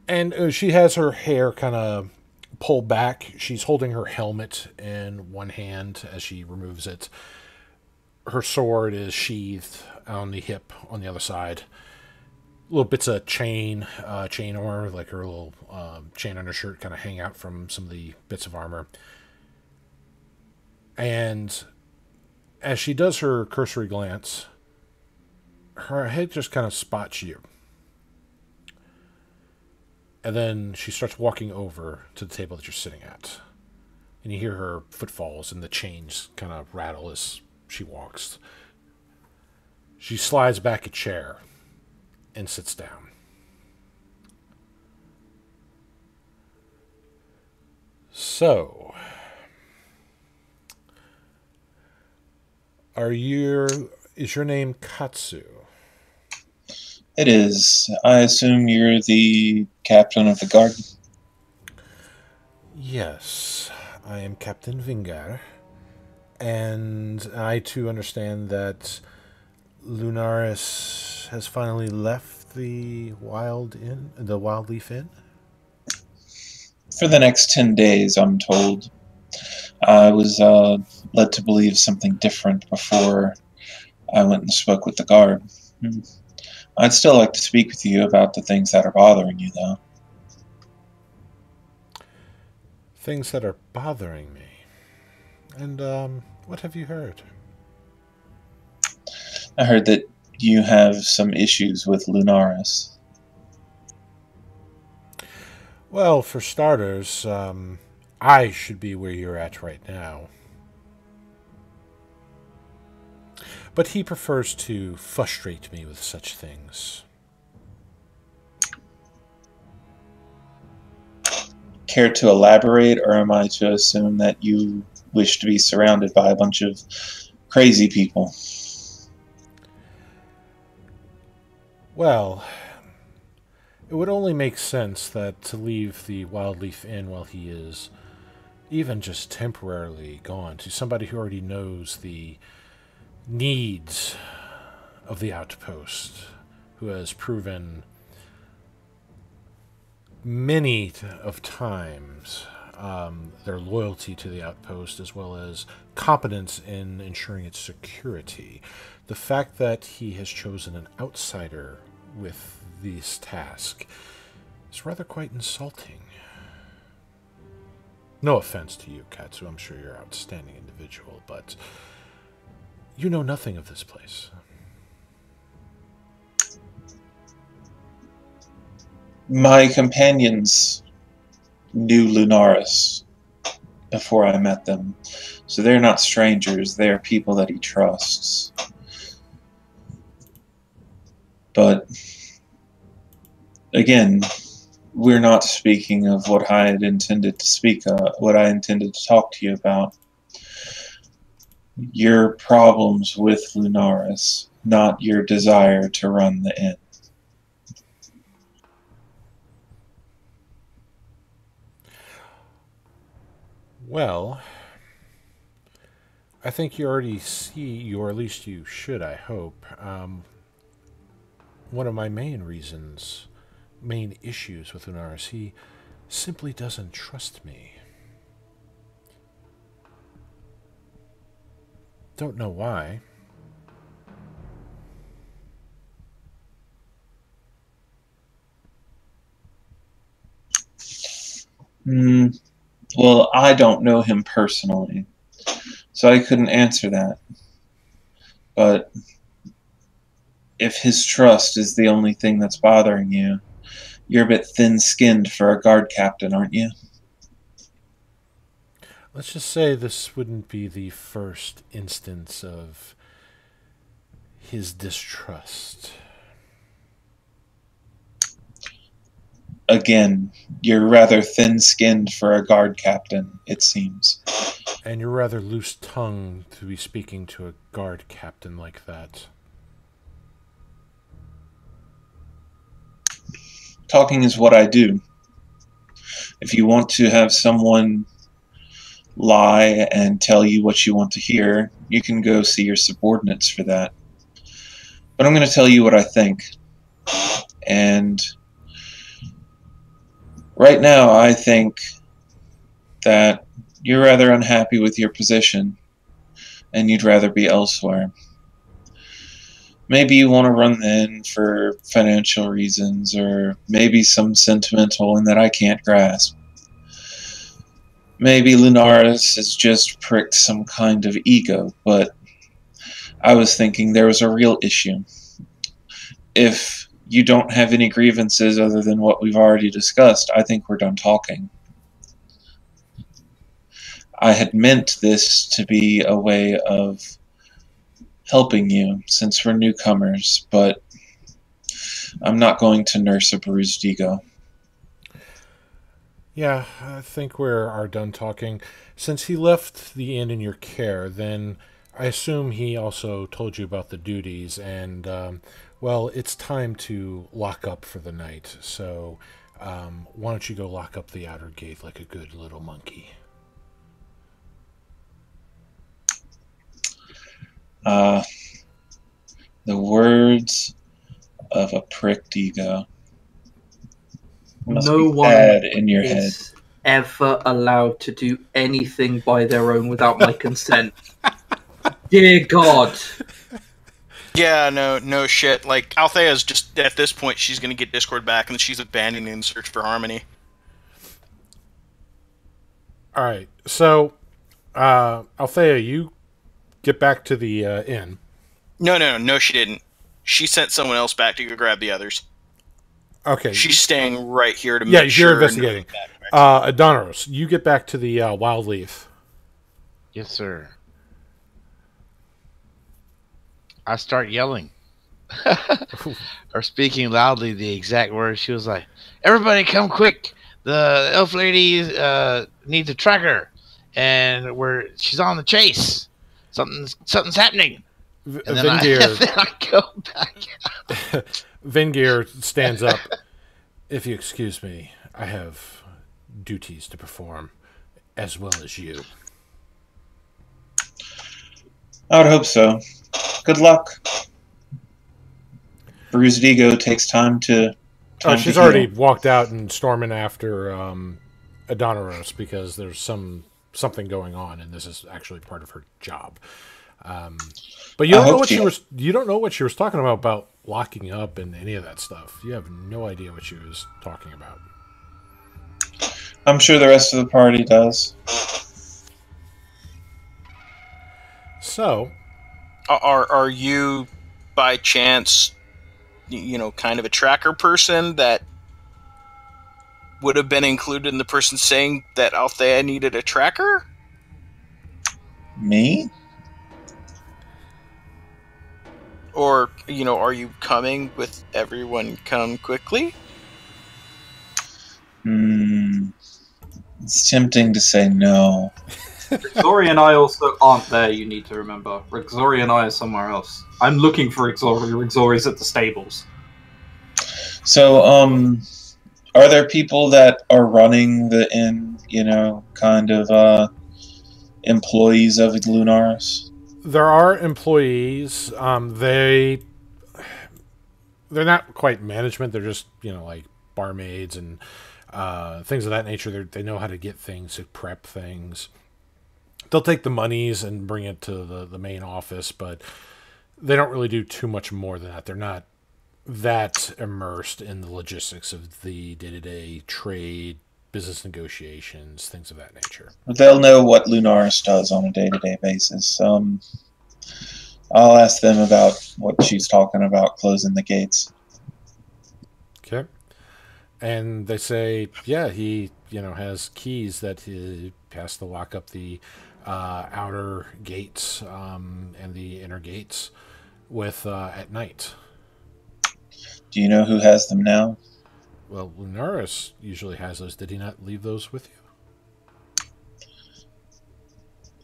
And she has her hair kind of pulled back. She's holding her helmet in one hand as she removes it. Her sword is sheathed on the hip on the other side. Little bits of chain armor, like her little chain undershirt kind of hang out from some of the bits of armor. And as she does her cursory glance, her head just kind of spots you. And then she starts walking over to the table that you're sitting at. And you hear her footfalls and the chains kind of rattle as she walks. She slides back a chair and sits down. So, is your name Katsu? It is. I assume you're the captain of the guard? Yes, I am Captain Vingar. And I too understand that Lunaris has finally left the Wild Leaf Inn? For the next 10 days, I'm told. I was led to believe something different before I went and spoke with the guard. I'd still like to speak with you about the things that are bothering you, though. Things that are bothering me? And, what have you heard? I heard that you have some issues with Lunaris. Well, for starters, I should be where you're at right now. But he prefers to frustrate me with such things. Care to elaborate, or am I to assume that you wish to be surrounded by a bunch of crazy people? Well, it would only make sense that to leave the Wildleaf Inn while he is even just temporarily gone to somebody who already knows the needs of the outpost, who has proven many of times their loyalty to the outpost, as well as competence in ensuring its security. The fact that he has chosen an outsider with this task is rather quite insulting. No offense to you, Katsu. I'm sure you're an outstanding individual, but you know nothing of this place. My companions knew Lunaris before I met them, so they're not strangers. They are people that he trusts. But again, we're not speaking of what I had intended to speak of, what I intended to talk to you about. Your problems with Lunaris, not your desire to run the inn. Well, I think you already see, or at least you should, I hope. One of my main issues with Lunaris, he simply doesn't trust me. Don't know why. Well, I don't know him personally, so I couldn't answer that. But if his trust is the only thing that's bothering you, you're a bit thin-skinned for a guard captain, aren't you? Let's just say this wouldn't be the first instance of his distrust. Again, you're rather thin-skinned for a guard captain, it seems. And you're rather loose-tongued to be speaking to a guard captain like that. Talking is what I do. If you want to have someone lie and tell you what you want to hear, you can go see your subordinates for that. But I'm going to tell you what I think. And right now, I think that you're rather unhappy with your position, and you'd rather be elsewhere. Maybe you want to run the inn for financial reasons, or maybe some sentimental one that I can't grasp. Maybe Lunaris has just pricked some kind of ego, but I was thinking there was a real issue. If you don't have any grievances other than what we've already discussed, I think we're done talking. I had meant this to be a way of helping you, since we're newcomers, but I'm not going to nurse a bruised ego. Yeah, I think we are done talking. Since he left the inn in your care, then I assume he also told you about the duties, and, well, it's time to lock up for the night, so why don't you go lock up the outer gate like a good little monkey? The words of a pricked ego must No be one bad in your head. is ever allowed to do anything by their own without my consent. Dear God. Yeah, no shit. Like, Althea's just, at this point, she's gonna get Discord back, and she's abandoning the search for harmony. Alright, so, Althea, you get back to the inn. No, she didn't. She sent someone else back to go grab the others. Okay. She's staying right here to Yeah, make sure. you're investigating. Adonaros, you get back to the Wild Leaf. Yes, sir. I start yelling. Or speaking loudly the exact words. She was like, "Everybody come quick. The elf lady needs a tracker. And she's on the chase. Something's happening." And then I go back. Vingir stands up. If you excuse me, I have duties to perform, as well as you. I would hope so. Good luck. Bruised ego takes time to. She's already walked out and storming after Adonaros because there's something going on, and this is actually part of her job. But you don't know what she was. You don't know what she was talking about locking up and any of that stuff. You have no idea what she was talking about. I'm sure the rest of the party does. So, are you by chance, kind of a tracker person that would have been included in the person saying that Althea needed a tracker? Me? Or, are you coming with everyone come quickly? It's tempting to say no. Rixori and I also aren't there, you need to remember. Rixori and I are somewhere else. I'm looking for Rixori. Rixori's at the stables. So, are there people that are running the inn, kind of employees of Lunaris? there are employees. They're not quite management. They're just like barmaids and things of that nature. They know how to get things, to prep things. They'll take the monies and bring it to the main office, but they don't really do too much more than that. They're not that immersed in the logistics of the day-to-day trade, business negotiations, things of that nature. They'll know what Lunaris does on a day-to-day basis. I'll ask them about what she's talking about, closing the gates. Okay. And they say, yeah, he has keys that he has to lock up the outer gates and the inner gates with at night. Do you know who has them now? Well, Lunaris usually has those. Did he not leave those with you?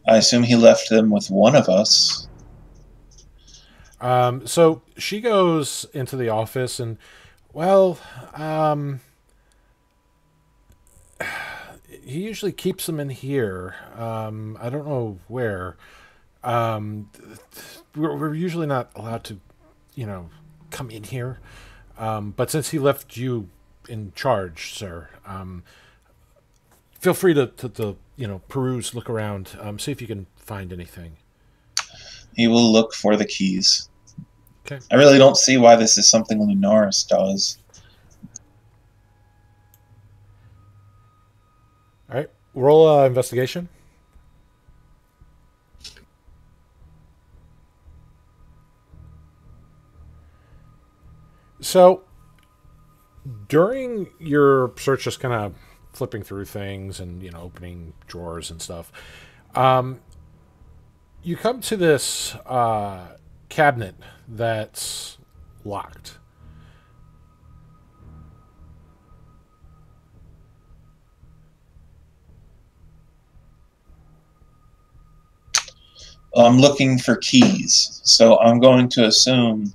I assume he left them with one of us. So she goes into the office and, he usually keeps them in here. I don't know where. We're usually not allowed to, come in here. But since he left you in charge, sir, feel free to peruse, look around, see if you can find anything. He will look for the keys. Okay. I really don't see why this is something Lunaris does. All right, roll investigation. So, during your search, just kind of flipping through things and opening drawers and stuff, you come to this cabinet that's locked. I'm looking for keys, so I'm going to assume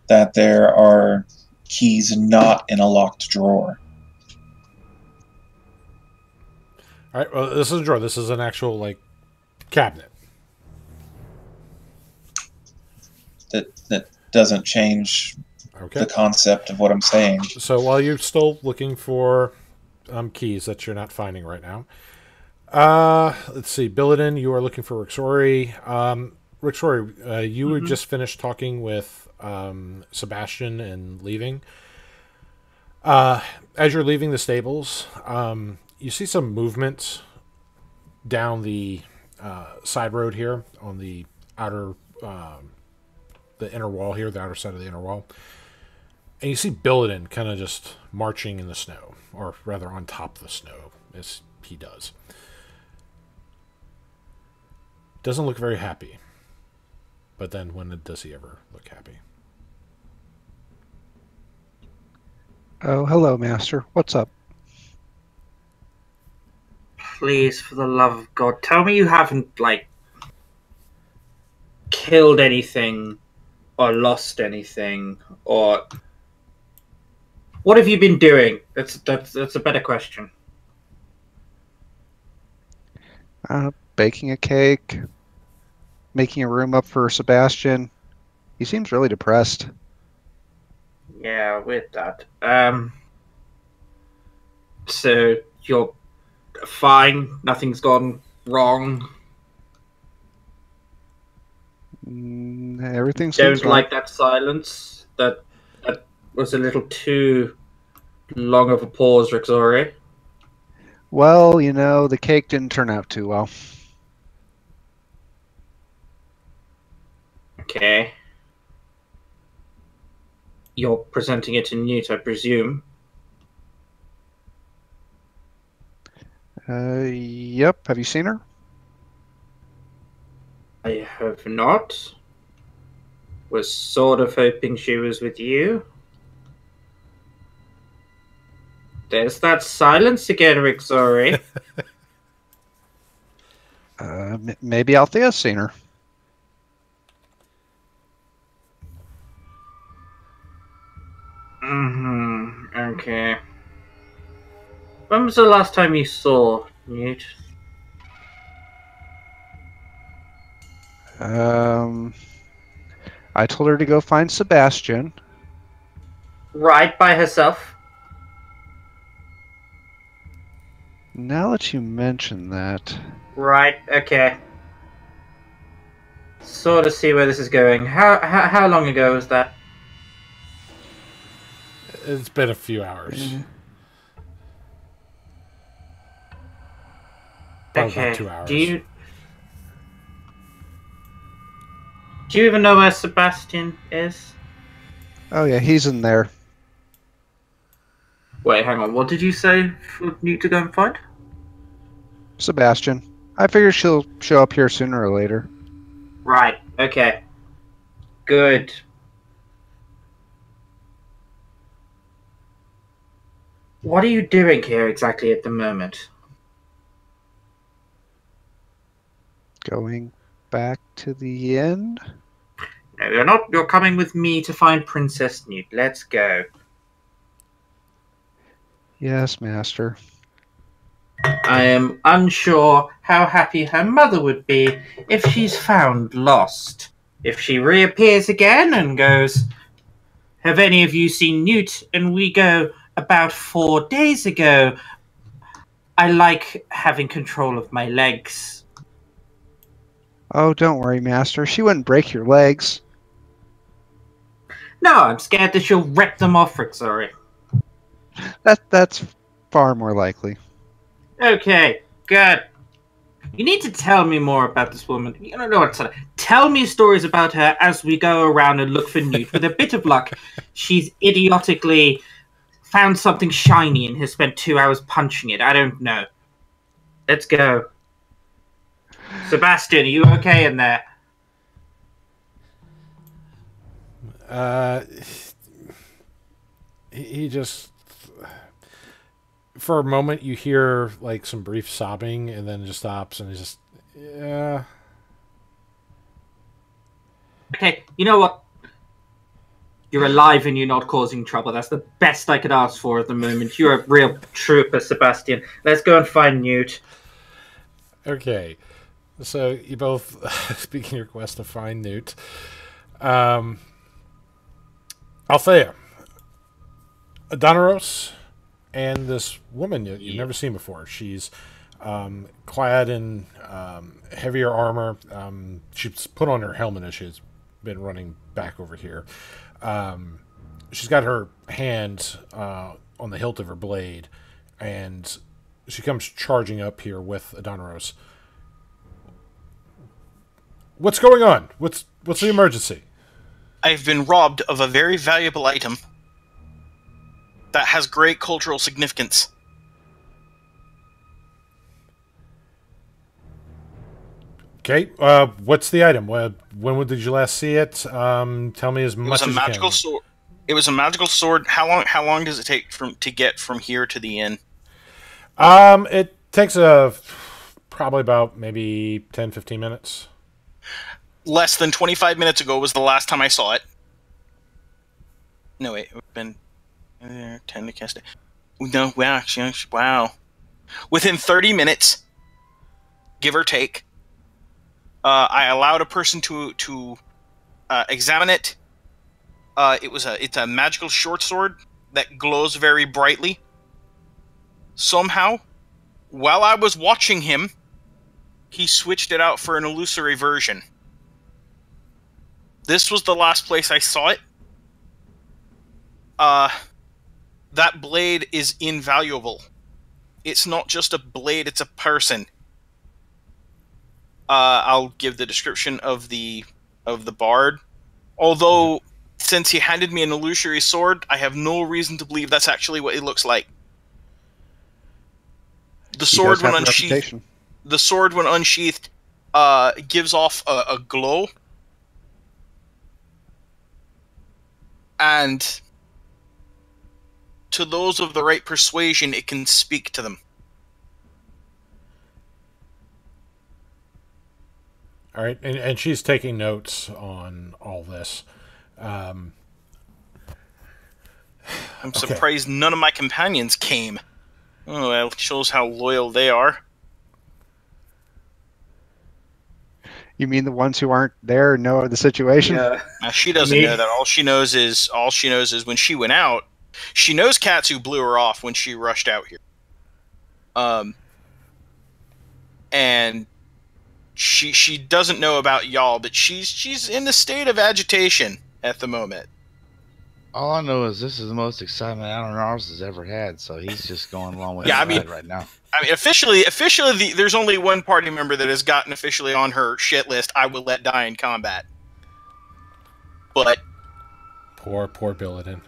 that there are keys not in a locked drawer. All right, well, this is a drawer. This is an actual, cabinet. That doesn't change Okay. the concept of what I'm saying. So while you're still looking for keys that you're not finding right now, let's see. Billidan, you are looking for Rixori. Rixori, you were just finished talking with Sebastian and leaving. As you're leaving the stables, you see some movement down the side road here on the outer, the inner wall here, the outer side of the inner wall. And you see Billidan kind of just marching in the snow, or rather on top of the snow, as he does. Doesn't look very happy. But then when does he ever look happy? Oh, hello, Master. What's up? Please, for the love of God, tell me you haven't, killed anything or lost anything, or... What have you been doing? That's a better question. Baking a cake, making a room up for Sebastian. He seems really depressed. Yeah, with that. So you're fine. Nothing's gone wrong. Everything seems Don't like that silence. That was a little too long of a pause, Rixori. Well, you know, the cake didn't turn out too well. Okay. You're presenting it to Newt, I presume. Yep. Have you seen her? I have not. Was sort of hoping she was with you. There's that silence again, Rixori. Maybe Althea's seen her. Okay. When was the last time you saw Newt? I told her to go find Sebastian. Right by herself? Now that you mention that, Right, okay. Sort of see where this is going. How long ago was that? It's been a few hours. Probably Okay. about 2 hours. Do you even know where Sebastian is? oh yeah, he's in there. Wait, hang on. What did you say for Newt to go and find? Sebastian. I figure she'll show up here sooner or later. Right, okay. Good. What are you doing here exactly at the moment? Going back to the inn? No, you're not. You're coming with me to find Princess Newt. Let's go. Yes, master. I am unsure how happy her mother would be if she's found lost. If she reappears again and goes, "Have any of you seen Newt?" And we go, "About 4 days ago." I like having control of my legs. Oh, don't worry, master. She wouldn't break your legs. No, I'm scared that she'll rip them off, Rixori. That's far more likely. Okay, good. You need to tell me more about this woman. You don't know what to tell me stories about her as we go around and look for Newt. With a bit of luck, she's idiotically found something shiny and has spent 2 hours punching it. I don't know. Let's go. Sebastian, are you okay in there? He just... For a moment, you hear like some brief sobbing, and then it just stops, and he just... Yeah... Okay, you know what? You're alive and you're not causing trouble. That's the best I could ask for at the moment. You're a real trooper, Sebastian. Let's go and find Newt. Okay. So you both speaking your quest to find Newt. Althea, Adonaros, and this woman you've never seen before. She's clad in heavier armor. She's put on her helmet as she's been running back over here. She's got her hand on the hilt of her blade, and she comes charging up here with Adonaros. What's going on? What's the emergency? I've been robbed of a very valuable item that has great cultural significance. Okay, what's the item? When did you last see it? Tell me as much as you can. It was a magical sword. It was a magical sword. How long does it take to get from here to the inn? It takes probably about maybe 10-15 minutes. Less than 25 minutes ago was the last time I saw it. No, wait, it would have been 10 to cast it. No, wow. Within 30 minutes, give or take, I allowed a person to examine it. It's a magical short sword that glows very brightly. Somehow, While I was watching him, he switched it out for an illusory version. This was the last place I saw it. That blade is invaluable. It's not just a blade, it's a person. I'll give the description of the bard. Although, since he handed me an illusory sword, I have no reason to believe that's actually what it looks like. The sword, when unsheathed, gives off a glow. And to those of the right persuasion, it can speak to them. All right, and she's taking notes on all this. I'm surprised none of my companions came. Oh, well, it shows how loyal they are. You mean the ones who aren't there and know the situation? Yeah. Now, she doesn't know that. All she knows is when she went out, she knows Katsu blew her off when she rushed out here. And she doesn't know about y'all, but she's in a state of agitation at the moment. All I know is this is the most excitement Tal'Dorei has ever had, so he's just going along with the ride right now. I mean, officially, there's only one party member that has gotten officially on her shit list. I will let die in combat. But Poor Billidan.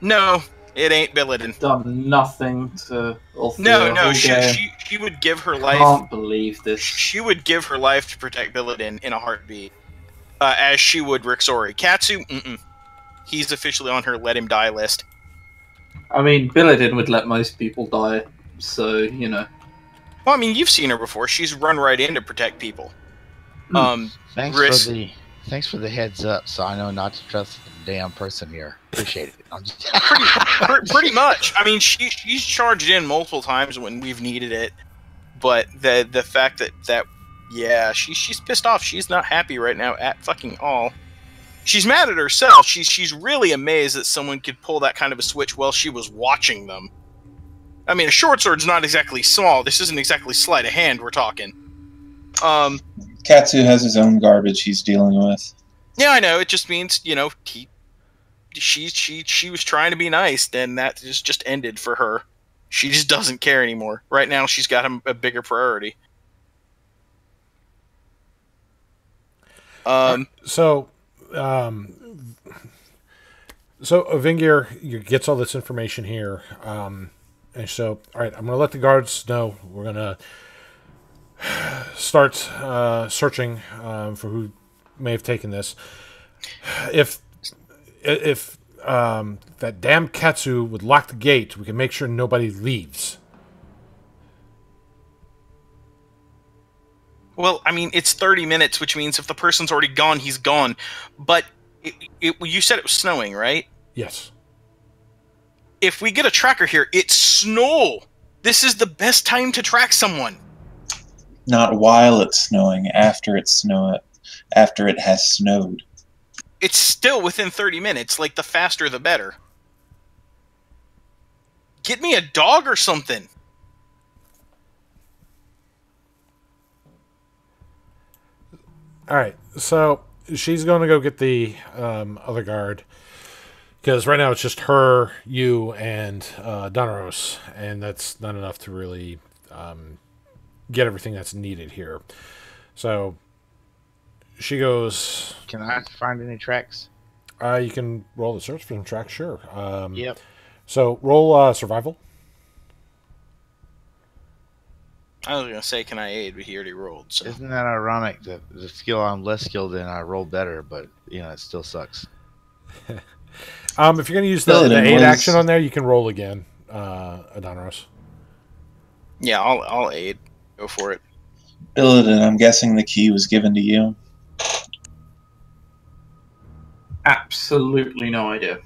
no, it ain't Billidan. Done nothing to. No, she would give her life. I can't believe this. She would give her life to protect Billidan in a heartbeat, as she would Rixori. Katsu, he's officially on her let him die list. I mean, Billidan would let most people die, so, you know. Well, I mean, you've seen her before. She's run right in to protect people. Thanks for the heads up, so I know not to trust the damn person here. Appreciate it. I'm just... pretty much. I mean, she's charged in multiple times when we've needed it, but the fact that she's pissed off. She's not happy right now at fucking all. She's mad at herself. She's really amazed that someone could pull that kind of a switch while she was watching them. I mean, a short sword's not exactly small. This isn't exactly sleight of hand we're talking. Katsu has his own garbage he's dealing with. Yeah, I know. It just means, she was trying to be nice, and that just ended for her. She just doesn't care anymore. Right now, she's got a bigger priority. So Vingir gets all this information here, and so, all right, I'm going to let the guards know. We're going to start searching for who may have taken this. If that damn Katsu would lock the gate, we can make sure nobody leaves. Well, I mean, it's 30 minutes, which means if the person's already gone, he's gone. But you said it was snowing, right? Yes. If we get a tracker here, it's snow. This is the best time to track someone. Not while it's snowing, after it has snowed. It's still within 30 minutes. Like, the faster, the better. Get me a dog or something. All right, so she's going to go get the other guard, because right now it's just her, you, and Donaros, and that's not enough to really get everything that's needed here. So she goes... Can I find any tracks? You can roll the search for some tracks, sure. Yep. So roll survival. I was going to say, can I aid, but he already rolled. So. Isn't that ironic? The skill I'm less skilled in, I roll better, but, it still sucks. If you're going to use the aid action on there, you can roll again, Adonaros. Yeah, I'll aid. Go for it. Billidan, I'm guessing the key was given to you? Absolutely no idea.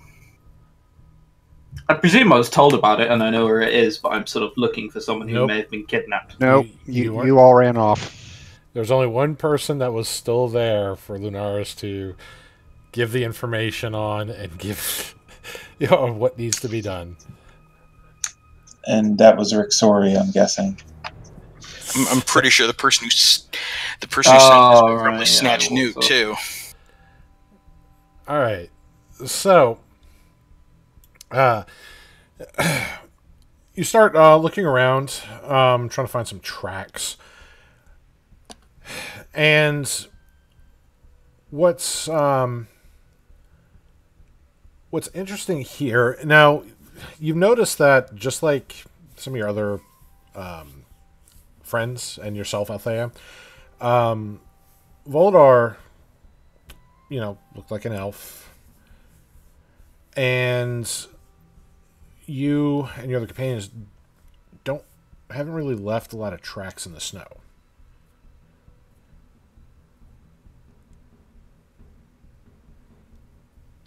I presume I was told about it and I know where it is, but I'm sort of looking for someone who may have been kidnapped. Nope, you all ran off. There's only one person that was still there for Lunaris to give the information on and give what needs to be done. And that was Rixori, I'm guessing. I'm pretty sure the person who snatched this would probably snatch Newt too. All right. So, you start looking around, trying to find some tracks. And what's interesting here, now, you've noticed that just like some of your other friends and yourself, Althea, Voladar, looked like an elf. And you and your other companions haven't really left a lot of tracks in the snow.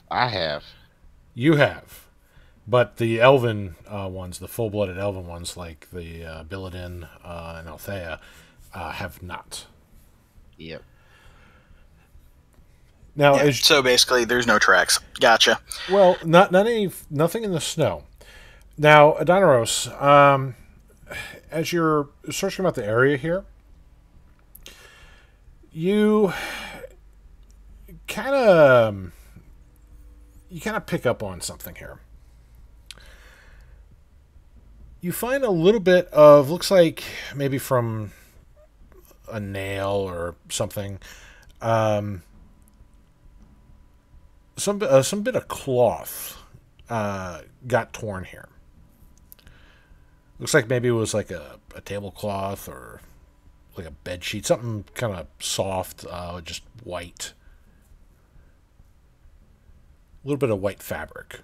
I have. You have. But the elven ones, the full-blooded elven ones, like the Billadin and Althea, have not. Yep. Now, so basically, there's no tracks. Gotcha. Well, nothing in the snow. Now, Adanaros, as you're searching about the area here, you kind of pick up on something here. You find a little bit of, looks like maybe from a nail or something, some bit of cloth got torn here. Looks like maybe it was like a tablecloth or like a bed sheet, something kind of soft, just white. A little bit of white fabric.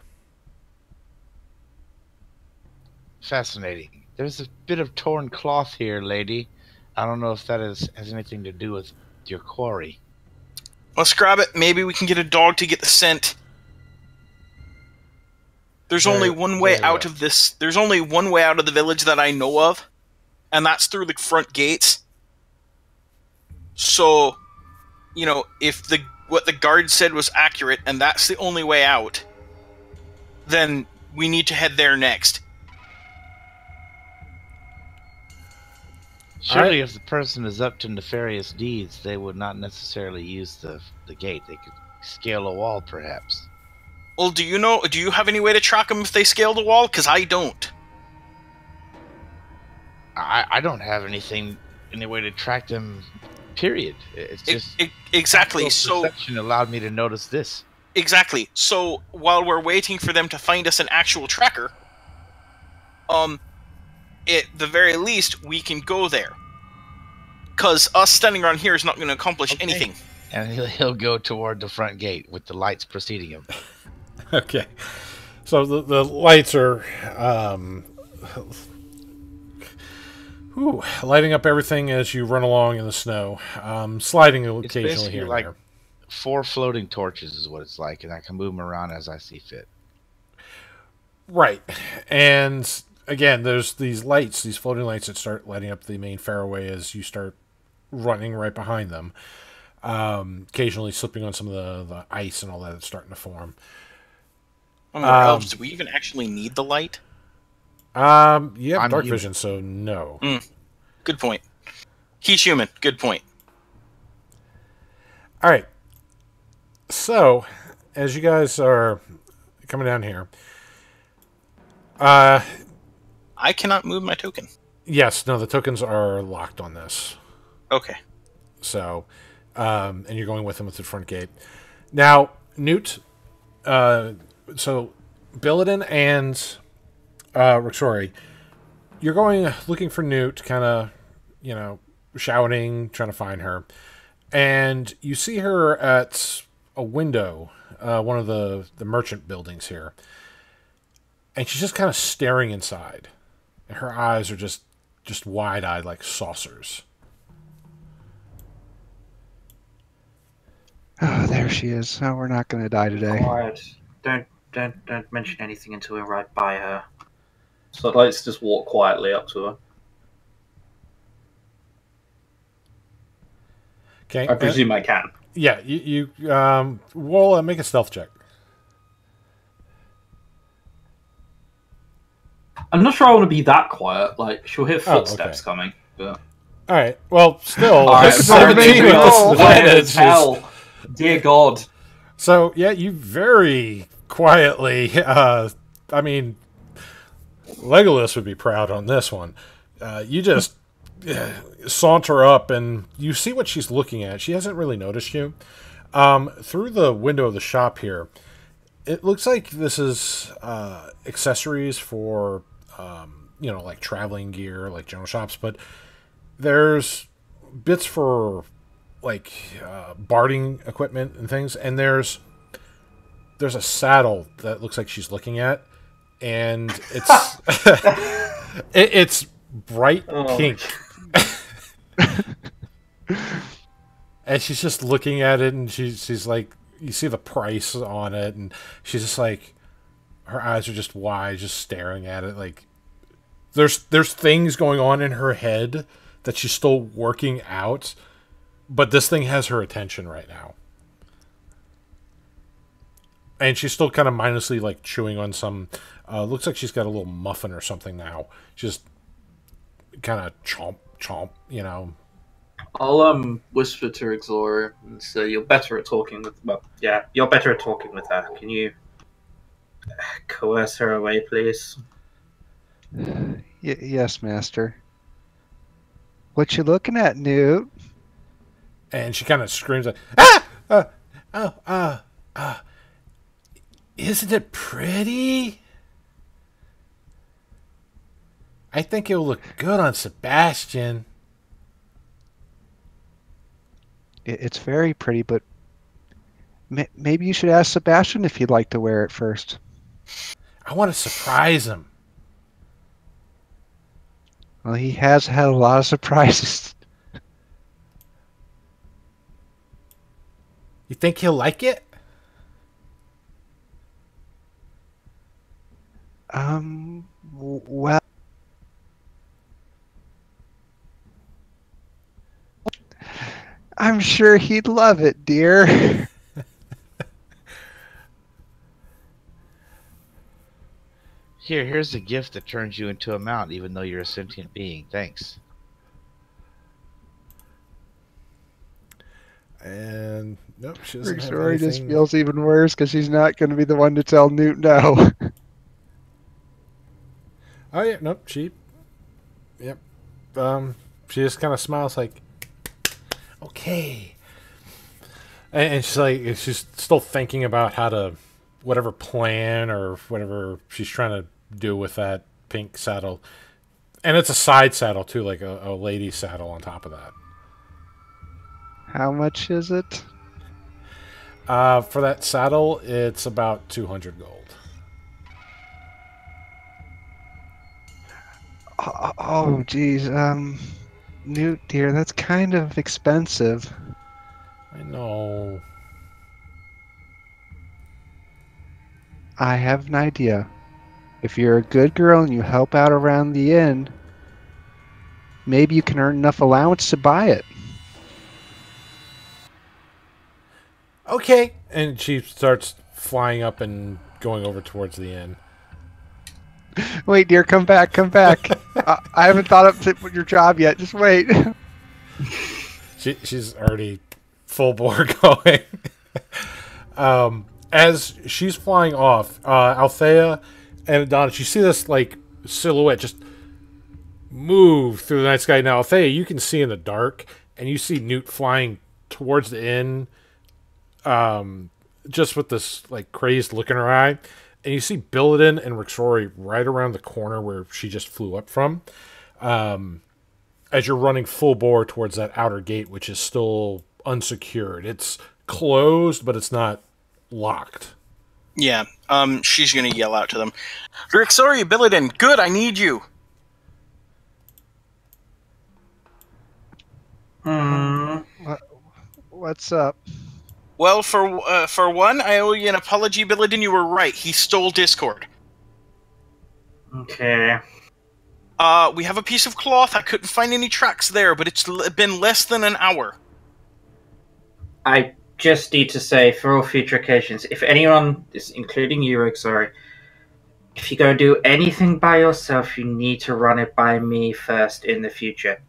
Fascinating. There's a bit of torn cloth here, lady. I don't know if that has anything to do with your quarry. Let's grab it. Maybe we can get a dog to get the scent. There's only one way out of this. There's only one way out of the village that I know of, and that's through the front gates. So, if what the guard said was accurate, and that's the only way out, then we need to head there next. Surely, if the person is up to nefarious deeds, they would not necessarily use the gate. They could scale a wall, perhaps. Well, do you have any way to track them if they scale the wall? Because I don't. I don't have any way to track them, period. It's just... Exactly, so... perception allowed me to notice this. Exactly, so while we're waiting for them to find us an actual tracker, at the very least, we can go there. Because us standing around here is not going to accomplish anything. And he'll go toward the front gate with the lights preceding him. Okay. So the lights are lighting up everything as you run along in the snow. Sliding occasionally here and like there. 4 floating torches is what it's like, and I can move them around as I see fit. Right. And again, there's these lights, these floating lights that start lighting up the main fairway as you start running right behind them. Occasionally slipping on some of the ice and all that that's starting to form. Elves, do we even actually need the light? You have dark human. vision, so no. Good point. He's human. Good point. All right. So, as you guys are coming down here, I cannot move my token. yes, no, the tokens are locked on this. Okay. So, and you're going with them with the front gate. Now, Newt, so Billadin and Rixori, you're going looking for Newt, kind of, shouting, trying to find her. And you see her at a window, one of the merchant buildings here. And she's just kind of staring inside. And her eyes are just wide-eyed like saucers. Oh, there she is. Oh, we're not going to die today. Quiet. Don't mention anything until we're right by her. So I'd like to just walk quietly up to her. Okay. I presume I can. Yeah, you roll make a stealth check. I'm not sure I want to be that quiet. Like, she'll hear footsteps okay. coming. But... All right. Well, still, All right, 17 with disadvantage. Hell, dear God. So yeah, you very quietly. I mean, Legolas would be proud on this one. You just saunter up, and you see what she's looking at. She hasn't really noticed you. Through the window of the shop here, it looks like this is accessories for, like traveling gear, like general shops. But there's bits for like barding equipment and things, and there's a saddle that looks like she's looking at, and it's it's bright pink. And she's just looking at it, and she's like, you see the price on it, and she's just like, her eyes are just wide, just staring at it. Like there's things going on in her head that she's still working out, but this thing has her attention right now. And she's still kind of mindlessly like chewing on some, looks like she's got a little muffin or something now. Just kind of chomp, I'll whisper to Exandria and say, "You're better at talking with." Well, Yeah, you're better at talking with her. Can you coerce her away, please? Yes, master. What you looking at, Newt? And she kind of screams like, isn't it pretty? I think it'll look good on Sebastian. It's very pretty, but maybe you should ask Sebastian if he'd like to wear it first. I want to surprise him. Well, he has had a lot of surprises. You think he'll like it? Well, I'm sure he'd love it, dear. Here's a gift that turns you into a mount, even though you're a sentient being. Thanks. And nope, she doesn't have Story just anything. feels even worse because she's not going to be the one to tell Newt no. Oh yeah, nope, she. Yep. She just kind of smiles like, okay. And she's like, she's still thinking about how to, whatever plan or whatever she's trying to do with that pink saddle. And it's a side saddle too, like a lady saddle on top of that. How much is it? For that saddle, it's about 200 gold. Oh, geez. Newt, dear, that's kind of expensive. I know. I have an idea. If you're a good girl and you help out around the inn, maybe you can earn enough allowance to buy it. Okay. And she starts flying up and going over towards the inn. Wait, dear, come back, come back. I haven't thought up your job yet. Just wait. She's already full bore going. As she's flying off, Althea and Adonis, you see this like silhouette just move through the night sky. Now, Althea, you can see in the dark, and you see Newt flying towards the inn, just with this like crazed look in her eye. And you see Billidan and Rixori right around the corner where she just flew up from. As you're running full bore towards that outer gate, which is still unsecured. It's closed, but it's not locked. Yeah, she's gonna yell out to them. Rixori, Billidan, good, I need you. What's up? Well, for one, I owe you an apology, Billidan. You were right. He stole Discord. Okay. We have a piece of cloth. I couldn't find any tracks there, but it's been less than an hour. I just need to say, for all future occasions, if anyone, including you, Rick, sorry, If you're going to do anything by yourself, you need to run it by me first in the future.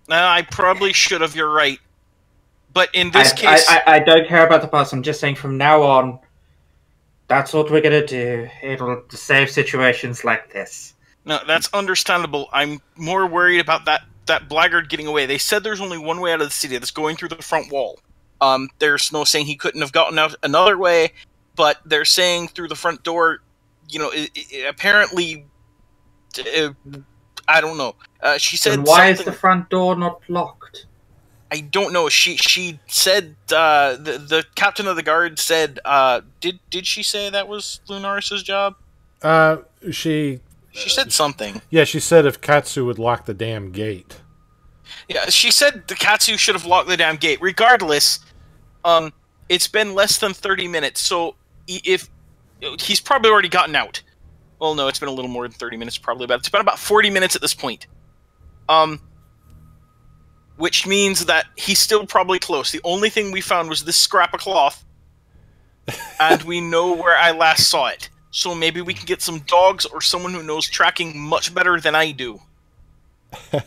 I probably should have, you're right. But in this case... I don't care about the past. I'm just saying from now on, that's what we're going to do. It'll save situations like this. No, that's understandable. I'm more worried about that blackguard getting away. They said there's only one way out of the city. That's going through the front wall. There's no saying he couldn't have gotten out another way, but they're saying through the front door, apparently... I don't know. She said Then why is something... the front door not locked? I don't know. She said the captain of the guard said. Did she say that was Lunaris's job? She said something. Yeah, she said if Katsu would lock the damn gate. Yeah, she said the Katsu should have locked the damn gate. Regardless, it's been less than 30 minutes, so if he's probably already gotten out. Well, no, it's been a little more than 30 minutes. It's been about 40 minutes at this point. Which means that he's still probably close. The only thing we found was this scrap of cloth, and we know where I last saw it. So maybe we can get some dogs or someone who knows tracking much better than I do. Have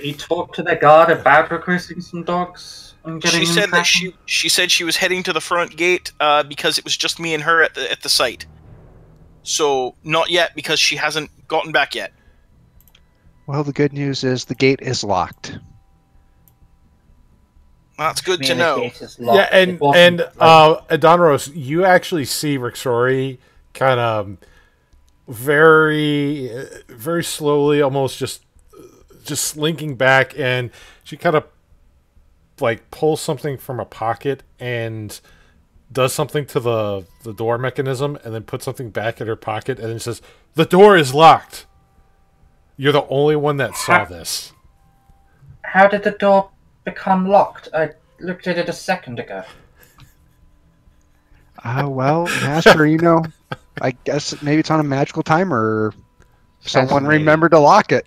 you talked to the guard about recruiting some dogs and getting She said that tracking? she said she was heading to the front gate because it was just me and her at the site. So not yet because she hasn't gotten back yet. Well, the good news is the gate is locked. That's good to know. Yeah, and Adonros, you actually see Rixori kind of very, very slowly, almost just slinking back, and she kind of like pulls something from a pocket and does something to the door mechanism, and then puts something back in her pocket, and then says, "The door is locked. You're the only one that saw this." How did the door become locked? I looked at it a second ago. Well, Master, I guess maybe it's on a magical timer, or someone remembered to lock it.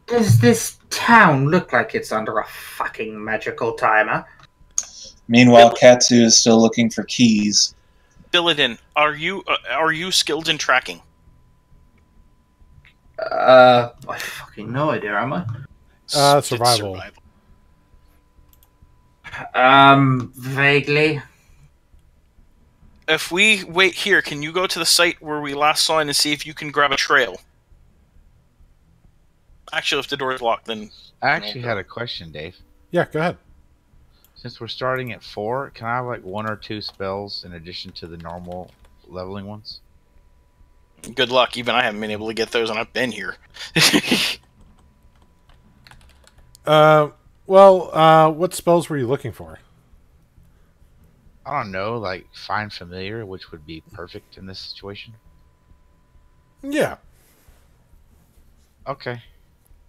Does this town look like it's under a fucking magical timer? Meanwhile, Katsu is still looking for keys. Billadin, are you skilled in tracking? I fucking no idea, am I? Survival. Vaguely. If we wait here, can you go to the site where we last saw him and see if you can grab a trail? Actually, if the door's locked, then... I actually had a question, Dave. Yeah, go ahead. Since we're starting at 4, can I have like 1 or 2 spells in addition to the normal leveling ones? Good luck. Even I haven't been able to get those, and I've been here. What spells were you looking for? I don't know, like Find Familiar, which would be perfect in this situation. Yeah. Okay.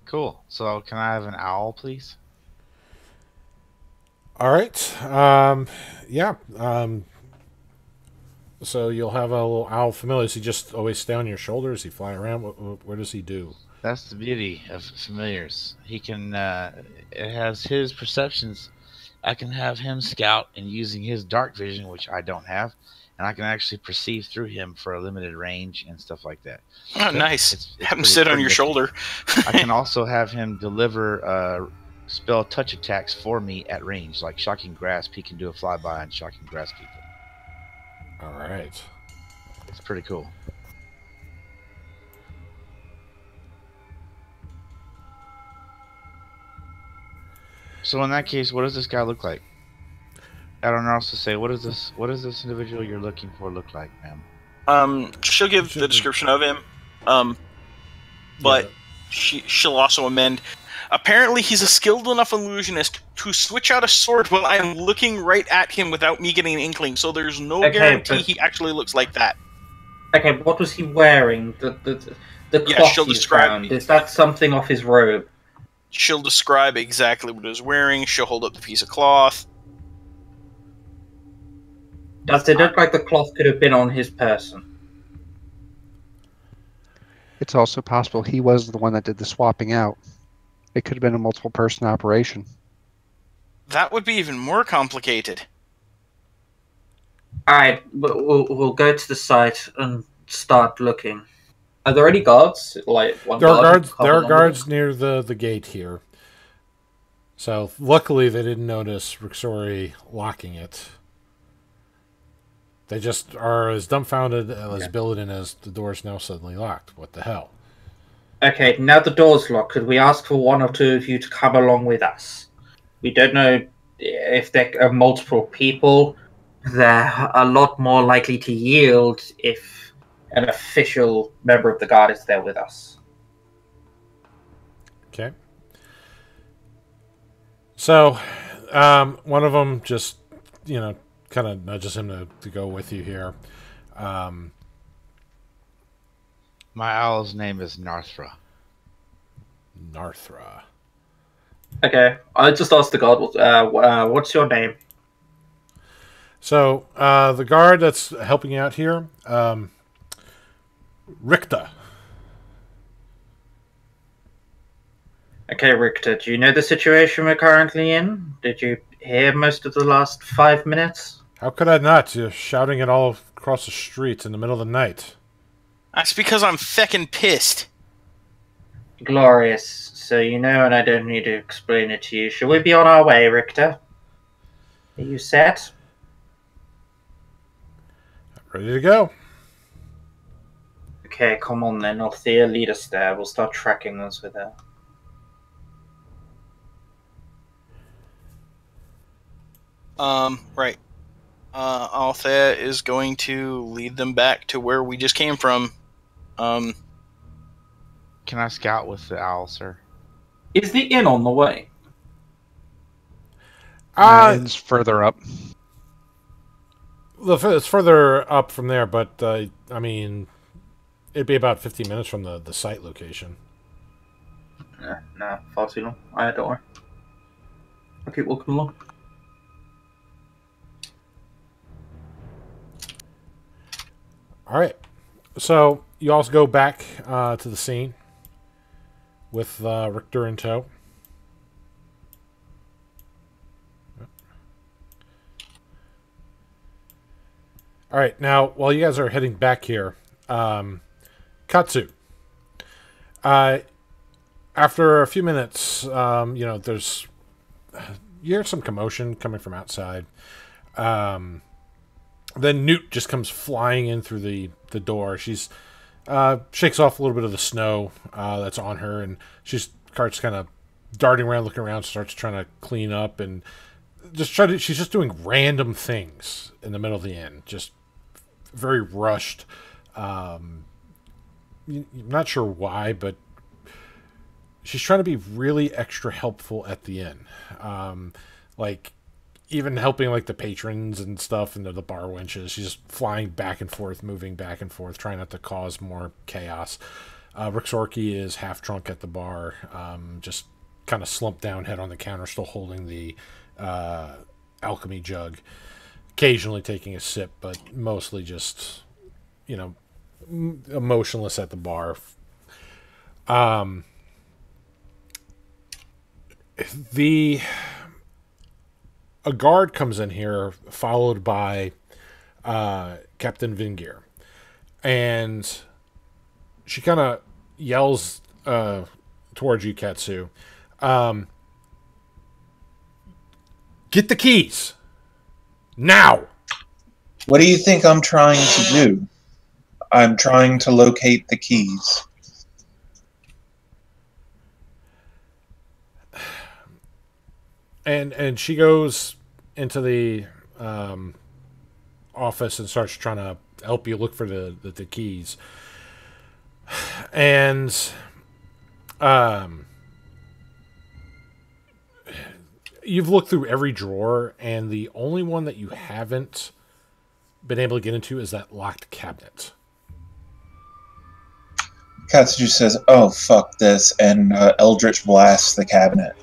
Cool. So can I have an owl, please? All right. So you'll have a little owl familiar. Does he just always stay on your shoulders? Does he fly around? What does he do? That's the beauty of familiars. He can, it has his perceptions. I can have him scout and using his dark vision, which I don't have, and I can actually perceive through him for a limited range and stuff like that. Oh, nice. It's have him sit on your shoulder. I can also have him deliver spell touch attacks for me at range, like Shocking Grasp. He can do a flyby and Shocking Grasp people. All right. It's pretty cool. So in that case, what does this guy look like? I don't know else to say. What is this individual you're looking for look like, ma'am? She'll give the description of him. But she'll also amend. Apparently, he's a skilled enough illusionist to switch out a sword while I'm looking right at him without me getting an inkling. So there's no guarantee he actually looks like that. Okay, what was he wearing? The cloth she'll you describe found. Is that something off his robe? She'll describe exactly what he's wearing. She'll hold up the piece of cloth. Does it look like the cloth could have been on his person? It's also possible he was the one that did the swapping out. It could have been a multiple person operation. That would be even more complicated. Alright, we'll go to the site and start looking. Are there any guards? Like one There are guard who guards. can come There are along with guards us? near the gate here. So luckily they didn't notice Rixori locking it. They just are as dumbfounded as Billidan as the door's now suddenly locked. What the hell? Okay, now the door's locked. Could we ask for one or two of you to come along with us? We don't know if there are multiple people. They're a lot more likely to yield if an official member of the guard is there with us. Okay. So, one of them just, kind of nudges him to go with you here. My owl's name is Narthra. Narthra. Okay, I just asked the guard, what's your name? So, the guard that's helping you out here, Ricta. Okay, Richter, do you know the situation we're currently in? Did you hear most of the last 5 minutes? How could I not? You're shouting it all across the street in the middle of the night. That's because I'm feckin' pissed. Glorious. So you know, and I don't need to explain it to you. Shall we be on our way, Richter? Are you set? Ready to go. Okay, come on then. Althea, lead us there. We'll start tracking us with her. Right. Althea is going to lead them back to where we just came from. Can I scout with the owl, sir? Is the inn on the way? It's further up. It's further up from there, but, I mean, it'd be about 15 minutes from the site location. No, far too long. I don't worry. I'll keep walking along. All right. So you also go back to the scene with Richter in tow. All right. Now, while you guys are heading back here, Katsu. After a few minutes, there's you hear some commotion coming from outside. Then Newt just comes flying in through the door. She's shakes off a little bit of the snow that's on her, and she's kind of darting around, looking around, starts trying to clean up, and she's just doing random things in the middle of the inn, just very rushed. I'm not sure why, but she's trying to be really extra helpful at the inn, like even helping like the patrons and stuff and the bar wenches. She's just flying back and forth, moving back and forth, trying not to cause more chaos. Rixorki is half drunk at the bar, just kind of slumped down, head on the counter, still holding the alchemy jug, occasionally taking a sip, but mostly just, emotionless at the bar. A guard comes in here, followed by Captain Vingir, and she kind of yells towards you, Katsu. Get the keys now. What do you think I'm trying to do? I'm trying to locate the keys. And she goes into the office and starts trying to help you look for the keys. And you've looked through every drawer, and the only one that you haven't been able to get into is that locked cabinet. Katsu says, "Oh, fuck this," and Eldritch blasts the cabinet.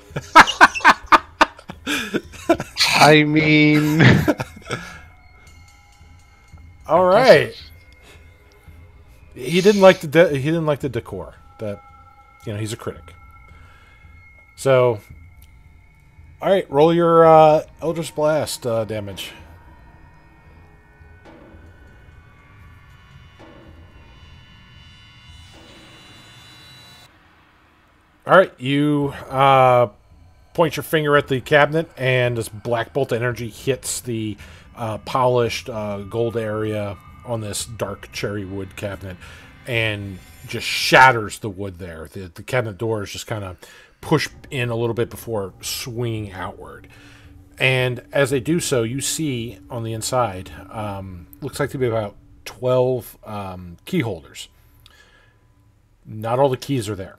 I mean, all right. He didn't like the decor. That he's a critic. So, all right, roll your Eldritch Blast damage. All right, you point your finger at the cabinet, and this black bolt of energy hits the polished gold area on this dark cherry wood cabinet, and just shatters the wood there. The cabinet doors just kind of push in a little bit before swinging outward. And as they do so, you see on the inside, looks like to be about 12 key holders. Not all the keys are there.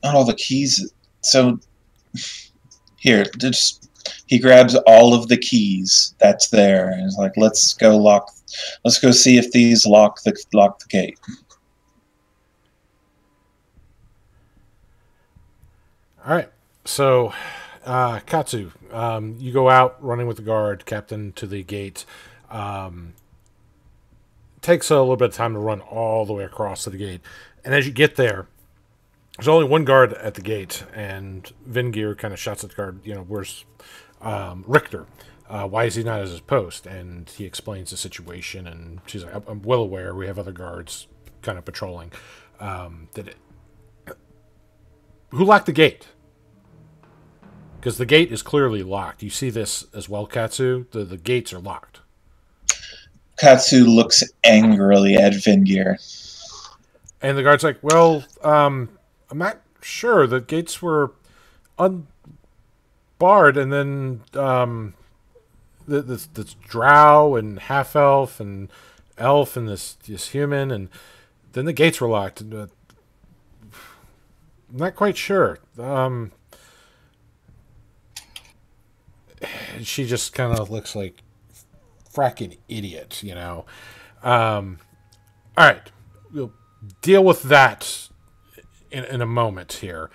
Not all the keys. So here, he grabs all of the keys that's there and is like, let's go see if these lock the gate. All right. So, Katsu, you go out running with the guard captain to the gate. Takes a little bit of time to run all the way across to the gate. And as you get there, there's only one guard at the gate, and Vingir kind of shouts at the guard, where's Richter? Why is he not at his post? And he explains the situation, and she's like, I'm well aware. We have other guards kind of patrolling. Who locked the gate? Because the gate is clearly locked. You see this as well, Katsu? The gates are locked. Katsu looks angrily at Vingir. And the guard's like, well, I'm not sure. The gates were unbarred, and then this drow and half-elf and elf and this human, and then the gates were locked. I'm not quite sure. She just kind of looks like fracking idiot, all right, we'll deal with that in a moment here.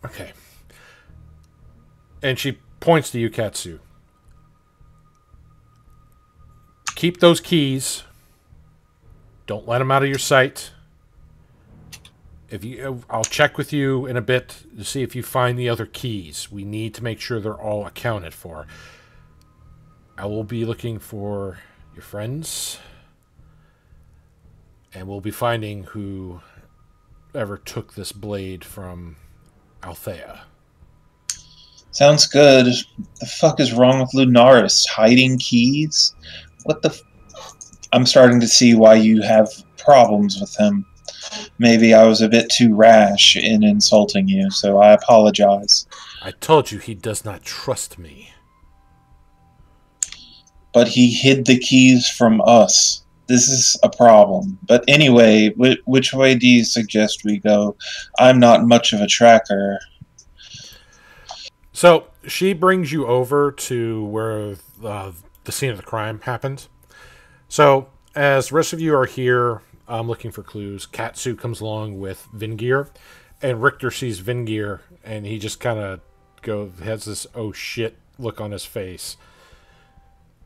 Okay. And she points to you, Katsu. Keep those keys. Don't let them out of your sight. I'll check with you in a bit to see if you find the other keys. We need to make sure they're all accounted for. I will be looking for your friends, and we'll be finding whoever took this blade from Althea. Sounds good. The fuck is wrong with Lunaris? Hiding keys? What the? I'm starting to see why you have problems with him. Maybe I was a bit too rash in insulting you, so I apologize. I told you he does not trust me. But he hid the keys from us. This is a problem. But anyway, which way do you suggest we go? I'm not much of a tracker. So she brings you over to where the scene of the crime happened. So as the rest of you are here looking for clues, Katsu comes along with Vingir, and Richter sees Vingir, and he just kind of has this oh shit look on his face.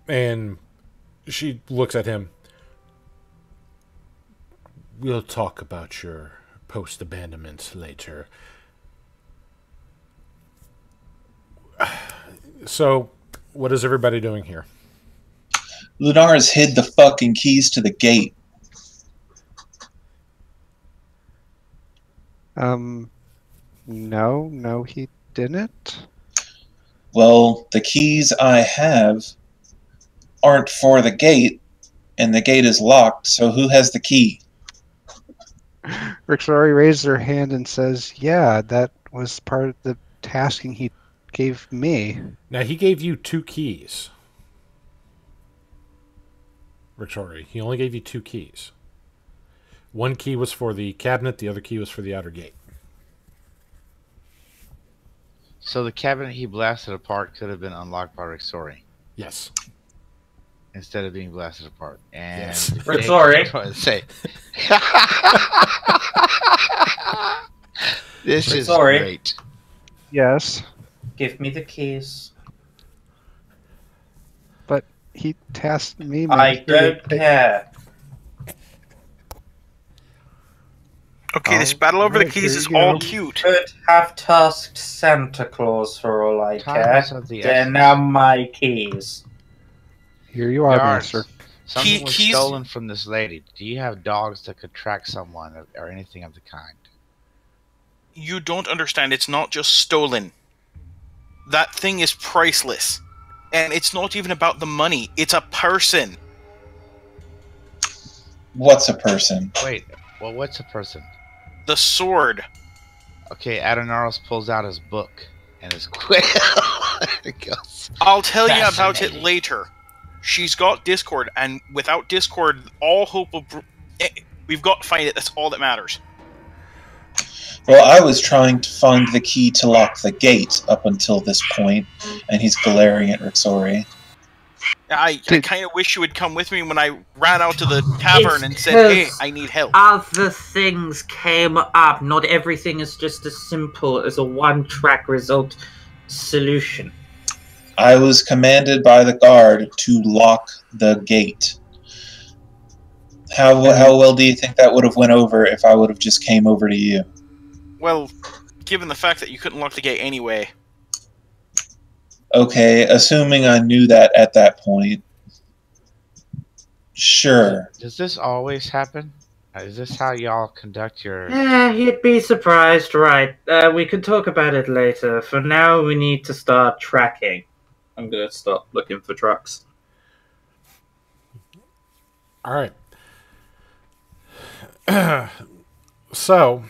And she looks at him. We'll talk about your post-abandonment later. So, what is everybody doing here? Lunaris hid the fucking keys to the gate. No, he didn't. Well, the keys I have aren't for the gate, and the gate is locked, so who has the key? Rixari raises her hand and says, yeah, that was part of the tasking he gave me. Now, he gave you 2 keys. Rixari, he only gave you 2 keys. One key was for the cabinet, the other key was for the outer gate. So the cabinet he blasted apart could have been unlocked by Rixori. Yes. Instead of being blasted apart. And Yes. Rixori. Say. This is Rixori. great. Yes, Give me the keys. but he tasked me. I don't care. Okay, this battle over the Alright, keys there is you all go. cute. Could have tasked Santa Claus for all I care. Times of the They're essence. now my keys. Here you are, Guards, Master. Something was he's- stolen from this lady. Do you have dogs that could track someone or anything of the kind? You don't understand. It's not just stolen. That thing is priceless. And it's not even about the money. It's a person. What's a person? Wait, well, what's a person? The sword. Okay, Adonaros pulls out his book and his quick. It goes. I'll tell you about it Fascinating. later. She's got Discord, and without Discord, all hope of... We've got to find it. That's all that matters. Well, I was trying to find the key to lock the gate up until this point, and he's glaring at Rixori. I Did- kind of wish you would come with me when I ran out to the tavern and said, hey, because I need help. Other things came up. Not everything is just as simple as a one-track result solution. I was commanded by the guard to lock the gate. How well do you think that would have went over if I would have just came over to you? Well, given the fact that you couldn't lock the gate anyway, Okay, assuming I knew that at that point. Sure. Does this always happen? Is this how y'all conduct your? You'd be surprised, right? We could talk about it later. For now, we need to start tracking. I'm gonna start looking for trucks. All right. So,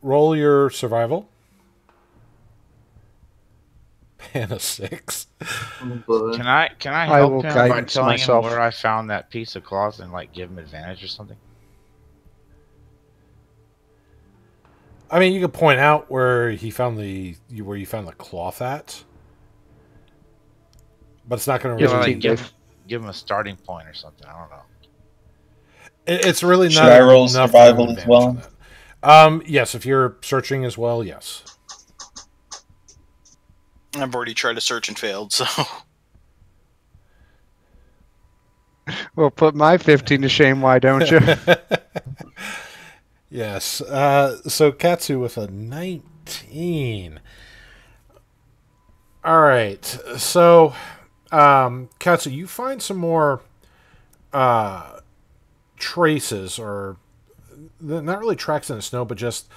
roll your survival. And a 6. Can I I help will him by guidance telling myself. him where I found that piece of cloth and like give him advantage or something? I mean, you could point out where you found the cloth at, but it's not going to Yeah, really. like give him a starting point or something. I don't know. It's really not. Should I roll enough to survival give as advantage on well? that. Yes, if you're searching as well, yes. I've already tried to search and failed, so... Well, put my 15 to shame, why don't you? Yes. So Katsu with a 19. All right. So, Katsu, you find some more traces, or not really tracks in the snow, but just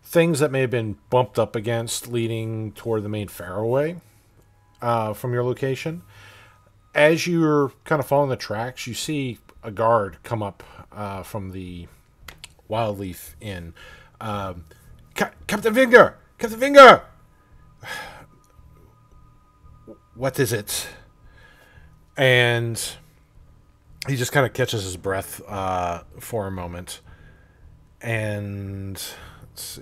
things that may have been bumped up against leading toward the main fairway from your location. As you're kind of following the tracks, you see a guard come up from the Wildleaf Inn. Captain Finger! Captain Finger! What is it? And he just kind of catches his breath for a moment. And let's see.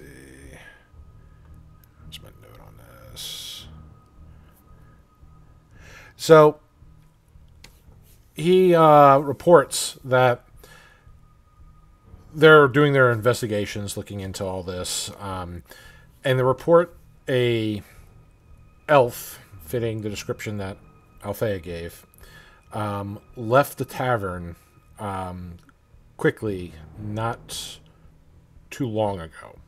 Where's my note on this? So he reports that they're doing their investigations, looking into all this, and they report a elf fitting the description that Althea gave left the tavern quickly, not too long ago.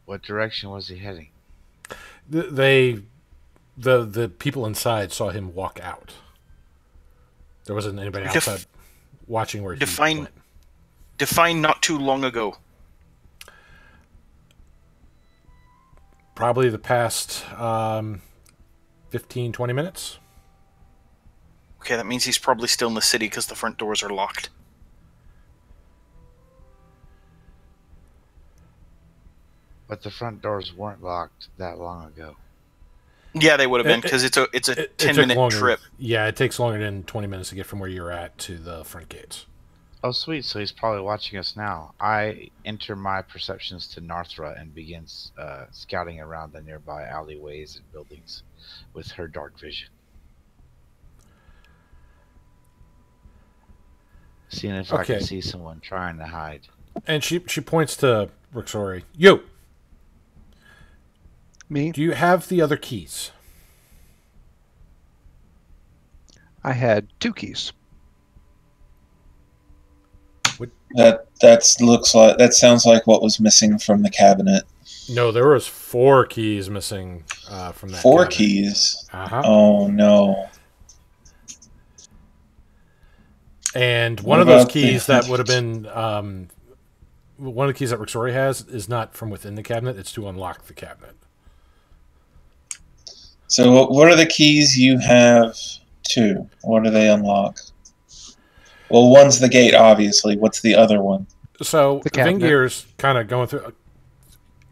What direction was he heading? The people inside saw him walk out. There wasn't anybody outside watching where he went. Define not too long ago. Probably the past 15, 20 minutes. Okay, that means he's probably still in the city because the front doors are locked. But the front doors weren't locked that long ago. Yeah, they would have been because it's a 10-minute trip. Yeah, it takes longer than 20 minutes to get from where you're at to the front gates. Oh, sweet. So he's probably watching us now. I enter my perceptions to Narthra and begins scouting around the nearby alleyways and buildings with her dark vision. Seeing if I Okay. can see someone trying to hide. And she points to Rixori. You! Me? Do you have the other keys? I had 2 keys. That sounds like what was missing from the cabinet. No, there was 4 keys missing from that. 4 cabinet. keys. Uh-huh. Oh no. And What one of those about keys the- that would have been one of the keys that Rixori has is not from within the cabinet. It's to unlock the cabinet. So what are the keys you have too? What do they unlock? Well, one's the gate, obviously. What's the other one? So The cabinet. Vingir's kind of going through,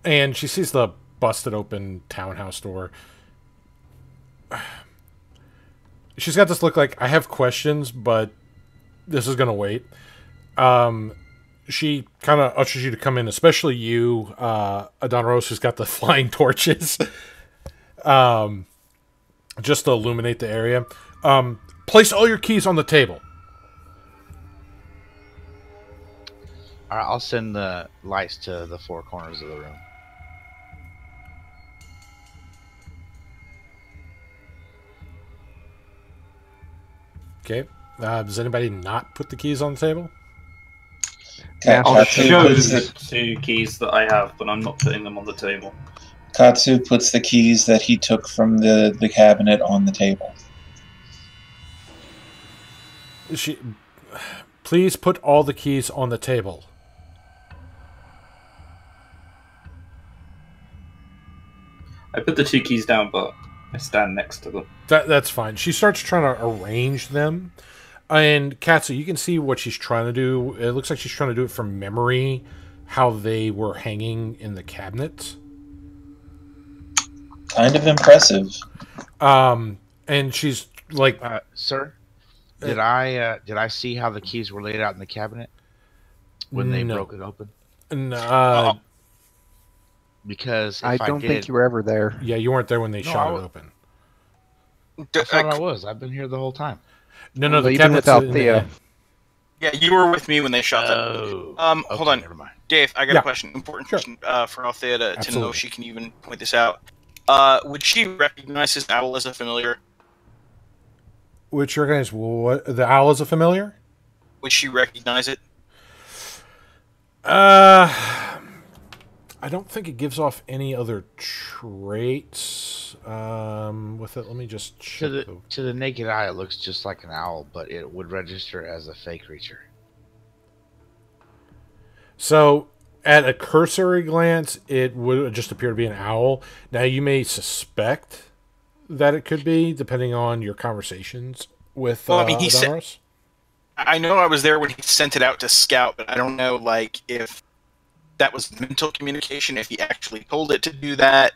and she sees the busted open townhouse door. She's got this look like, I have questions, but this is going to wait. She kind of ushers you to come in, especially you, Adonaros, who's got the flying torches, just to illuminate the area. Place all your keys on the table. All right, I'll send the lights to the 4 corners of the room. Okay. Does anybody not put the keys on the table? I'll Katsu show puts the 2 keys that I have, but I'm not putting them on the table. Katsu puts the keys that he took from the cabinet on the table. Please put all the keys on the table. I put the 2 keys down, but I stand next to them. That's fine. She starts trying to arrange them. And Katsu, you can see what she's trying to do. It looks like she's trying to do it from memory, how they were hanging in the cabinet. Kind of impressive. And she's like, Sir, did I see how the keys were laid out in the cabinet when they No. broke it open? Because if I don't think you were ever there. yeah, you weren't there when they No, shot I it wa- open. I thought I was. I've been here the whole time. No, the Even cabinet's without in Theo. Yeah, you were with me when they shot that. Oh. Hold Okay, on. never mind. Dave, I got Yeah. a question. Important Sure. question for Althea to know Absolutely. if she can even point this out. Would she recognize his owl as a familiar? Which you recognize what? The owl is a familiar? Would she recognize it? I don't think it gives off any other traits with it. Let me just check. To the naked eye, it looks just like an owl, but it would register as a fake creature. So, at a cursory glance, it would just appear to be an owl. Now, you may suspect that it could be, depending on your conversations with Well, I mean, he said- Adonaros. I know I was there when he sent it out to scout, but I don't know, like, if that was mental communication, if he actually told it to do that.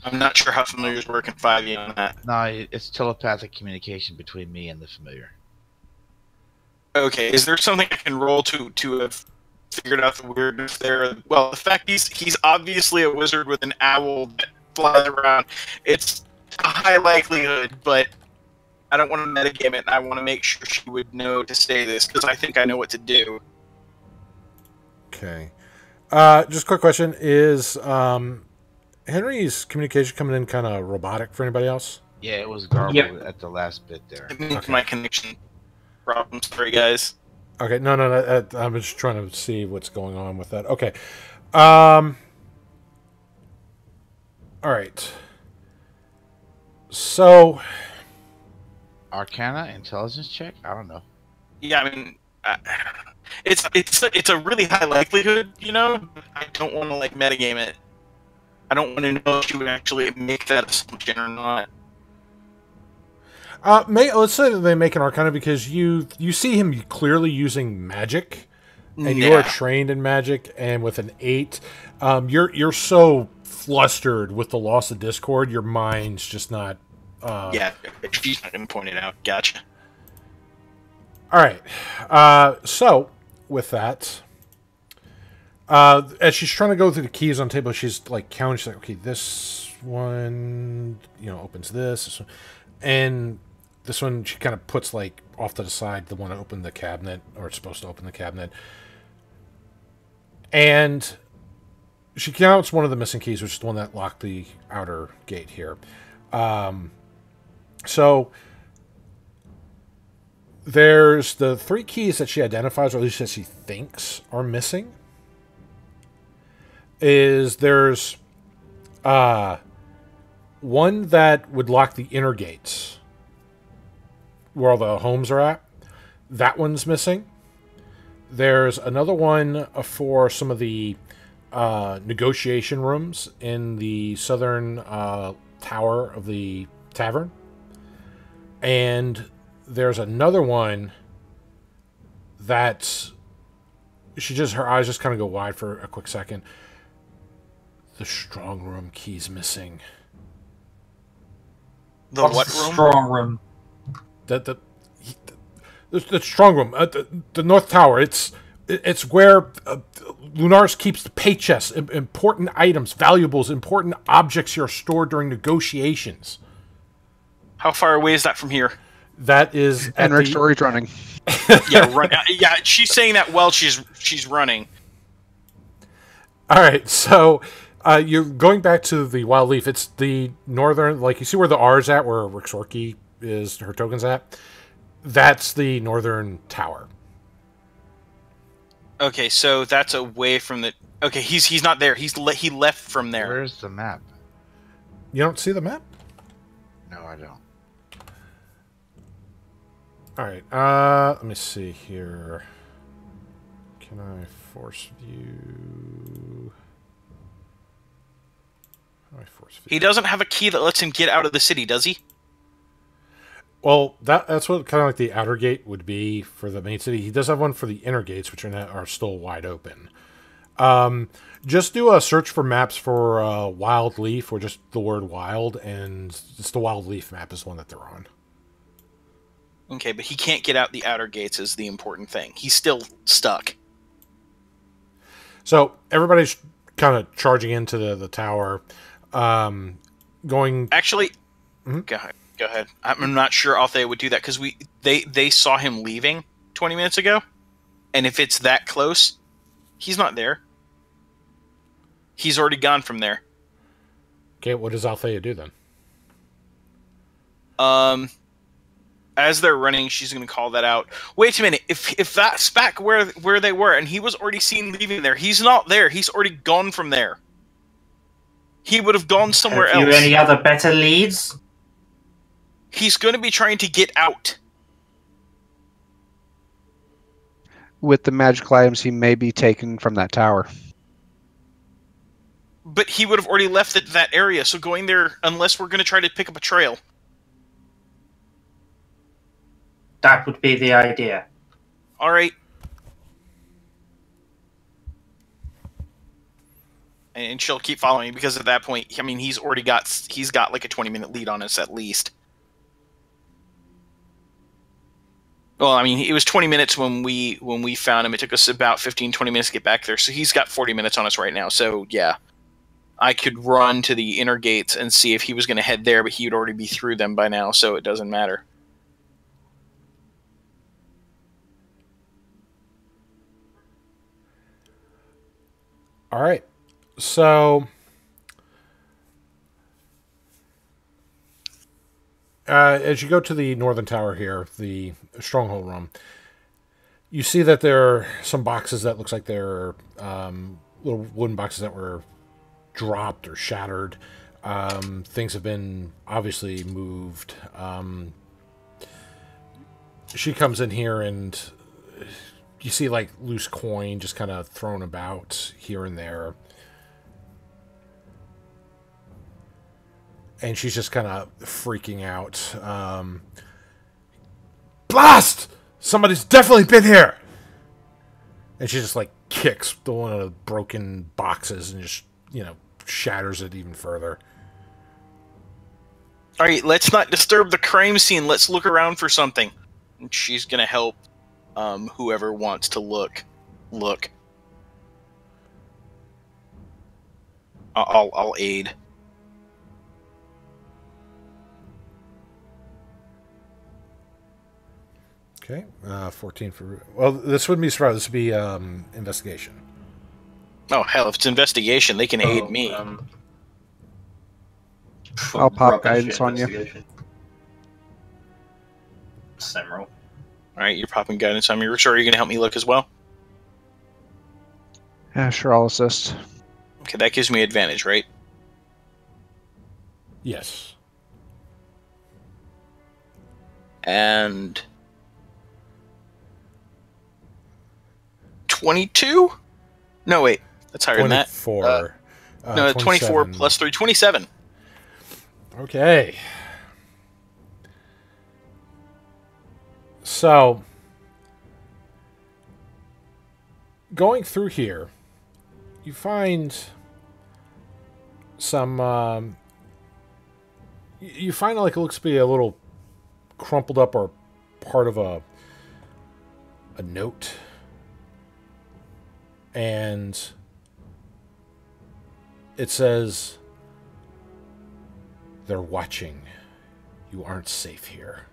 I'm not sure how familiars work in 5e on that. No, it's telepathic communication between me and the familiar. Okay, is there something I can roll to have figured out the weirdness there? Well, the fact he's obviously a wizard with an owl that flies around, it's a high likelihood, but I don't want to metagame it, and I want to make sure she would know to say this, because I think I know what to do. Okay. Just a quick question. Is Henry's communication coming in kind of robotic for anybody else? Yeah, it was garbled Yep. at the last bit there. I mean, Okay. my connection problems. Sorry, guys. Okay, no, I'm just trying to see what's going on with that. Okay. All right. So, Arcana, intelligence check? I don't know. Yeah, I mean, it's a really high likelihood, you know. I don't want to like metagame it. I don't want to know if she would actually make that assumption or not. let's say that they make an Arcana because you see him clearly using magic, and you are Yeah. trained in magic. And with an 8, you're so flustered with the loss of Discord, your mind's just not. Yeah, she's not gonna point it out. Gotcha. All right. So with that, as she's trying to go through the keys on the table, she's like counting. She's like, okay, this one, opens this one, and this one she kind of puts like off to the side, the one that opened the cabinet, or it's supposed to open the cabinet, and she counts one of the missing keys, which is the one that locked the outer gate here. So There's the 3 keys that she identifies, or at least that she thinks are missing. There's one that would lock the inner gates, where all the homes are at. That one's missing. There's another one for some of the negotiation rooms in the southern tower of the tavern. And there's another one that her eyes just kind of go wide for a quick second. The strong room key's missing. The What's what the room? strong room? The strong room, the North Tower. It's where Lunaris keeps the pay chests, important items, valuables, important objects here are stored during negotiations. How far away is that from here? That is at Henrik Story's running. Yeah, run. Yeah, she's saying that while she's running. All right, so you're going back to the Wild Leaf. It's the northern, like you see where the R's at, where Rixorki is, her token's at. That's the northern tower. Okay, so that's away from the. Okay, he's not there. He left from there. Where's the map? You don't see the map? No, I don't. All right, let me see here. Can I force view? How do I force view? He doesn't have a key that lets him get out of the city, does he? Well, that's what kind of like the outer gate would be for the main city. He does have one for the inner gates, which are still wide open. Just do a search for maps for Wild Leaf, or just the word Wild, and it's the Wild Leaf map is the one that they're on. Okay, but he can't get out the outer gates is the important thing. He's still stuck. So everybody's kind of charging into the tower, going. Actually, Mm-hmm. Go ahead. I'm not sure Althea would do that because they saw him leaving 20 minutes ago, and if it's that close, he's not there. He's already gone from there. Okay, what does Althea do then? As they're running, she's going to call that out. Wait a minute. If that's back where they were, and he was already seen leaving there, he's not there. He's already gone from there. He would have gone somewhere Have you else. any other better leads? He's going to be trying to get out. With the magical items he may be taken from that tower. But he would have already left that area, so going there, unless we're going to try to pick up a trail. That would be the idea. All right. And she'll keep following because at that point, I mean, he's got like a 20-minute lead on us at least. Well, I mean, it was 20 minutes when we found him. It took us about 15, 20 minutes to get back there. So he's got 40 minutes on us right now. So, yeah. I could run to the inner gates and see if he was going to head there, but he would already be through them by now, so it doesn't matter. All right. So, as you go to the northern tower here, the stronghold room, you see that there are some boxes that looks like they're little wooden boxes that were dropped or shattered. Things have been obviously moved. She comes in here and you see like loose coin just kind of thrown about here and there. And she's just kind of freaking out. Blast! Somebody's definitely been here! And she just like kicks the one of the broken boxes and just, shatters it even further. All right, let's not disturb the crime scene. Let's look around for something. And she's going to help whoever wants to look. I'll aid. Okay, 14 for... Well, this wouldn't be surprise. This would be investigation. Oh, hell, if it's investigation, they can aid me. I'll pop Rubbish guidance on you. investigation. Same roll. All right, you're popping guidance on me. Are you going to help me look as well? Yeah, sure, I'll assist. Okay, that gives me advantage, right? Yes. And 22? No, wait. That's higher than that. 24. No, 24 plus 3. 27. Okay. So, going through here, you find some... you find like it looks to be a little crumpled up or part of a note. And it says, "They're watching. You aren't safe here."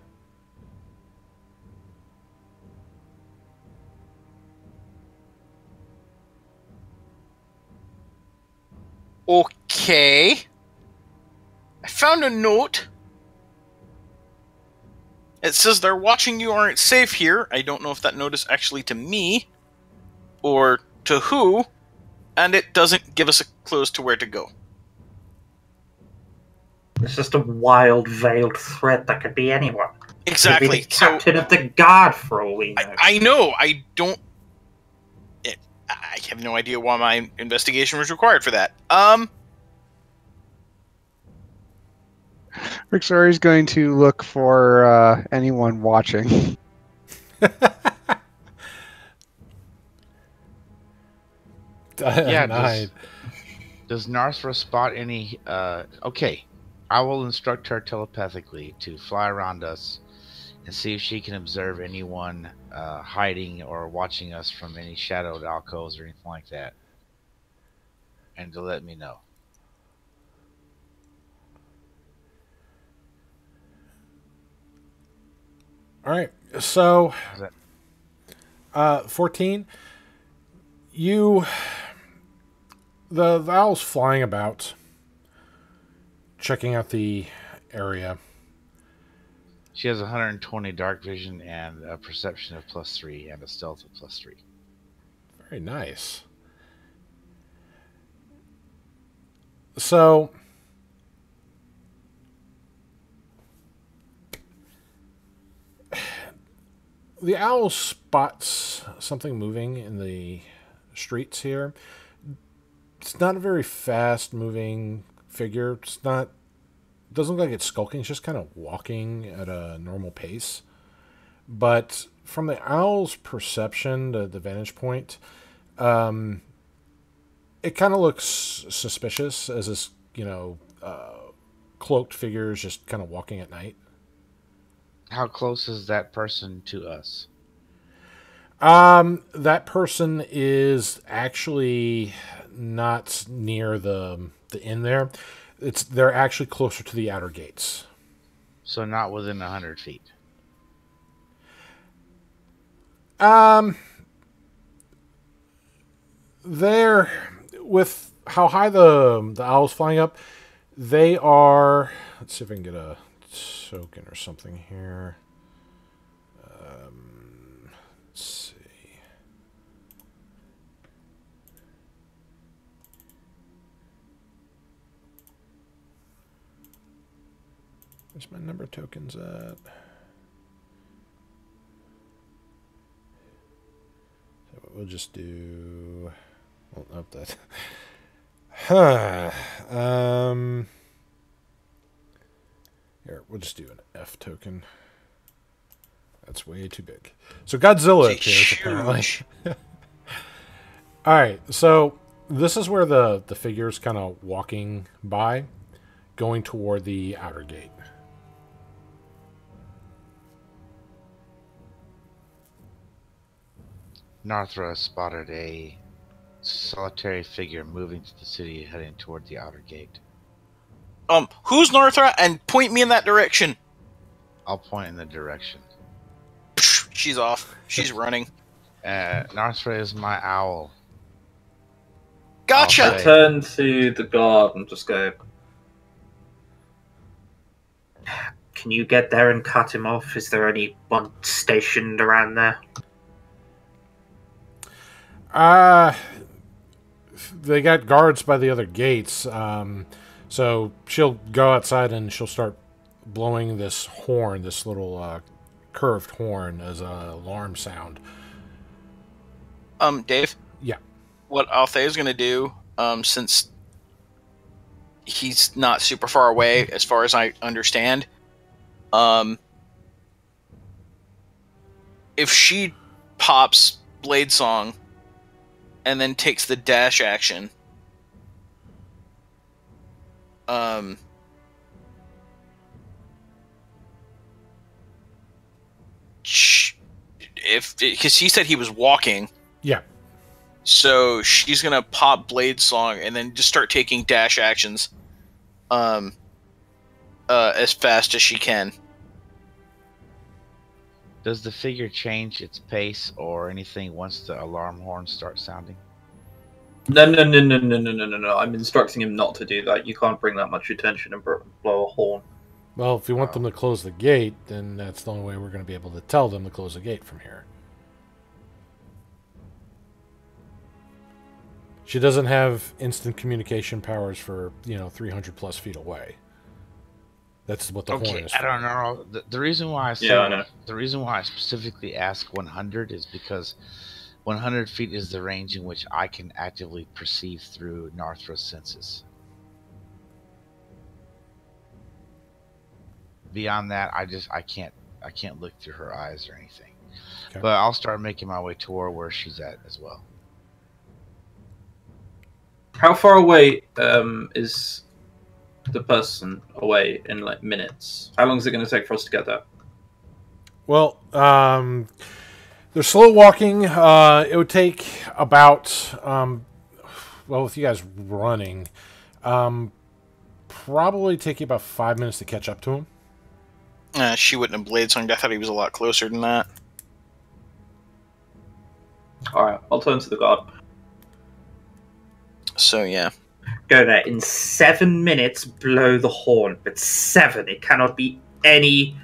Okay. I found a note. It says they're watching you aren't safe here. I don't know if that note is actually to me or to who, and it doesn't give us a clue as to where to go. It's just a wild, veiled threat that could be anyone. Exactly. Maybe the captain of the guard, for all we know. I know. I don't. I have no idea why my investigation was required for that. Rixari's going to look for anyone watching. Yeah, does Narthra spot any... okay, I will instruct her telepathically to fly around us and see if she can observe anyone hiding or watching us from any shadowed alcoves or anything like that. And to let me know. All right, so 14. The owl's flying about, checking out the area. She has 120 dark vision and a perception of +3 and a stealth of +3. Very nice. So, the owl spots something moving in the streets here. It's not a very fast-moving figure. Doesn't look like it's skulking. It's just kind of walking at a normal pace. But from the owl's perception, the vantage point, it kind of looks suspicious as this, cloaked figure is just kind of walking at night. How close is that person to us? That person is actually not near the inn there. They're actually closer to the outer gates. So not within 100 feet. They're, with how high the owl's flying up, they are... Let's see if I can get a token or something here. Let's see. Where's my number of tokens at? So we'll just do... Well, nope, that... Here, we'll just do an F token. That's way too big. So Godzilla appears, apparently. Alright, so this is where the figure's kind of walking by, going toward the outer gate. Narthra spotted a solitary figure moving to the city, heading toward the outer gate. Who's Narthra? And point me in that direction. I'll point in the direction. She's off. She's running. Narthra is my owl. Gotcha! I turn to the guard and just go, Can you get there and cut him off? Is there anyone stationed around there? They got guards by the other gates. So she'll go outside and she'll start blowing this horn, this little curved horn, as an alarm sound. Dave? Yeah. What Althea's going to do, since he's not super far away, as far as I understand, if she pops Blade Song and then takes the dash action, because he said he was walking. Yeah. So she's gonna pop Blade Song and then just start taking dash actions, as fast as she can. Does the figure change its pace or anything once the alarm horn starts sounding? No. I'm instructing him not to do that. You can't bring that much attention and blow a horn. Well, if you want them to close the gate, then that's the only way we're going to be able to tell them to close the gate from here. She doesn't have instant communication powers for, 300 plus feet away. That's what the horn is for. I don't know. The reason why I said, I know. The reason why I specifically ask 100 is because 100 feet is the range in which I can actively perceive through Narthra's senses. Beyond that, I can't look through her eyes or anything. Okay. But I'll start making my way toward where she's at as well. How far away is the person away in like minutes? How long is it going to take for us to get there? Well, they're slow walking. It would take about, with you guys running, probably take you about 5 minutes to catch up to him. She wouldn't have Blade Songed. I thought he was a lot closer than that. Alright, I'll turn to the guard. So, yeah. Go there. In 7 minutes, blow the horn. But 7. It cannot be any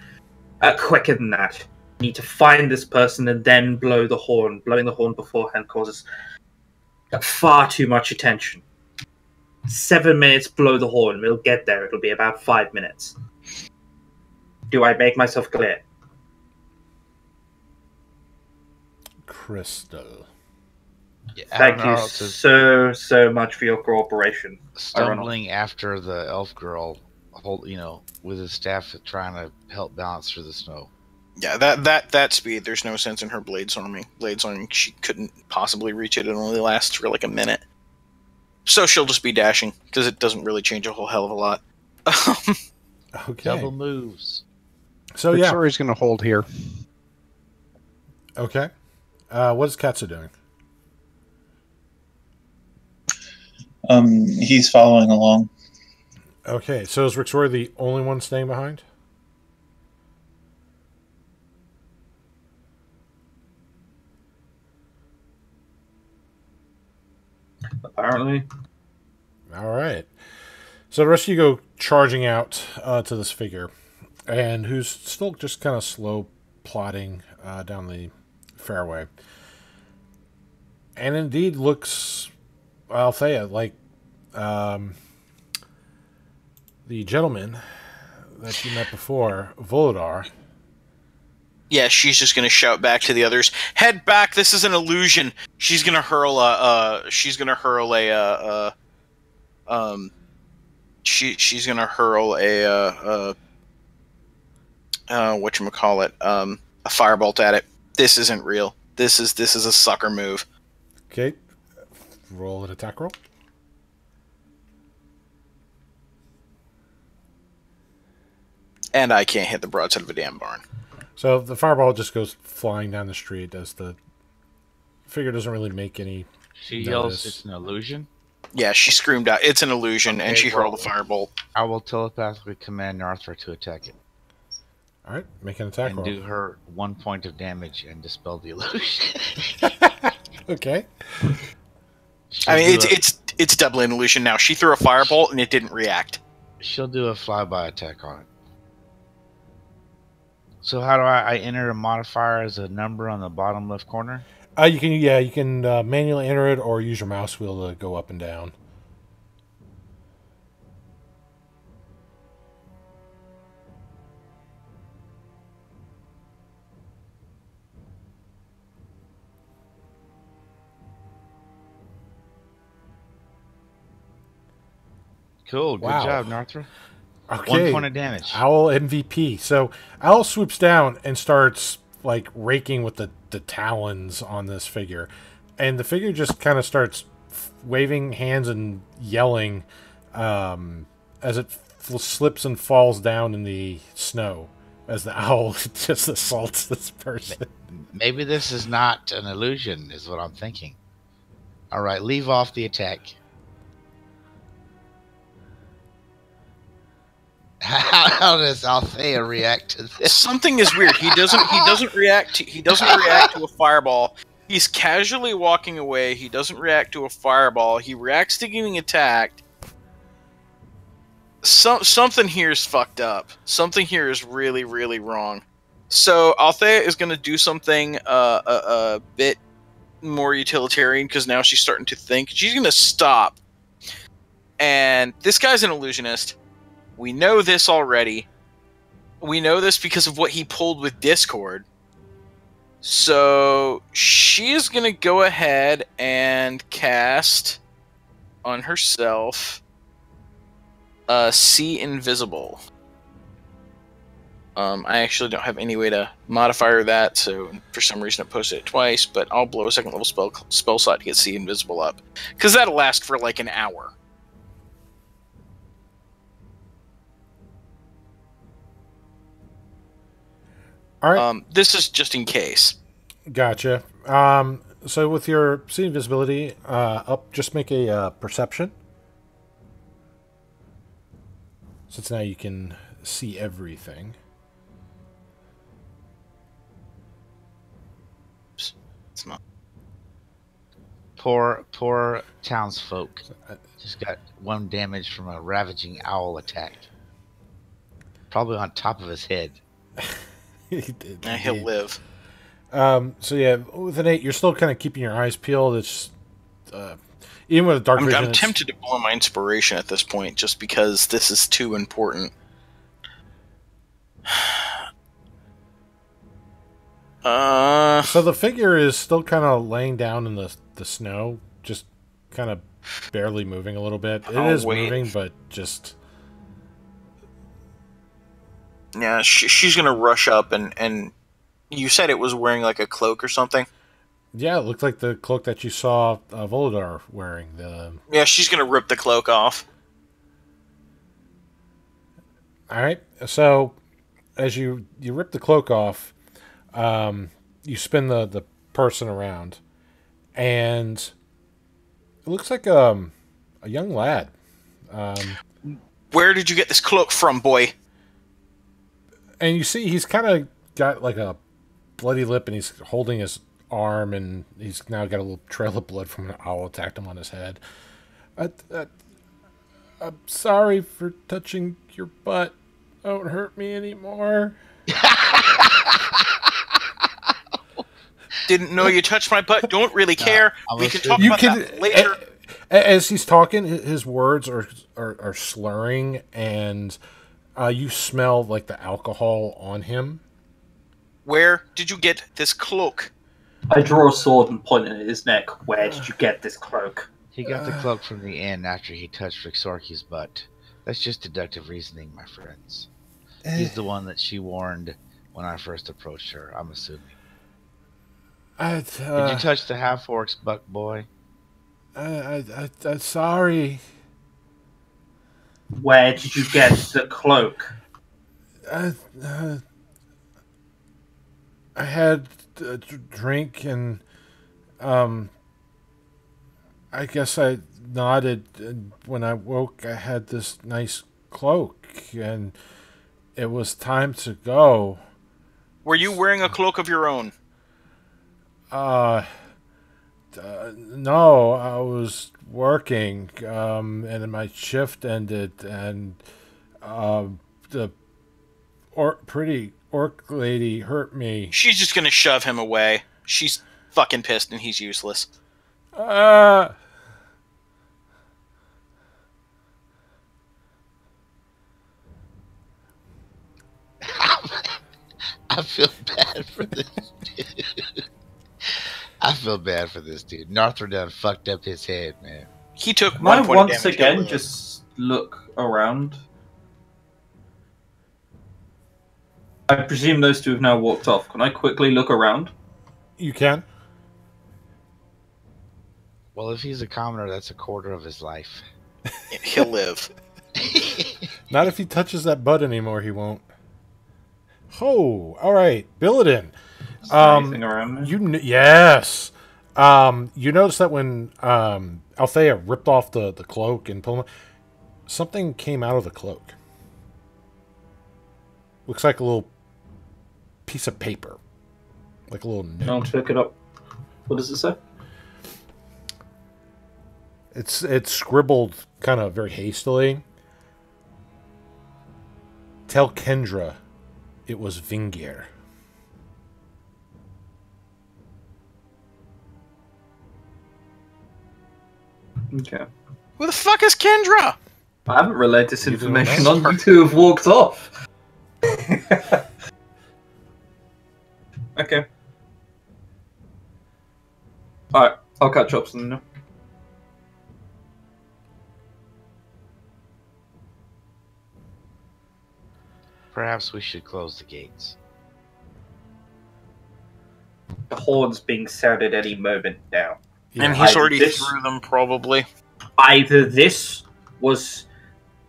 quicker than that. You need to find this person and then blow the horn. Blowing the horn beforehand causes far too much attention. 7 minutes, blow the horn. We'll get there. It'll be about 5 minutes. Do I make myself clear? Crystal. Yeah, Thank you so much for your cooperation. Stumbling after the elf girl, with his staff trying to help balance through the snow. Yeah, that speed, there's no sense in her Blade Songing. Blade Songing, she couldn't possibly reach it. It only lasts for like a minute. So she'll just be dashing, because it doesn't really change a whole hell of a lot. Okay. Double moves. So, yeah. Victoria's going to hold here. Okay. What is Katsu doing? He's following along. Okay, so is Rixora the only one staying behind? Apparently. All right. So the rest of you go charging out to this figure, and who's still just kind of slow plodding down the fairway. And indeed looks, Althea, like the gentleman that you met before, Volodar. Yeah, she's just gonna shout back to the others, "Head back! This is an illusion." She's gonna hurl a whatchamacallit, a firebolt at it. This isn't real. This is a sucker move. Okay, roll an attack roll. And I can't hit the broadside of a damn barn. So the fireball just goes flying down the street as the figure doesn't really make any She yells, "It's an illusion." Yeah, she screamed out, "It's an illusion," and she hurled a firebolt. I will telepathically command Narthra to attack it. All right, make an attack and roll. do her 1 point of damage and dispel the illusion. Okay. I mean, it's doubly an illusion now. She threw a firebolt and it didn't react. She'll do a flyby attack on it. So how do I enter a modifier as a number on the bottom left corner? You can manually enter it or use your mouse wheel to go up and down. Cool. Good Wow. job, Narthra. Okay. 1 point of damage. Owl MVP. So Owl swoops down and starts like raking with the talons on this figure, and the figure just kind of starts waving hands and yelling as it slips and falls down in the snow as the owl just assaults this person. Maybe this is not an illusion, is what I'm thinking. All right, leave off the attack. How does Althea react to this? Something is weird. He doesn't react to a fireball. He's casually walking away. He doesn't react to a fireball. He reacts to getting attacked. Something here is fucked up. Something here is really, really wrong. So Althea is going to do something a bit more utilitarian because now she's starting to think. She's going to stop. And this guy's an illusionist. We know this already. We know this because of what he pulled with Discord. So she is going to go ahead and cast on herself See Invisible. I actually don't have any way to modify that, so for some reason I posted it twice, but I'll blow a second level spell slot to get See Invisible up. Because that'll last for like an hour. All right. This is just in case. Gotcha. So with your see invisibility up, just make a perception. Since now you can see everything. It's not. Poor townsfolk just got 1 damage from a ravaging owl attack. Probably on top of his head. He'll live. So yeah, with an 8, you're still kind of keeping your eyes peeled. It's even with dark vision. I'm tempted to blow my inspiration at this point, just because this is too important. So the figure is still kind of laying down in the snow, just kind of barely moving a little bit. It is moving, but just. Yeah, she's gonna rush up and you said it was wearing like a cloak or something? Yeah, it looked like the cloak that you saw Volodar wearing. Yeah, she's gonna rip the cloak off. Alright, so as you rip the cloak off, you spin the person around, and it looks like a young lad. Where did you get this cloak from, boy? And you see he's kind of got like a bloody lip, and he's holding his arm, and he's now got a little trail of blood from an owl attacked him on his head. I'm sorry for touching your butt. Don't hurt me anymore. Didn't know you touched my butt. Don't really care. We can talk about that later. As he's talking, his words are slurring, and you smell like the alcohol on him. Where did you get this cloak? I draw a sword and point it at his neck. Where did you get this cloak? He got the cloak from the inn after he touched Rixorki's butt. That's just deductive reasoning, my friends. He's the one that she warned when I first approached her, I'm assuming. Did you touch the half-orc's butt, boy? I'm sorry. Where did you get the cloak? I had a drink, and I guess I nodded, and when I woke I had this nice cloak, and it was time to go. Were you wearing a cloak of your own? No, I was working, and my shift ended, and the pretty orc lady hurt me. She's just gonna shove him away. She's fucking pissed and he's useless. Uh, I feel bad for this dude. I feel bad for this dude. Narthra done fucked up his head, man. He took Can I 1 point of once damage. again just look around? I presume those two have now walked off. Can I quickly look around? you can. Well, if he's a commoner, that's a quarter of his life. He'll live. Not if he touches that bud anymore, he won't. Oh, all right, Billidan. Is there anything around me? Yes. You notice that when Althea ripped off the cloak and pulled him, something came out of the cloak. Looks like a little piece of paper, like a little note. I'll pick it up. What does it say? It's scribbled kind of very hastily. Tell Kendra it was Vingir. Okay. Who the fuck is Kendra? I haven't relayed this You don't information know? on. You two have walked off. Okay. Alright, I'll catch up soon now. Perhaps we should close the gates. The horde's being sounded any moment now. And Yeah. he's I- already this- through them, probably. Either this was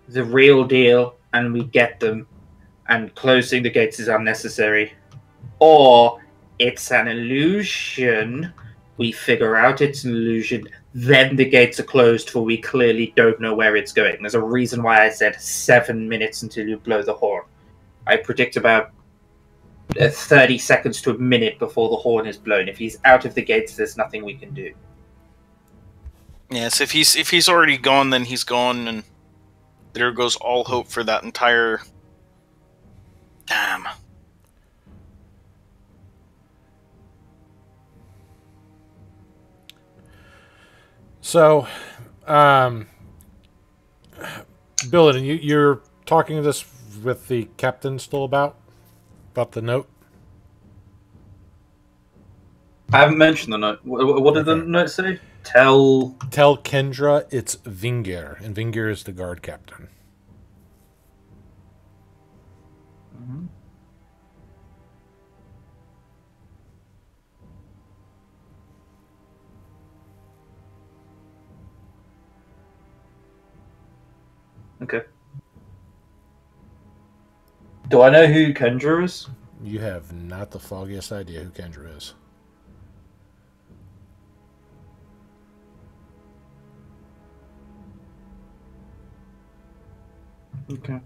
the real deal and we get them, and closing the gates is unnecessary, or it's an illusion. We figure out it's an illusion, then the gates are closed, for we clearly don't know where it's going. There's a reason why I said 7 minutes until you blow the horn. I predict about 30 seconds to a minute before the horn is blown. If he's out of the gates, there's nothing we can do. Yes, if he's already gone, then he's gone, and there goes all hope for that entire. Damn. So, Billidan, you're talking this with the captain still about the note? I haven't mentioned the note. What did the Okay. note say? Tell Kendra it's Vingir, and Vingir is the guard captain. Okay. Do I know who Kendra is? You have not the foggiest idea who Kendra is. Okay.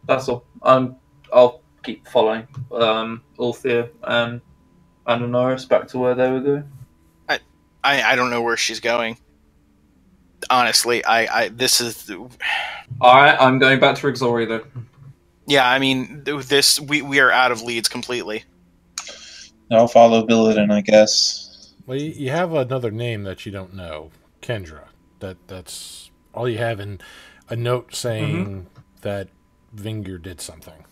That's all. I'll keep following Althea and Honoris back to where they were going. I don't know where she's going. Honestly, this is. Alright, I'm going back to Exandria though. Yeah, I mean, we are out of leads completely. I'll follow Billidan, I guess. Well, you have another name that you don't know, Kendra. That's all you have in a note saying that Vingir did something.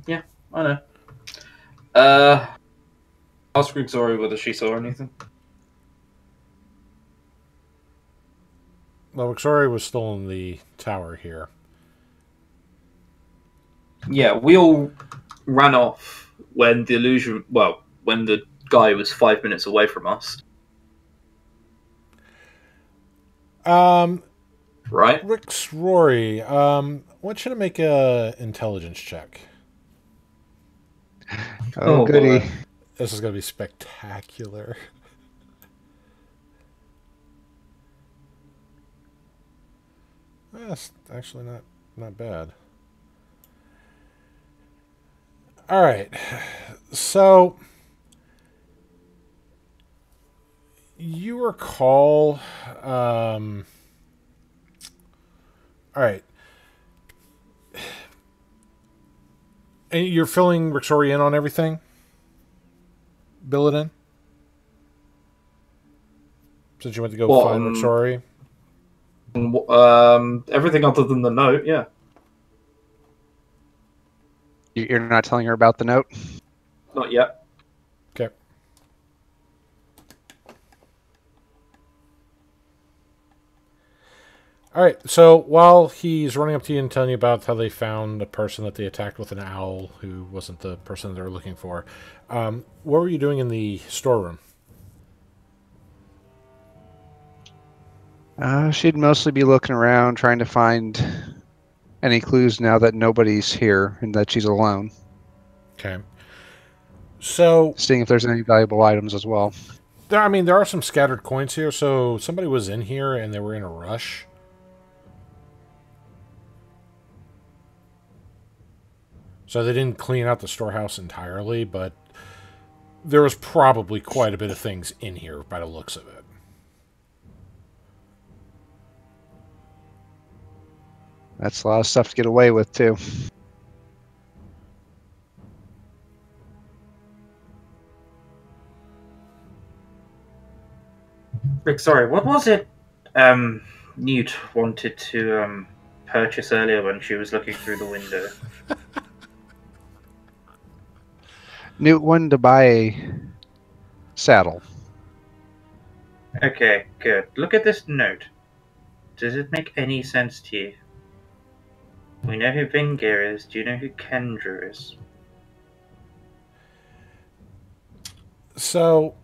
Yeah, I know. Ask Exandria whether she saw anything. Well, Vixori was still in the tower here. Yeah, we all ran off when the illusion. Well, when the guy was 5 minutes away from us, right? Rick's Rory, I want you to make a intelligence check. Oh, goody. boy. This is going to be spectacular. That's actually not bad. All right. So you recall. All right. And you're filling Rixori in on everything? Bill it in? Since you went to go What, find Rixori? everything other than the note, yeah. You're not telling her about the note? Not yet. Okay. All right. So while he's running up to you and telling you about how they found a person that they attacked with an owl who wasn't the person they were looking for, what were you doing in the storeroom? She'd mostly be looking around, trying to find any clues now that nobody's here and that she's alone. Okay. So, Seeing if there's any valuable items as well. there are some scattered coins here. So somebody was in here and they were in a rush. So they didn't clean out the storehouse entirely, but there was probably quite a bit of things in here by the looks of it. That's a lot of stuff to get away with, too. Rick, sorry, what was it Newt wanted to purchase earlier when she was looking through the window? Newt wanted to buy a saddle. Okay, good. Look at this note. Does it make any sense to you? We know who Vingir is. Do you know who Kendra is? So,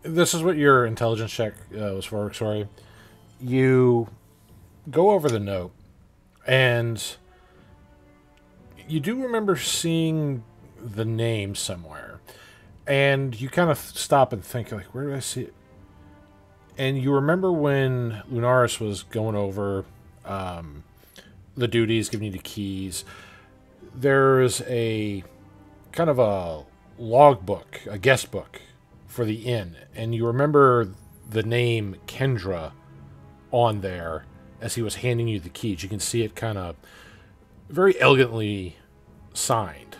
this is what your intelligence check was for, sorry. You go over the note, and you do remember seeing the name somewhere. And you kind of stop and think, like, where did I see it? And you remember when Lunaris was going over the duties, giving you the keys, there's a kind of a logbook, a guest book for the inn, and you remember the name Kendra on there as he was handing you the keys. You can see it kind of very elegantly signed.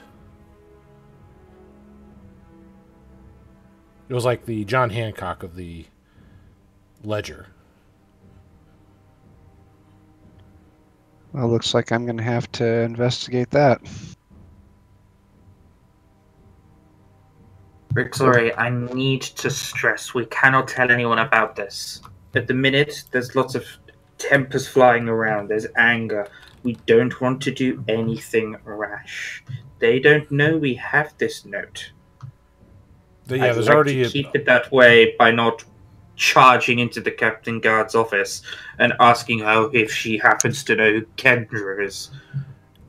It was like the John Hancock of the ledger. Well, looks like I'm going to have to investigate that. Rick, sorry, I need to stress we cannot tell anyone about this. At the minute, there's lots of tempers flying around, there's anger. We don't want to do anything rash. They don't know we have this note. Yeah, I'd there's like already to keep it that way by not charging into the Captain Guard's office and asking her if she happens to know who Kendra is.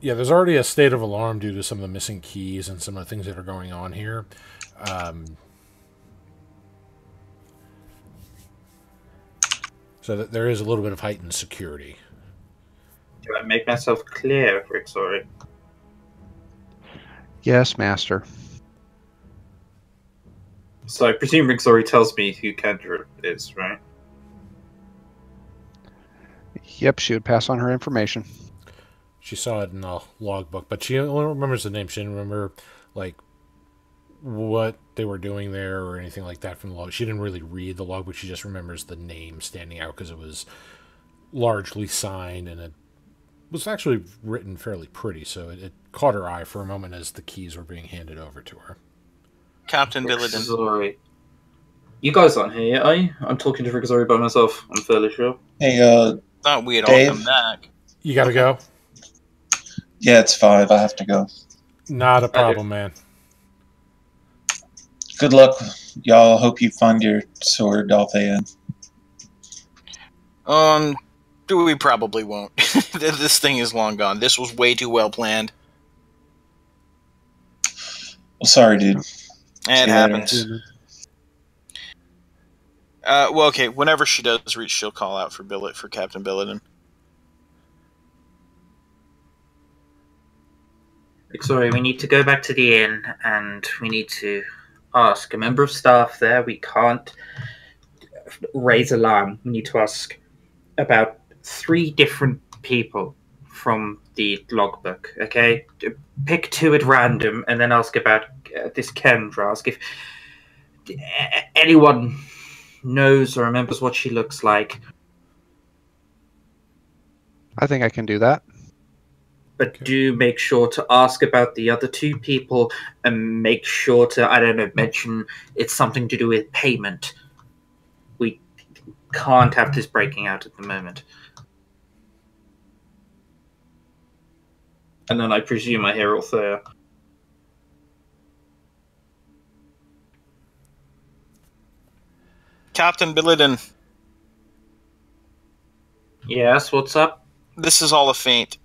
Yeah, there's already a state of alarm due to some of the missing keys and some of the things that are going on here. So that there is a little bit of heightened security. Do I make myself clear, Rick? Sorry. Yes, Master. So I presume Rigzori tells me who Kendra is, right? Yep, she would pass on her information. She saw it in a logbook, but she only remembers the name. She didn't remember, like, what they were doing there or anything like that from the log. She didn't really read the logbook. She just remembers the name standing out because it was largely signed, and it was actually written fairly pretty, so it caught her eye for a moment as the keys were being handed over to her. Captain Billidan. Rigzori. You guys aren't here yet, are you? I'm talking to Rigzori by myself, I'm fairly sure. Hey, Thought we had Dave? all come back. You gotta go? yeah, it's 5. I have to go. Not a problem, man. Good luck, y'all. Hope you find your sword, Althea. We probably won't. This thing is long gone. This was way too well planned. Well, sorry, dude. It you happens. Well, okay. Whenever she does reach, she'll call out for Captain Billidan. Victoria, we need to go back to the inn and we need to ask a member of staff there. We can't raise alarm. We need to ask about 3 different people from the logbook, okay? Pick 2 at random and then ask about this Kendra. Ask if anyone knows or remembers what she looks like. I think I can do that. But do make sure to ask about the other 2 people and make sure to, I don't know, mention it's something to do with payment. We can't have this breaking out at the moment. And then I presume I hear Althea. Captain Billiden, Yes, what's up? this is all a feint.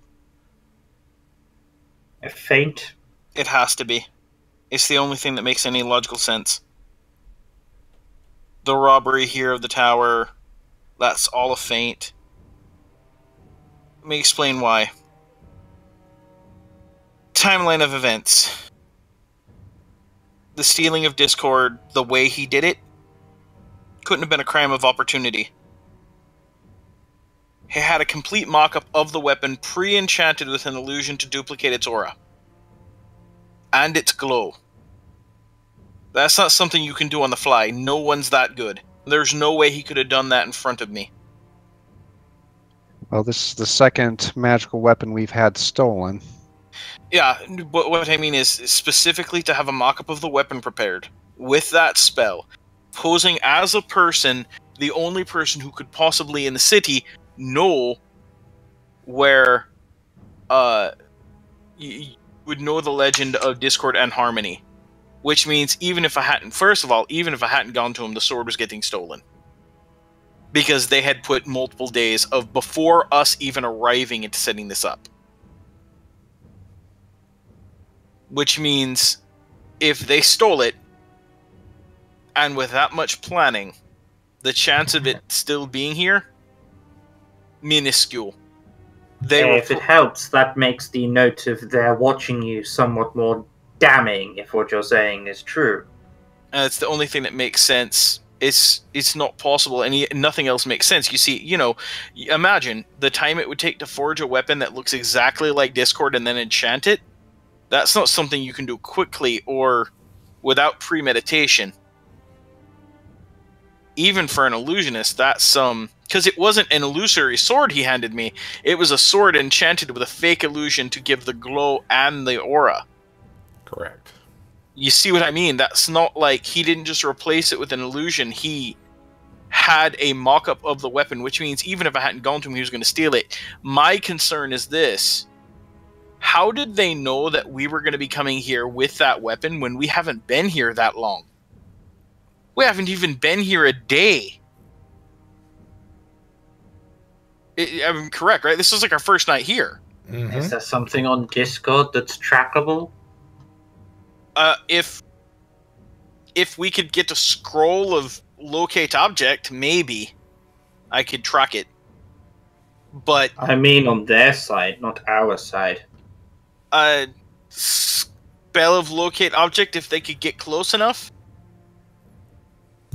A feint? It has to be. It's the only thing that makes any logical sense. The robbery here of the tower, that's all a feint. Let me explain why. Timeline of events. The stealing of Discord, the way he did it, couldn't have been a crime of opportunity. He had a complete mock-up of the weapon pre-enchanted with an illusion to duplicate its aura. And its glow. That's not something you can do on the fly. No one's that good. There's no way he could have done that in front of me. Well, this is the second magical weapon we've had stolen. Yeah, but what I mean is specifically to have a mock-up of the weapon prepared with that spell, posing as a person, the only person who could possibly in the city know where you would know the legend of Discord and Harmony. Which means even if I hadn't, first of all, even if I hadn't gone to him, the sword was getting stolen. Because they had put multiple days of before us even arriving into setting this up. Which means if they stole it, and with that much planning, the chance of it still being here, minuscule. If it helps, that makes the note of their watching you somewhat more damning, if what you're saying is true. And it's the only thing that makes sense. It's not possible, and nothing else makes sense. You see, imagine the time it would take to forge a weapon that looks exactly like Discord and then enchant it. That's not something you can do quickly or without premeditation. Even for an illusionist, that's because it wasn't an illusory sword he handed me. It was a sword enchanted with a fake illusion to give the glow and the aura. Correct. You see what I mean? That's not like he didn't just replace it with an illusion. He had a mock-up of the weapon, which means even if I hadn't gone to him, he was going to steal it. My concern is this. How did they know that we were going to be coming here with that weapon when we haven't been here that long? We haven't even been here a day. I'm correct, right? This is like our first night here. Mm-hmm. Is there something on Discord that's trackable? If we could get a scroll of locate object, maybe I could track it. But I mean on their side, not our side. Spell of locate object, if they could get close enough.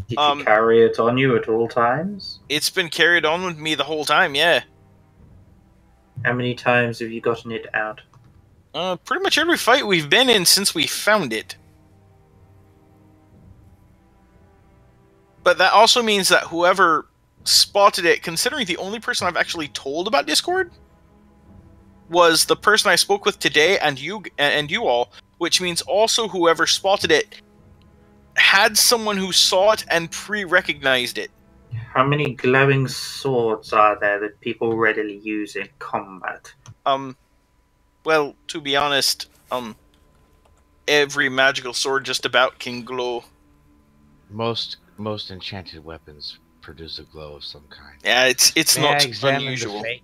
Did you carry it on you at all times? It's been carried on with me the whole time, yeah. How many times have you gotten it out? Pretty much every fight we've been in since we found it. But that also means that whoever spotted it, considering the only person I've actually told about Discord was the person I spoke with today and you all, which means also whoever spotted it had someone who saw it and pre-recognized it. How many glowing swords are there that people readily use in combat? Well, to be honest, every magical sword just about can glow. Most enchanted weapons produce a glow of some kind. Yeah, it's May not I examine unusual. the fake,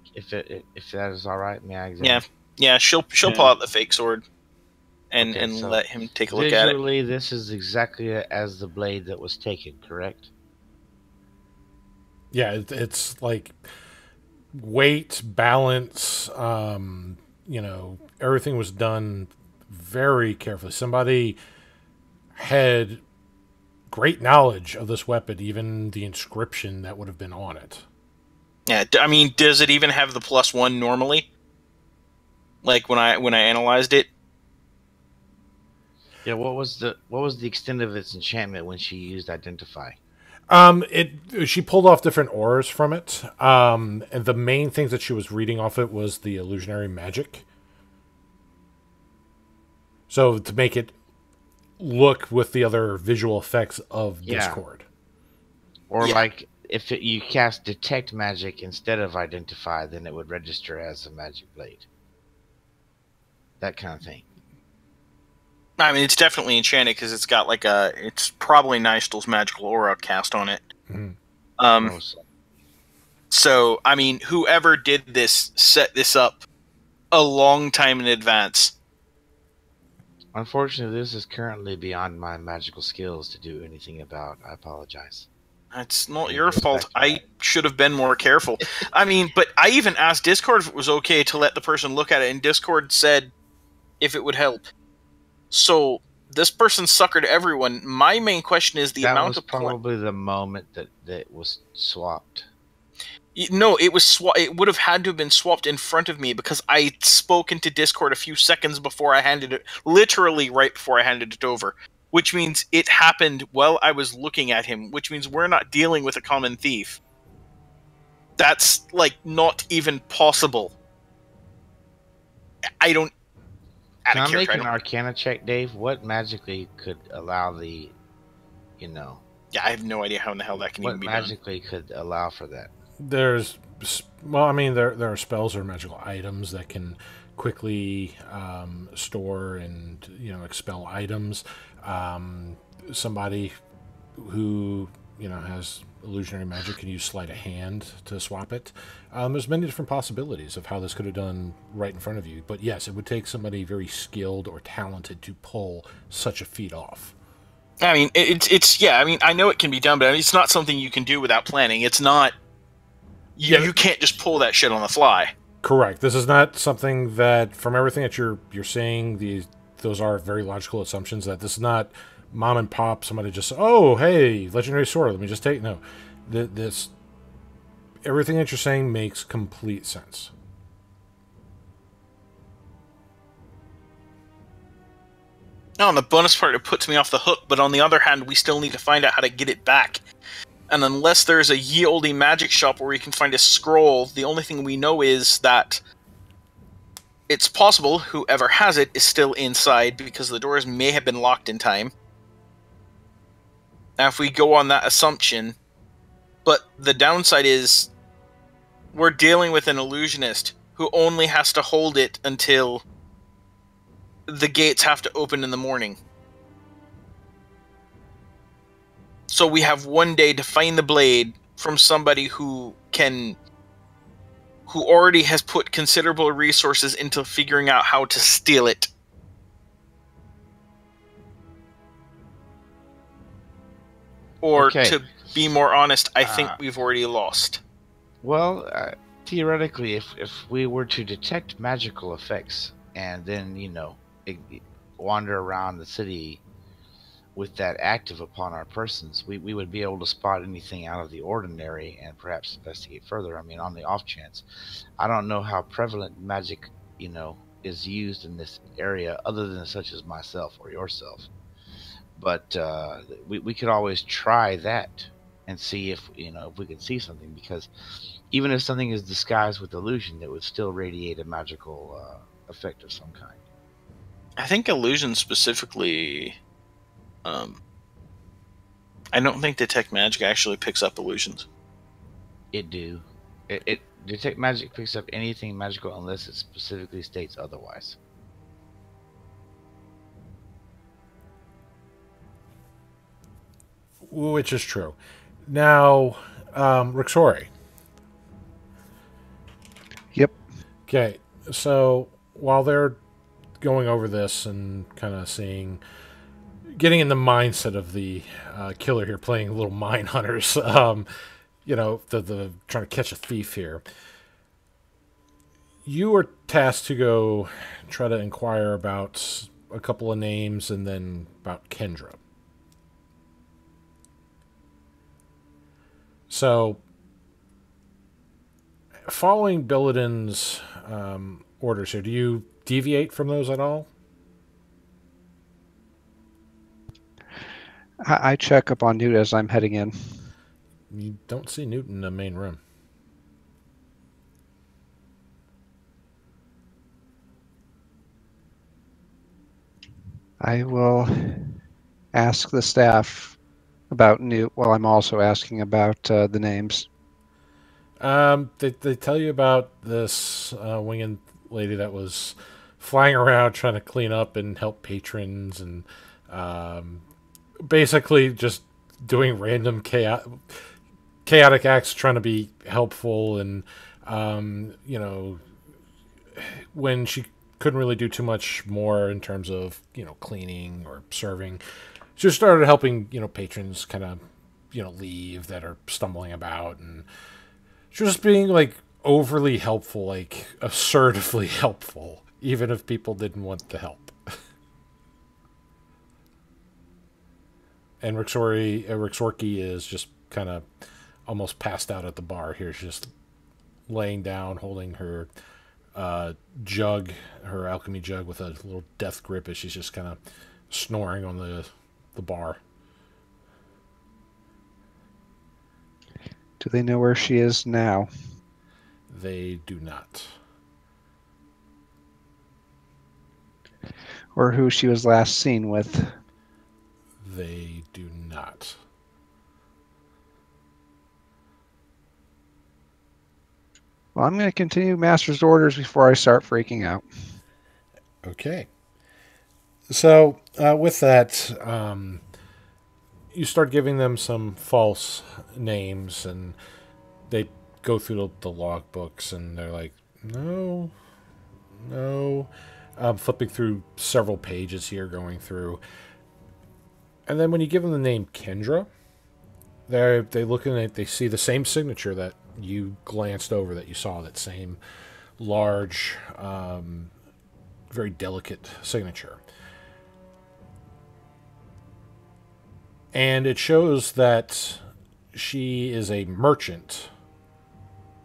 if that is all right, may I examine? Yeah, she'll pull out the fake sword and So let him take a look at it. visually, this is exactly as the blade that was taken, correct? Yeah, it's like weight, balance, everything was done very carefully. Somebody had great knowledge of this weapon, even the inscription that would have been on it. Yeah, I mean, does it even have the +1 normally? Like when I analyzed it? Yeah, what was the extent of its enchantment when she used identify? She pulled off different auras from it. And the main things that she was reading off it was the illusionary magic. So to make it look with the other visual effects of Discord. Or like if you cast detect magic instead of identify, then it would register as a magic blade. That kind of thing. I mean, it's definitely enchanted because it's got like it's probably Nystel's magical aura cast on it. Mm-hmm. So, I mean, whoever did this set this up a long time in advance. Unfortunately, this is currently beyond my magical skills to do anything about. I apologize. It's not your fault. I should have been more careful. I mean, but I even asked Discord if it was okay to let the person look at it, and Discord said if it would help. So this person suckered everyone. My main question is the amount of probably the moment that it was swapped. No, it was it would have had to have been swapped in front of me because I spoke into Discord a few seconds before I handed it, literally right before I handed it over. Which means it happened while I was looking at him, which means we're not dealing with a common thief. That's, like, not even possible. I don't... Can I make an Arcana check, Dave? What magically could allow the, Yeah, I have no idea how in the hell that can even be done. What magically could allow for that? There's... Well, I mean, there are spells or magical items that can quickly store and, expel items. Somebody who has illusionary magic can use sleight of hand to swap it. There's many different possibilities of how this could have done right in front of you, but yes, it would take somebody very skilled or talented to pull such a feat off. I mean, it's yeah. I mean, I know it can be done, but it's not something you can do without planning. It's not. You can't just pull that shit on the fly. Correct. This is not something that, from everything that you're saying, those are very logical assumptions. That this is not mom and pop. Somebody just, oh, hey, legendary sword. Let me just take. No, this everything that you're saying makes complete sense. No, on the bonus part, it puts me off the hook. But on the other hand, we still need to find out how to get it back. And unless there's a ye olde magic shop where you can find a scroll, the only thing we know is that it's possible whoever has it is still inside because the doors may have been locked in time. Now, if we go on that assumption, but the downside is we're dealing with an illusionist who only has to hold it until the gates have to open in the morning. So we have one day to find the blade from somebody who already has put considerable resources into figuring out how to steal it. Or to be more honest, I think we've already lost. Well, theoretically, if we were to detect magical effects and then, wander around the city with that active upon our persons, we would be able to spot anything out of the ordinary and perhaps investigate further. I mean, on the off chance. I don't know how prevalent magic, is used in this area other than such as myself or yourself. But we could always try that and see if we could see something, because even if something is disguised with illusion, it would still radiate a magical effect of some kind. I think illusion specifically... I don't think detect magic actually picks up illusions. It do. It detect magic picks up anything magical unless it specifically states otherwise. Which is true. Now, Rixori. Yep. Okay, so while they're going over this and kind of getting in the mindset of the killer here, playing little mine hunters, the trying to catch a thief here. You are tasked to go try to inquire about a couple of names and then about Kendra. So, following Billidan's orders here, do you deviate from those at all? I check up on Newt as I'm heading in. You don't see Newt in the main room. I will ask the staff about Newt while I'm also asking about the names. They tell you about this winged lady that was flying around trying to clean up and help patrons and basically just doing random chaotic acts trying to be helpful. And, when she couldn't really do too much more in terms of, cleaning or serving, she just started helping, patrons kind of, leave that are stumbling about. And she was just being, overly helpful, assertively helpful, even if people didn't want the help. And Rixorki is just kind of almost passed out at the bar here. She's just laying down, holding her jug, her alchemy jug, with a little death grip as she's just kind of snoring on the bar. Do they know where she is now? They do not. Or who she was last seen with? They do not. Well, I'm going to continue Master's orders before I start freaking out. Okay. So, with that, you start giving them some false names, and they go through the log books, and they're like, no. Flipping through several pages here, going through. And then when you give them the name Kendra, they look in it, they see the same signature that you glanced over, that you saw, that same large, very delicate signature. And it shows that she is a merchant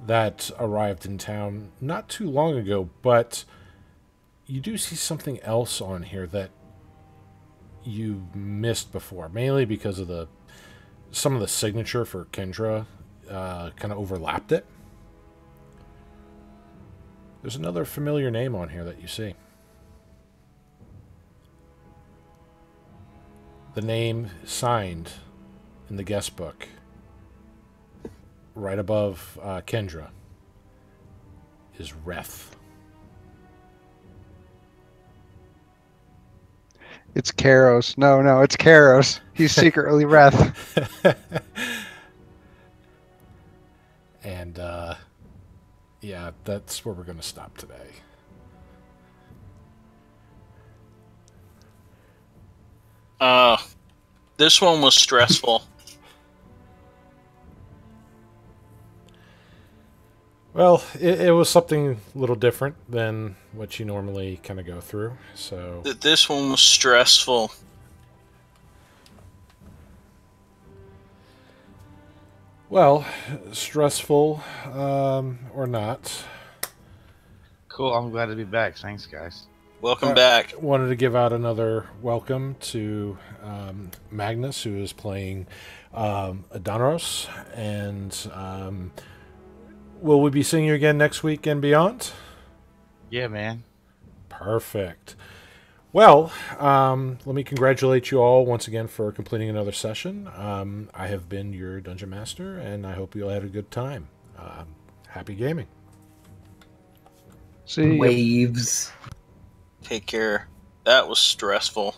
that arrived in town not too long ago, but you do see something else on here that you missed before, mainly because of some of the signature for Kendra kind of overlapped it. There's another familiar name on here that you see. The name signed in the guest book, right above Kendra, is Reth. It's Karos. No, it's Karos. He's secretly Reth. And, yeah, that's where we're going to stop today. This one was stressful. Well, it was something a little different than what you normally kind of go through, so... This one was stressful. Well, stressful, or not. Cool, I'm glad to be back. Thanks, guys. Welcome back. Wanted to give out another welcome to Magnus, who is playing Adanaros, and will we be seeing you again next week and beyond? Yeah, man. Perfect. Well, let me congratulate you all once again for completing another session. I have been your Dungeon Master, and I hope you all had a good time. Happy gaming. See ya. Waves. Take care. That was stressful.